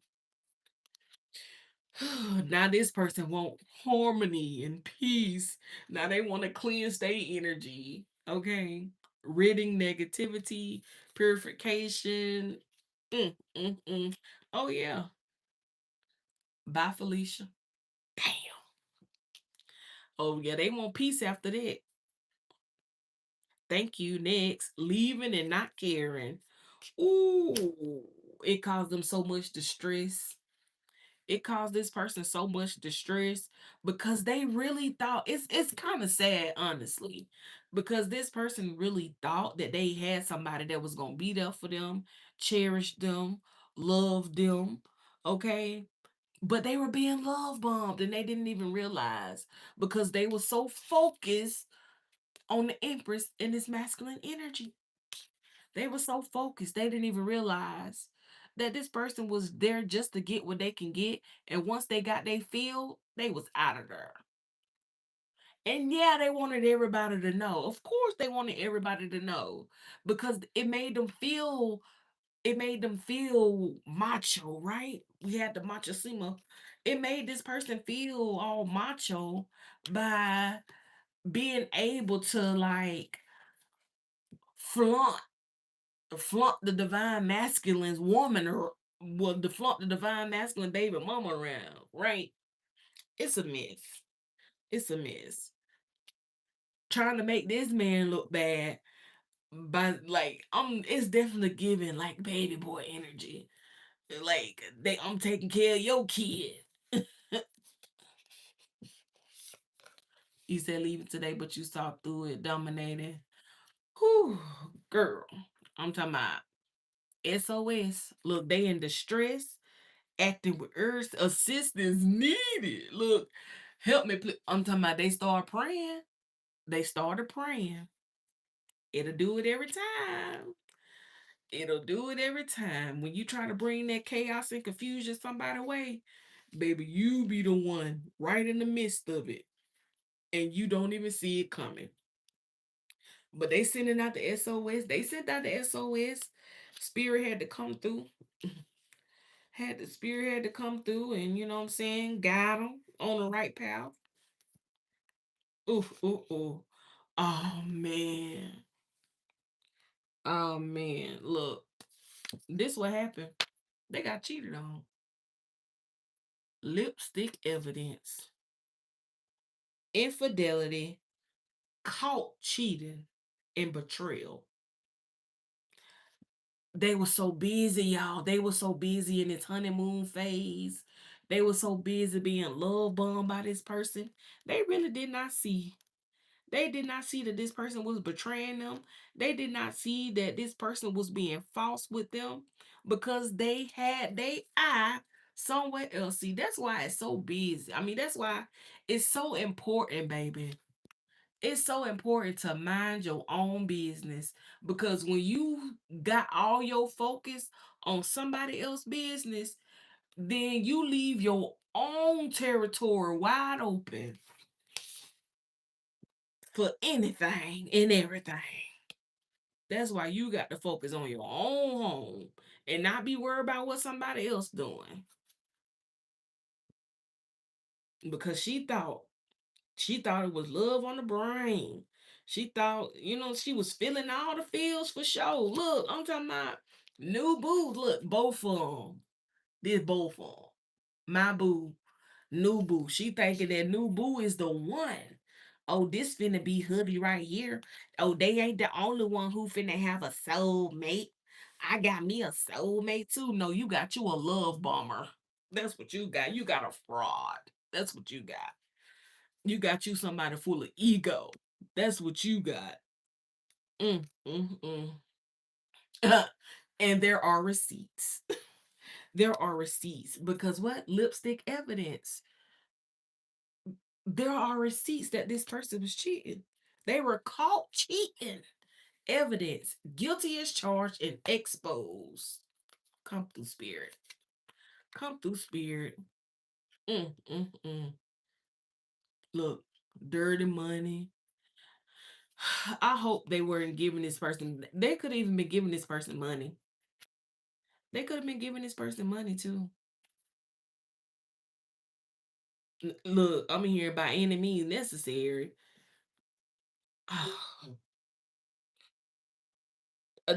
Now this person want harmony and peace. Now they want to cleanse their energy. Okay. Ridding negativity, purification. Mm. Oh yeah. Bye, Felicia. Damn. Oh yeah, they want peace after that. Thank you. Next. Leaving and not caring. Ooh. It caused them so much distress. It caused this person so much distress because they really thought it's kind of sad, honestly, because this person really thought that they had somebody that was gonna be there for them, cherish them, love them, okay, but they were being love bombed and they didn't even realize because they were so focused on the empress and this masculine energy. They were so focused, they didn't even realize that this person was there just to get what they can get. And once they got their field, they was out of there. And yeah, they wanted everybody to know. Of course, they wanted everybody to know because it made them feel macho, right? We had the macho sima. It made this person feel all macho by being able to like flaunt flaunt the divine masculine's woman or well, to flaunt the divine masculine baby mama around, right? It's a mess. It's a mess. Trying to make this man look bad by like it's definitely giving like baby boy energy. Like I'm taking care of your kid. You said leave it today, but you saw through it, dominating. Whew, girl. I'm talking about SOS. Look, they in distress acting with urge, assistance needed. Look, help me. I'm talking about they start praying. They started praying. It'll do it every time. It'll do it every time. When you try to bring that chaos and confusion somebody way, baby, you be the one right in the midst of it. And you don't even see it coming. But they sending out the SOS. They sent out the SOS. Spirit had to come through. Had the spirit had to come through and you know what I'm saying, guide them on the right path. Ooh. Oh man. Oh man. Look. This what happened. They got cheated on. Lipstick evidence, infidelity, caught cheating, and betrayal. They were so busy, y'all. They were so busy in this honeymoon phase. They were so busy being love bombed by this person. They really did not see. They did not see that this person was betraying them. They did not see that this person was being false with them because they had their eye somewhere else. See, that's why it's so busy. I mean, that's why it's so important, baby. It's so important to mind your own business because when you got all your focus on somebody else's business, then you leave your own territory wide open for anything and everything. That's why you got to focus on your own home and not be worried about what somebody else doing. Because she thought it was love on the brain. She thought, she was feeling all the feels for sure. Look, I'm talking about new boo. Look, both of them. This both of them. My boo, new boo. She thinking that new boo is the one. Oh, this finna be hoodie right here. Oh, they ain't the only one who finna have a soulmate. I got me a soulmate too. No, you got you a love bomber. That's what you got. You got a fraud. That's what you got. You got you somebody full of ego. That's what you got. Mm, mm, mm. And there are receipts. There are receipts because what? Lipstick evidence. There are receipts that this person was cheating. They were caught cheating. Evidence. Guilty as charged and exposed. Come through spirit. Come through spirit. Mm, mm, mm. Look, dirty money. I hope they weren't giving this person. They could have even been giving this person money. They could have been giving this person money too. Look, I'm here by any means necessary.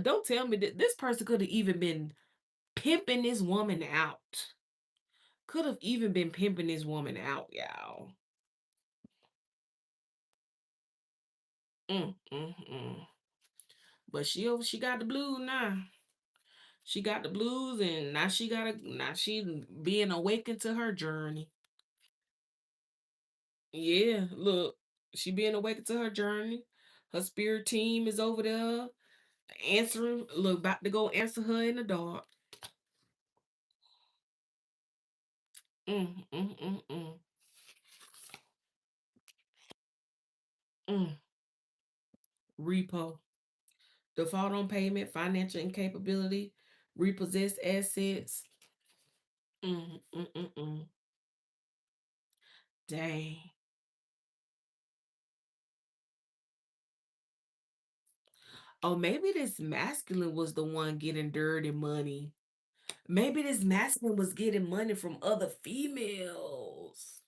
Don't tell me that this person could have even been pimping this woman out. Could have even been pimping this woman out, y'all. Mm, mm, mm. But she got the blues now. She got the blues, and now she being awakened to her journey. Yeah, look, she being awakened to her journey. Her spirit team is over there answering. Look, about to go answer her in the dark. Mm, mm, mm, mm, mm. Repo, default on payment, financial incapability, repossessed assets. Mm, mm, mm, mm. Dang. Oh, maybe this masculine was the one getting dirty money. Maybe this masculine was getting money from other females.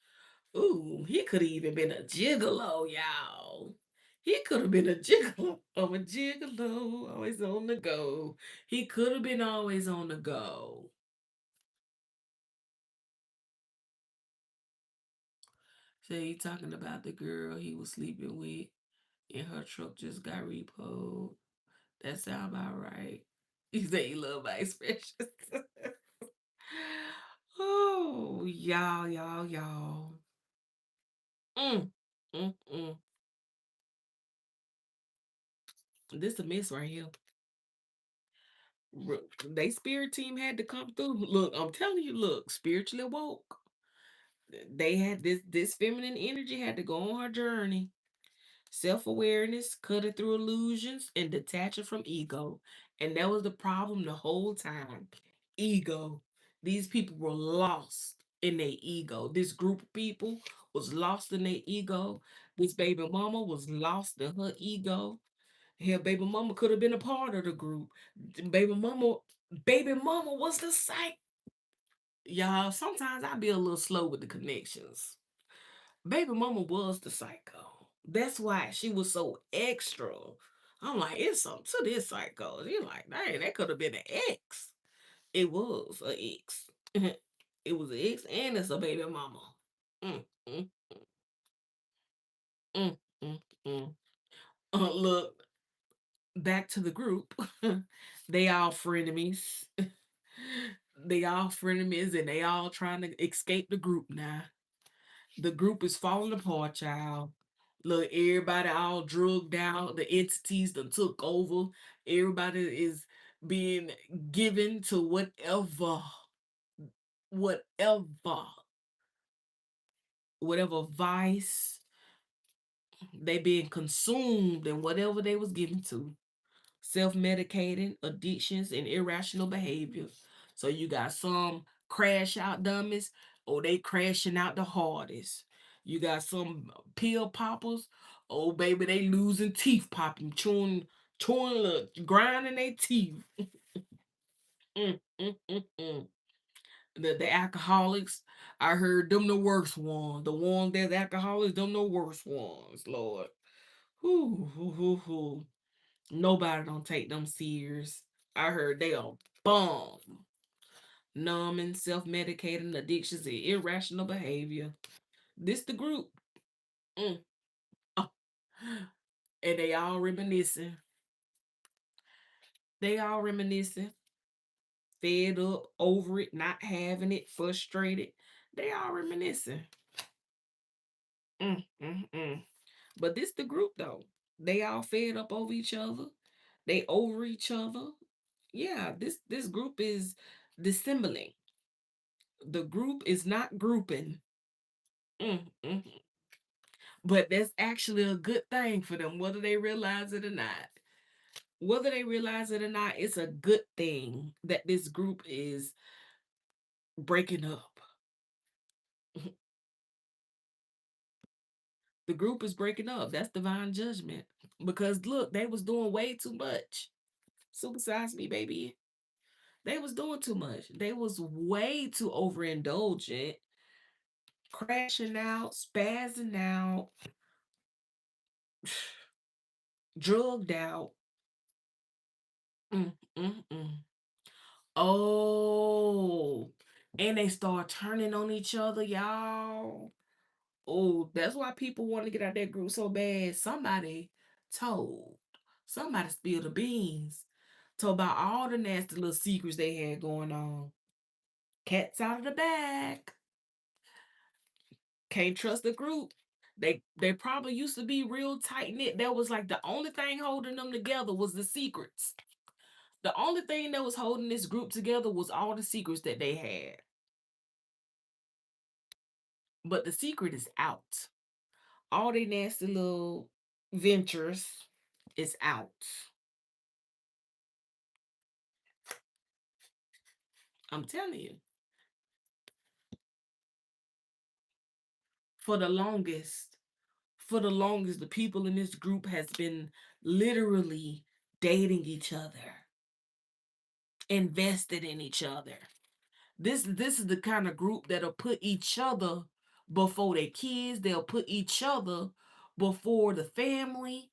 Ooh, he could have even been a gigolo, y'all. He could have been a gigolo. I'm a gigolo, always on the go. He could have been always on the go. So he talking about the girl he was sleeping with and her truck just got repoed. That sound about right. He said he love my expressions. Oh, y'all. Mm, mm, mm. This a miss right here. They spirit team had to come through. Look, I'm telling you, look, spiritually woke. They had this feminine energy had to go on her journey. Self-awareness, cutting through illusions, and detaching from ego. And that was the problem the whole time. Ego. These people were lost in their ego. This group of people was lost in their ego. This baby mama was lost in her ego. Hell, baby mama could have been a part of the group. Baby mama, baby mama was the psych. Y'all, sometimes I be a little slow with the connections. Baby mama was the psycho. That's why she was so extra. I'm like, it's something to this psycho. You're like, dang, that could have been an ex. It was an ex. It was an ex and it's a baby mama. Mm, mm, mm, mm, mm. Look, back to the group. They all frenemies. They all frenemies and they all trying to escape the group now. The group is falling apart, child. Look, everybody all drugged out. The entities that took over. Everybody is being given to whatever, whatever vice they being consumed in whatever they was given to. Self-medicating, addictions, and irrational behavior. So you got some crash out dummies, or they crashing out the hardest. You got some pill poppers, oh baby, they losing teeth popping, chewing, look, grinding their teeth. Mm, mm, mm, mm. The alcoholics, I heard them the worst ones. The ones that's alcoholics, them the worst ones, Lord. Whoo, whoo, whoo, whoo. Nobody don't take them serious. I heard they are bum. Numbing, self-medicating, addictions, and irrational behavior. This the group. Mm. Oh. And they all reminiscing. They all reminiscing. Fed up, over it, not having it, frustrated. They all reminiscing. Mm, mm, mm. But this the group though. They all fed up over each other. They over each other. Yeah, this group is dissembling. The group is not grouping. Mm, mm. But that's actually a good thing for them, whether they realize it or not. Whether they realize it or not, it's a good thing that this group is breaking up. The group is breaking up. That's divine judgment. Because look, they was doing way too much. Supersize me, baby. They was doing too much. They was way too overindulgent, crashing out, spazzing out, drugged out. Mm, mm, mm. Oh, and they start turning on each other, y'all. Oh, that's why people want to get out that group so bad. Told, somebody spilled the beans, told about all the nasty little secrets they had going on. Cats out of the bag. Can't trust the group. They probably used to be real tight knit. That was like the only thing holding them together was the secrets. The only thing that was holding this group together was all the secrets that they had. But the secret is out. All they nasty little ventures is out. I'm telling you. For the longest, the people in this group has been literally dating each other, invested in each other. This is the kind of group that'll put each other before their kids. They'll put each other before the family.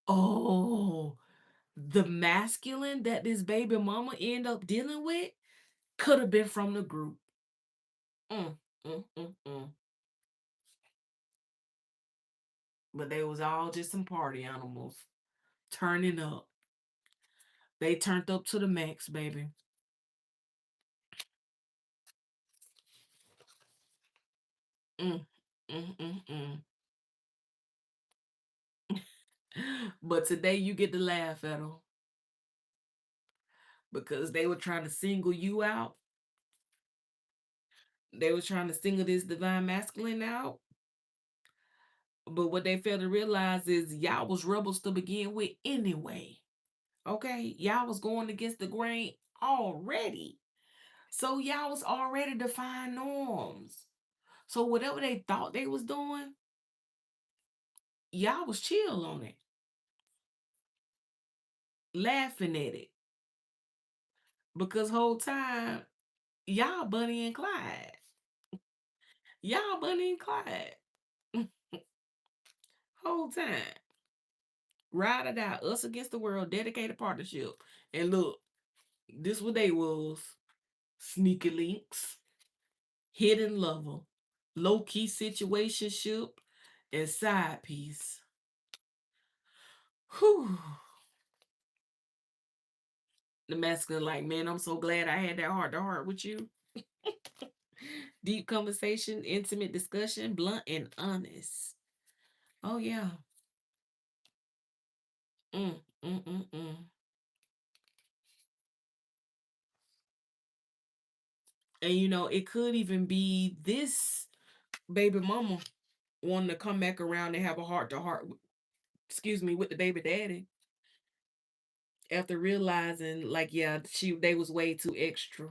Oh, the masculine that this baby mama end up dealing with could have been from the group. Mm, mm, mm, mm. But they was all just some party animals turning up. They turned up to the max, baby. Mm, mm, mm, mm. But today you get to laugh at them because they were trying to single you out. They were trying to single this divine masculine out. But what they failed to realize is y'all was rebels to begin with anyway. Okay? Y'all was going against the grain already. So y'all was already defined norms. So whatever they thought they was doing, y'all was chill on it, laughing at it. Because whole time, y'all Bunny and Clyde. Y'all Bunny and Clyde. Whole time. Ride or die, us against the world, dedicated partnership. And look, this what they was. Sneaky links, hidden lover, low key situationship, and side piece. Whew. The masculine, like, man, I'm so glad I had that heart to heart with you. Deep conversation, intimate discussion, blunt and honest. Oh yeah. Mm, mm, mm, mm. And it could even be this baby mama wanting to come back around and have a heart to heart, excuse me, with the baby daddy after realizing, like, yeah, they was way too extra,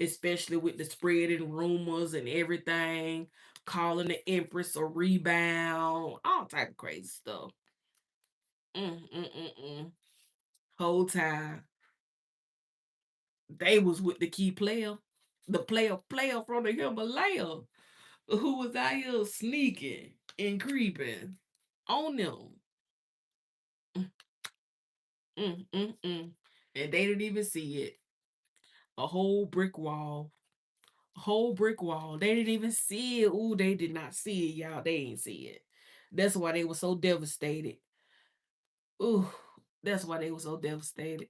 especially with the spreading rumors and everything, calling the Empress a rebound, all type of crazy stuff. Mm, mm, mm, mm. Whole time they was with the key player, the player from the Himalaya, who was out here sneaking and creeping on them. Mm, mm, mm, mm. And they didn't even see it. A whole brick wall. A whole brick wall. They didn't even see it. Ooh, they did not see it, y'all. They didn't see it. That's why they were so devastated. Ooh, that's why they were so devastated.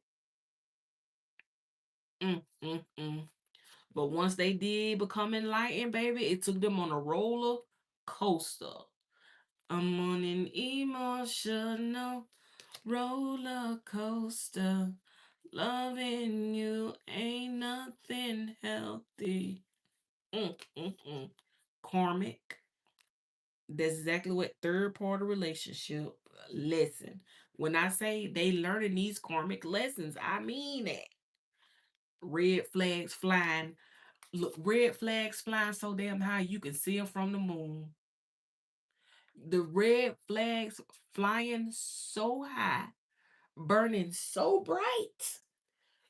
Mm, mm, mm. But once they did become enlightened, baby, it took them on a roller coaster. I'm on an emotional roller coaster. Loving you ain't nothing healthy. Mm, mm, mm. Karmic. That's exactly what third party relationship lesson. When I say they learning these karmic lessons, I mean that. Red flags flying. Look, red flags flying so damn high you can see them from the moon. The red flags flying so high, burning so bright,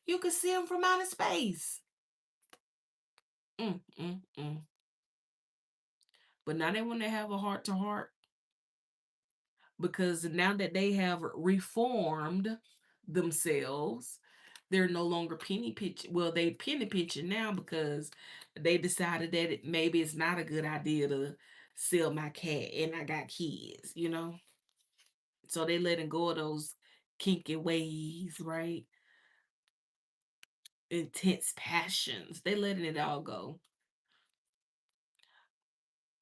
you can see them from outer space. Mm, mm, mm. But now they want to have a heart to heart because now that they have reformed themselves, they're no longer penny pitching. Well, they penny pitching now because they decided that maybe it's not a good idea to sell my cat and I got kids. So they letting go of those kinky ways, right? Intense passions. They letting it all go.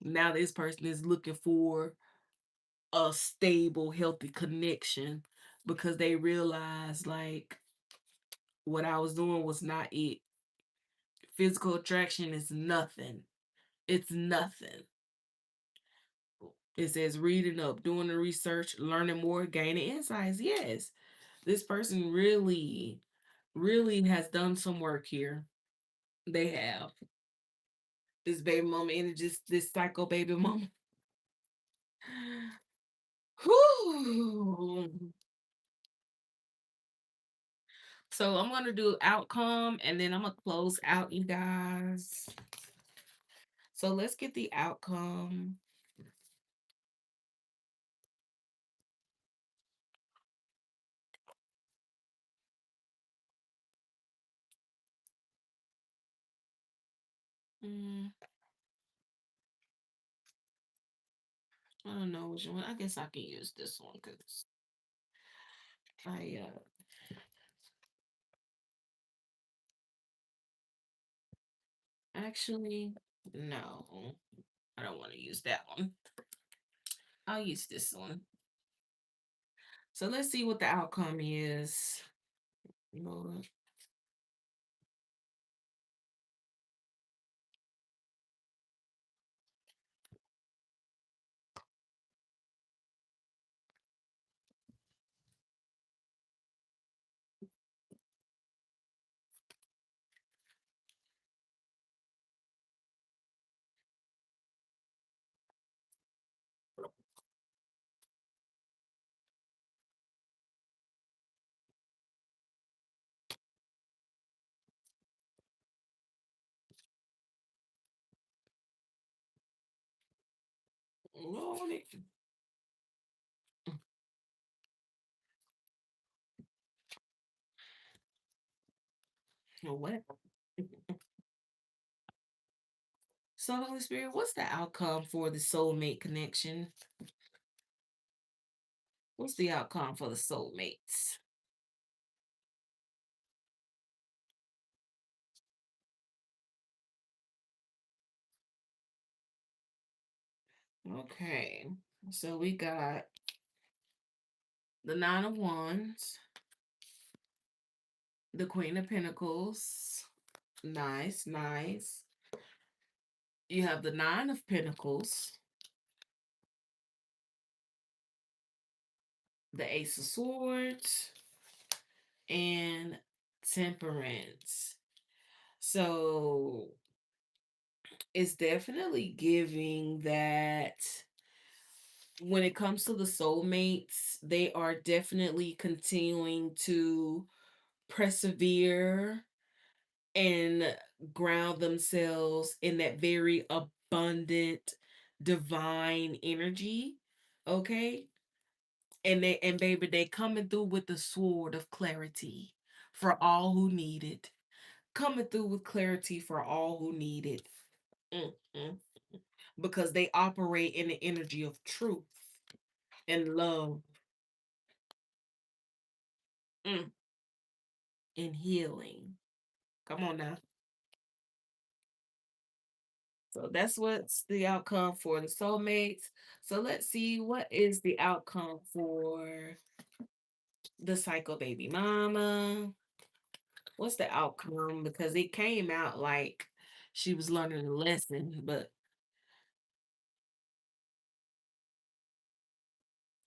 Now this person is looking for a stable, healthy connection because they realize like what I was doing was not it. Physical attraction is nothing. It's nothing. It says reading up, doing the research, learning more, gaining insights. Yes, this person really, really has done some work here. They have. This baby mama energy, this psycho baby mama. Whew. So I'm gonna do outcome and then I'm gonna close out, you guys. So let's get the outcome. Mm, I don't know which one. I guess I can use this one because I actually no. I don't want to use that one. I'll use this one. So let's see what the outcome is. Lord. Lord. Oh, what? So, Holy Spirit, what's the outcome for the soulmate connection? What's the outcome for the soulmates? Okay. So we got the Nine of Wands, the Queen of Pentacles. Nice, nice. You have the Nine of Pentacles, the Ace of Swords, and Temperance. So it's definitely giving that when it comes to the soulmates, they are definitely continuing to persevere and ground themselves in that very abundant divine energy. Okay. And baby, they coming through with the sword of clarity for all who need it. Coming through with clarity for all who need it. Mm, mm. Because they operate in the energy of truth and love, mm, and healing. Come on now. So that's what's the outcome for the soulmates. So let's see what is the outcome for the psycho baby mama. What's the outcome? Because it came out like she was learning a lesson, but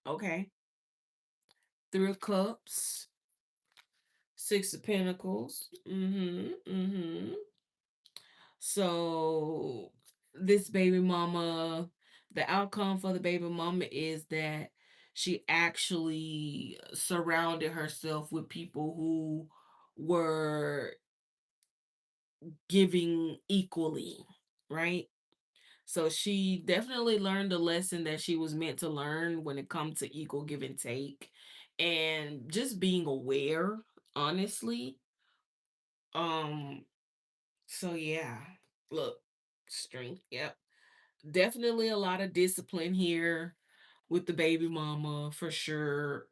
okay. Three of Cups, Six of Pentacles. Mm-hmm. Mm-hmm. So this baby mama, the outcome for the baby mama is that she actually surrounded herself with people who were giving equally, right? So she definitely learned the lesson that she was meant to learn when it comes to equal give and take and just being aware, honestly. Um so yeah. Look, strength. Yep. Definitely a lot of discipline here with the baby mama for sure.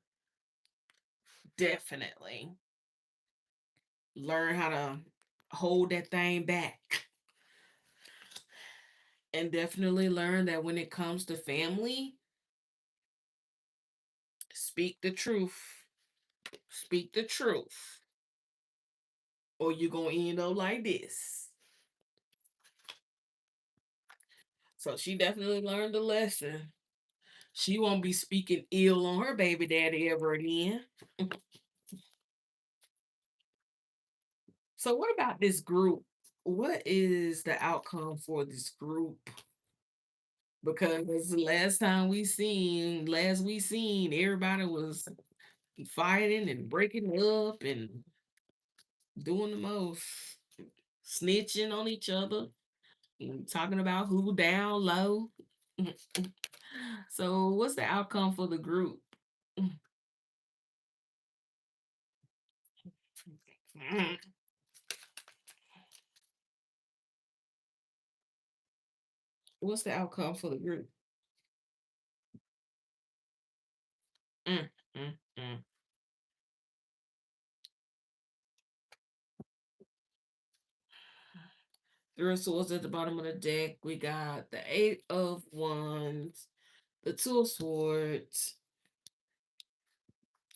Definitely learn how to hold that thing back, and definitely learn that when it comes to family, speak the truth. Speak the truth, or you're gonna end up like this. So she definitely learned a lesson. She won't be speaking ill on her baby daddy ever again. So what about this group? What is the outcome for this group? Because last we seen, everybody was fighting and breaking up and doing the most, snitching on each other and talking about who down low. So what's the outcome for the group? What's the outcome for the group? Mm, mm, mm. Three of Swords at the bottom of the deck. We got the Eight of Wands, the Two of Swords.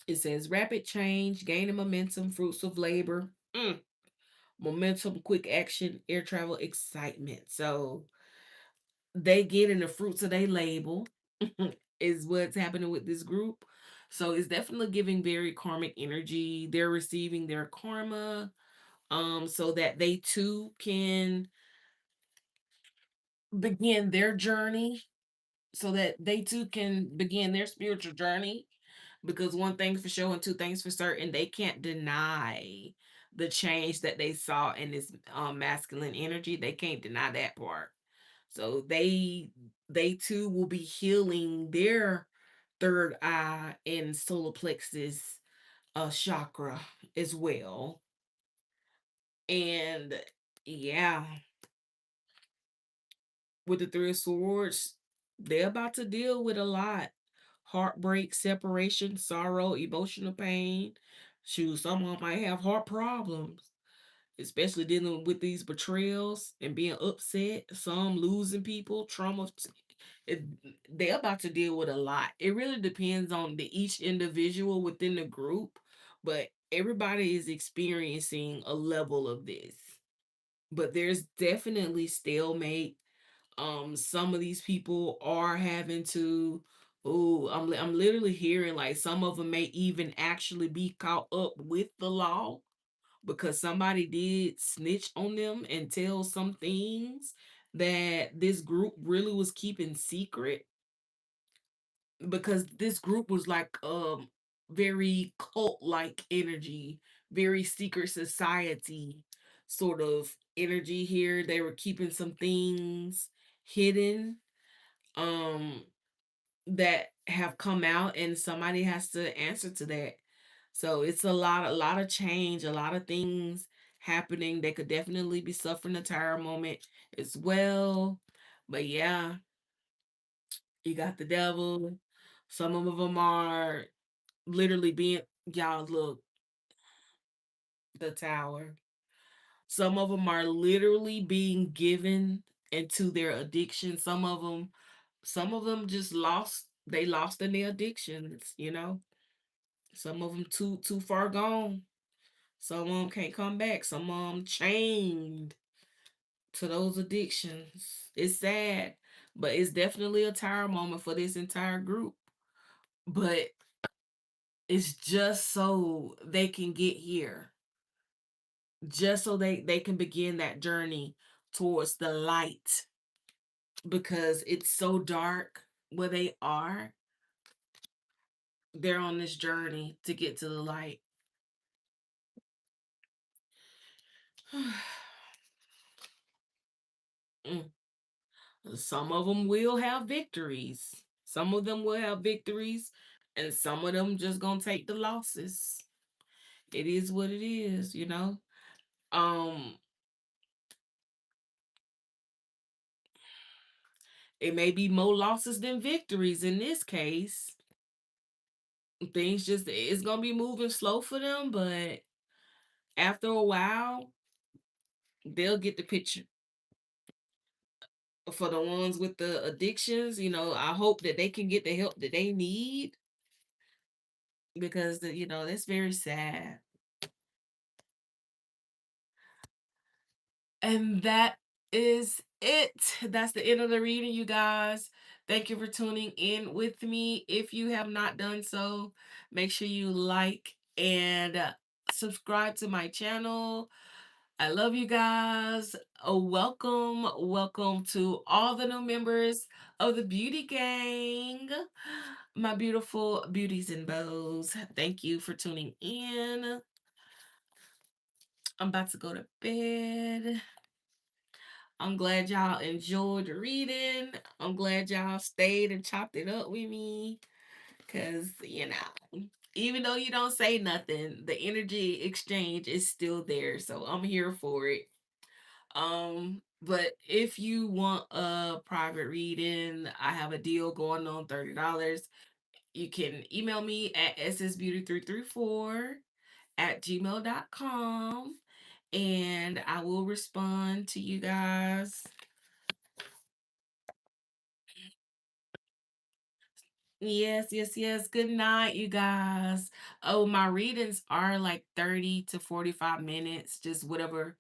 It says rapid change, gaining momentum, fruits of labor, momentum, quick action, air travel, excitement. So they getting the fruits of their label is what's happening with this group. So it's definitely giving very karmic energy. They're receiving their karma, so that they too can begin their journey, so that they too can begin their spiritual journey. Because one thing for sure and two things for certain, they can't deny the change that they saw in this masculine energy. They can't deny that part. So they too will be healing their third eye and solar plexus chakra as well. And yeah, with the Three of Swords, they're about to deal with a lot: heartbreak, separation, sorrow, emotional pain. Shoot, some of them might have heart problems, especially dealing with these betrayals and being upset. Some losing people, trauma. It, they're about to deal with a lot. It really depends on each individual within the group, but everybody is experiencing a level of this. But there's definitely stalemate. Some of these people are having to. Oh, I'm literally hearing like some of them may even actually be caught up with the law because somebody did snitch on them and tell some things that this group really was keeping secret, because this group was like very cult like energy, very secret society sort of energy here. They were keeping some things hidden um that have come out, and somebody has to answer to that. So it's a lot of change, a lot of things happening. They could definitely be suffering a tire moment as well. But yeah, you got the devil. Some of them are literally being, y'all look, the tower. Some of them are literally being given into their addiction. Some of them just lost, they lost in their addictions. Some of them too far gone. Some of them can't come back. Some of them chained to those addictions. It's sad, but it's definitely a tire moment for this entire group. But it's just so they can get here, just so they can begin that journey towards the light, because it's so dark where they are. They're on this journey to get to the light. Mm. Some of them will have victories. Some of them will have victories, and some of them just gonna take the losses. It is what it is. Um, it may be more losses than victories in this case. Things just, it's gonna be moving slow for them, but after a while, they'll get the picture. For the ones with the addictions, I hope that they can get the help that they need, because that's very sad. And that is it. That's the end of the reading, you guys. Thank you for tuning in with me. If you have not done so, make sure you like and subscribe to my channel. I love you guys. Welcome to all the new members of the Beauty Gang. My beautiful beauties and bows. Thank you for tuning in. I'm about to go to bed. I'm glad y'all enjoyed reading. I'm glad y'all stayed and chopped it up with me. Cause even though you don't say nothing, the energy exchange is still there. So I'm here for it. But if you want a private reading, I have a deal going on, $30. You can email me at ssbeauty334@gmail.com, and I will respond to you guys. Yes, yes, yes. Good night, you guys. Oh, my readings are like 30 to 45 minutes, just whatever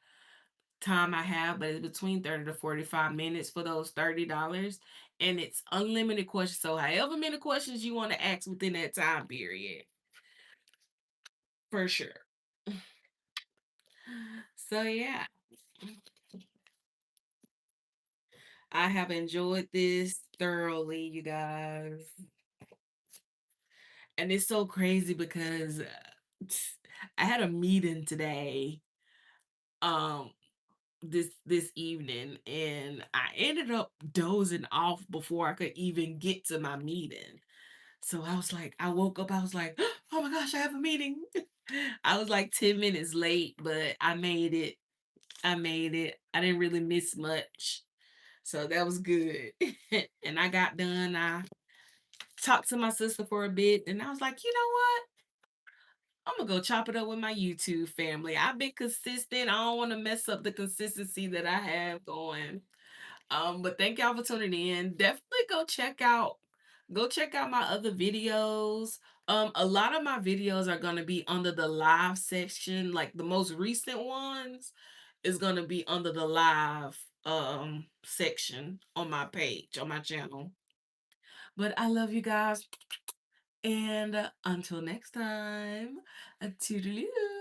time I have, but it's between 30 to 45 minutes for those $30. And it's unlimited questions. So, however many questions you want to ask within that time period, for sure. So, yeah, I have enjoyed this thoroughly, you guys. And it's so crazy because I had a meeting today. Um, this evening, and I ended up dozing off before I could even get to my meeting. So I woke up, I was like, oh my gosh, I have a meeting. I was like 10 minutes late, but I made it. I made it. I didn't really miss much. So that was good. And I got done. I talked to my sister for a bit and I was like, you know what? I'm gonna go chop it up with my YouTube family. I've been consistent. I don't want to mess up the consistency that I have going. But thank y'all for tuning in. Definitely go check out my other videos. A lot of my videos are gonna be under the live section, like the most recent ones is gonna be under the live section on my page, on my channel. But I love you guys. And until next time, a toodaloo.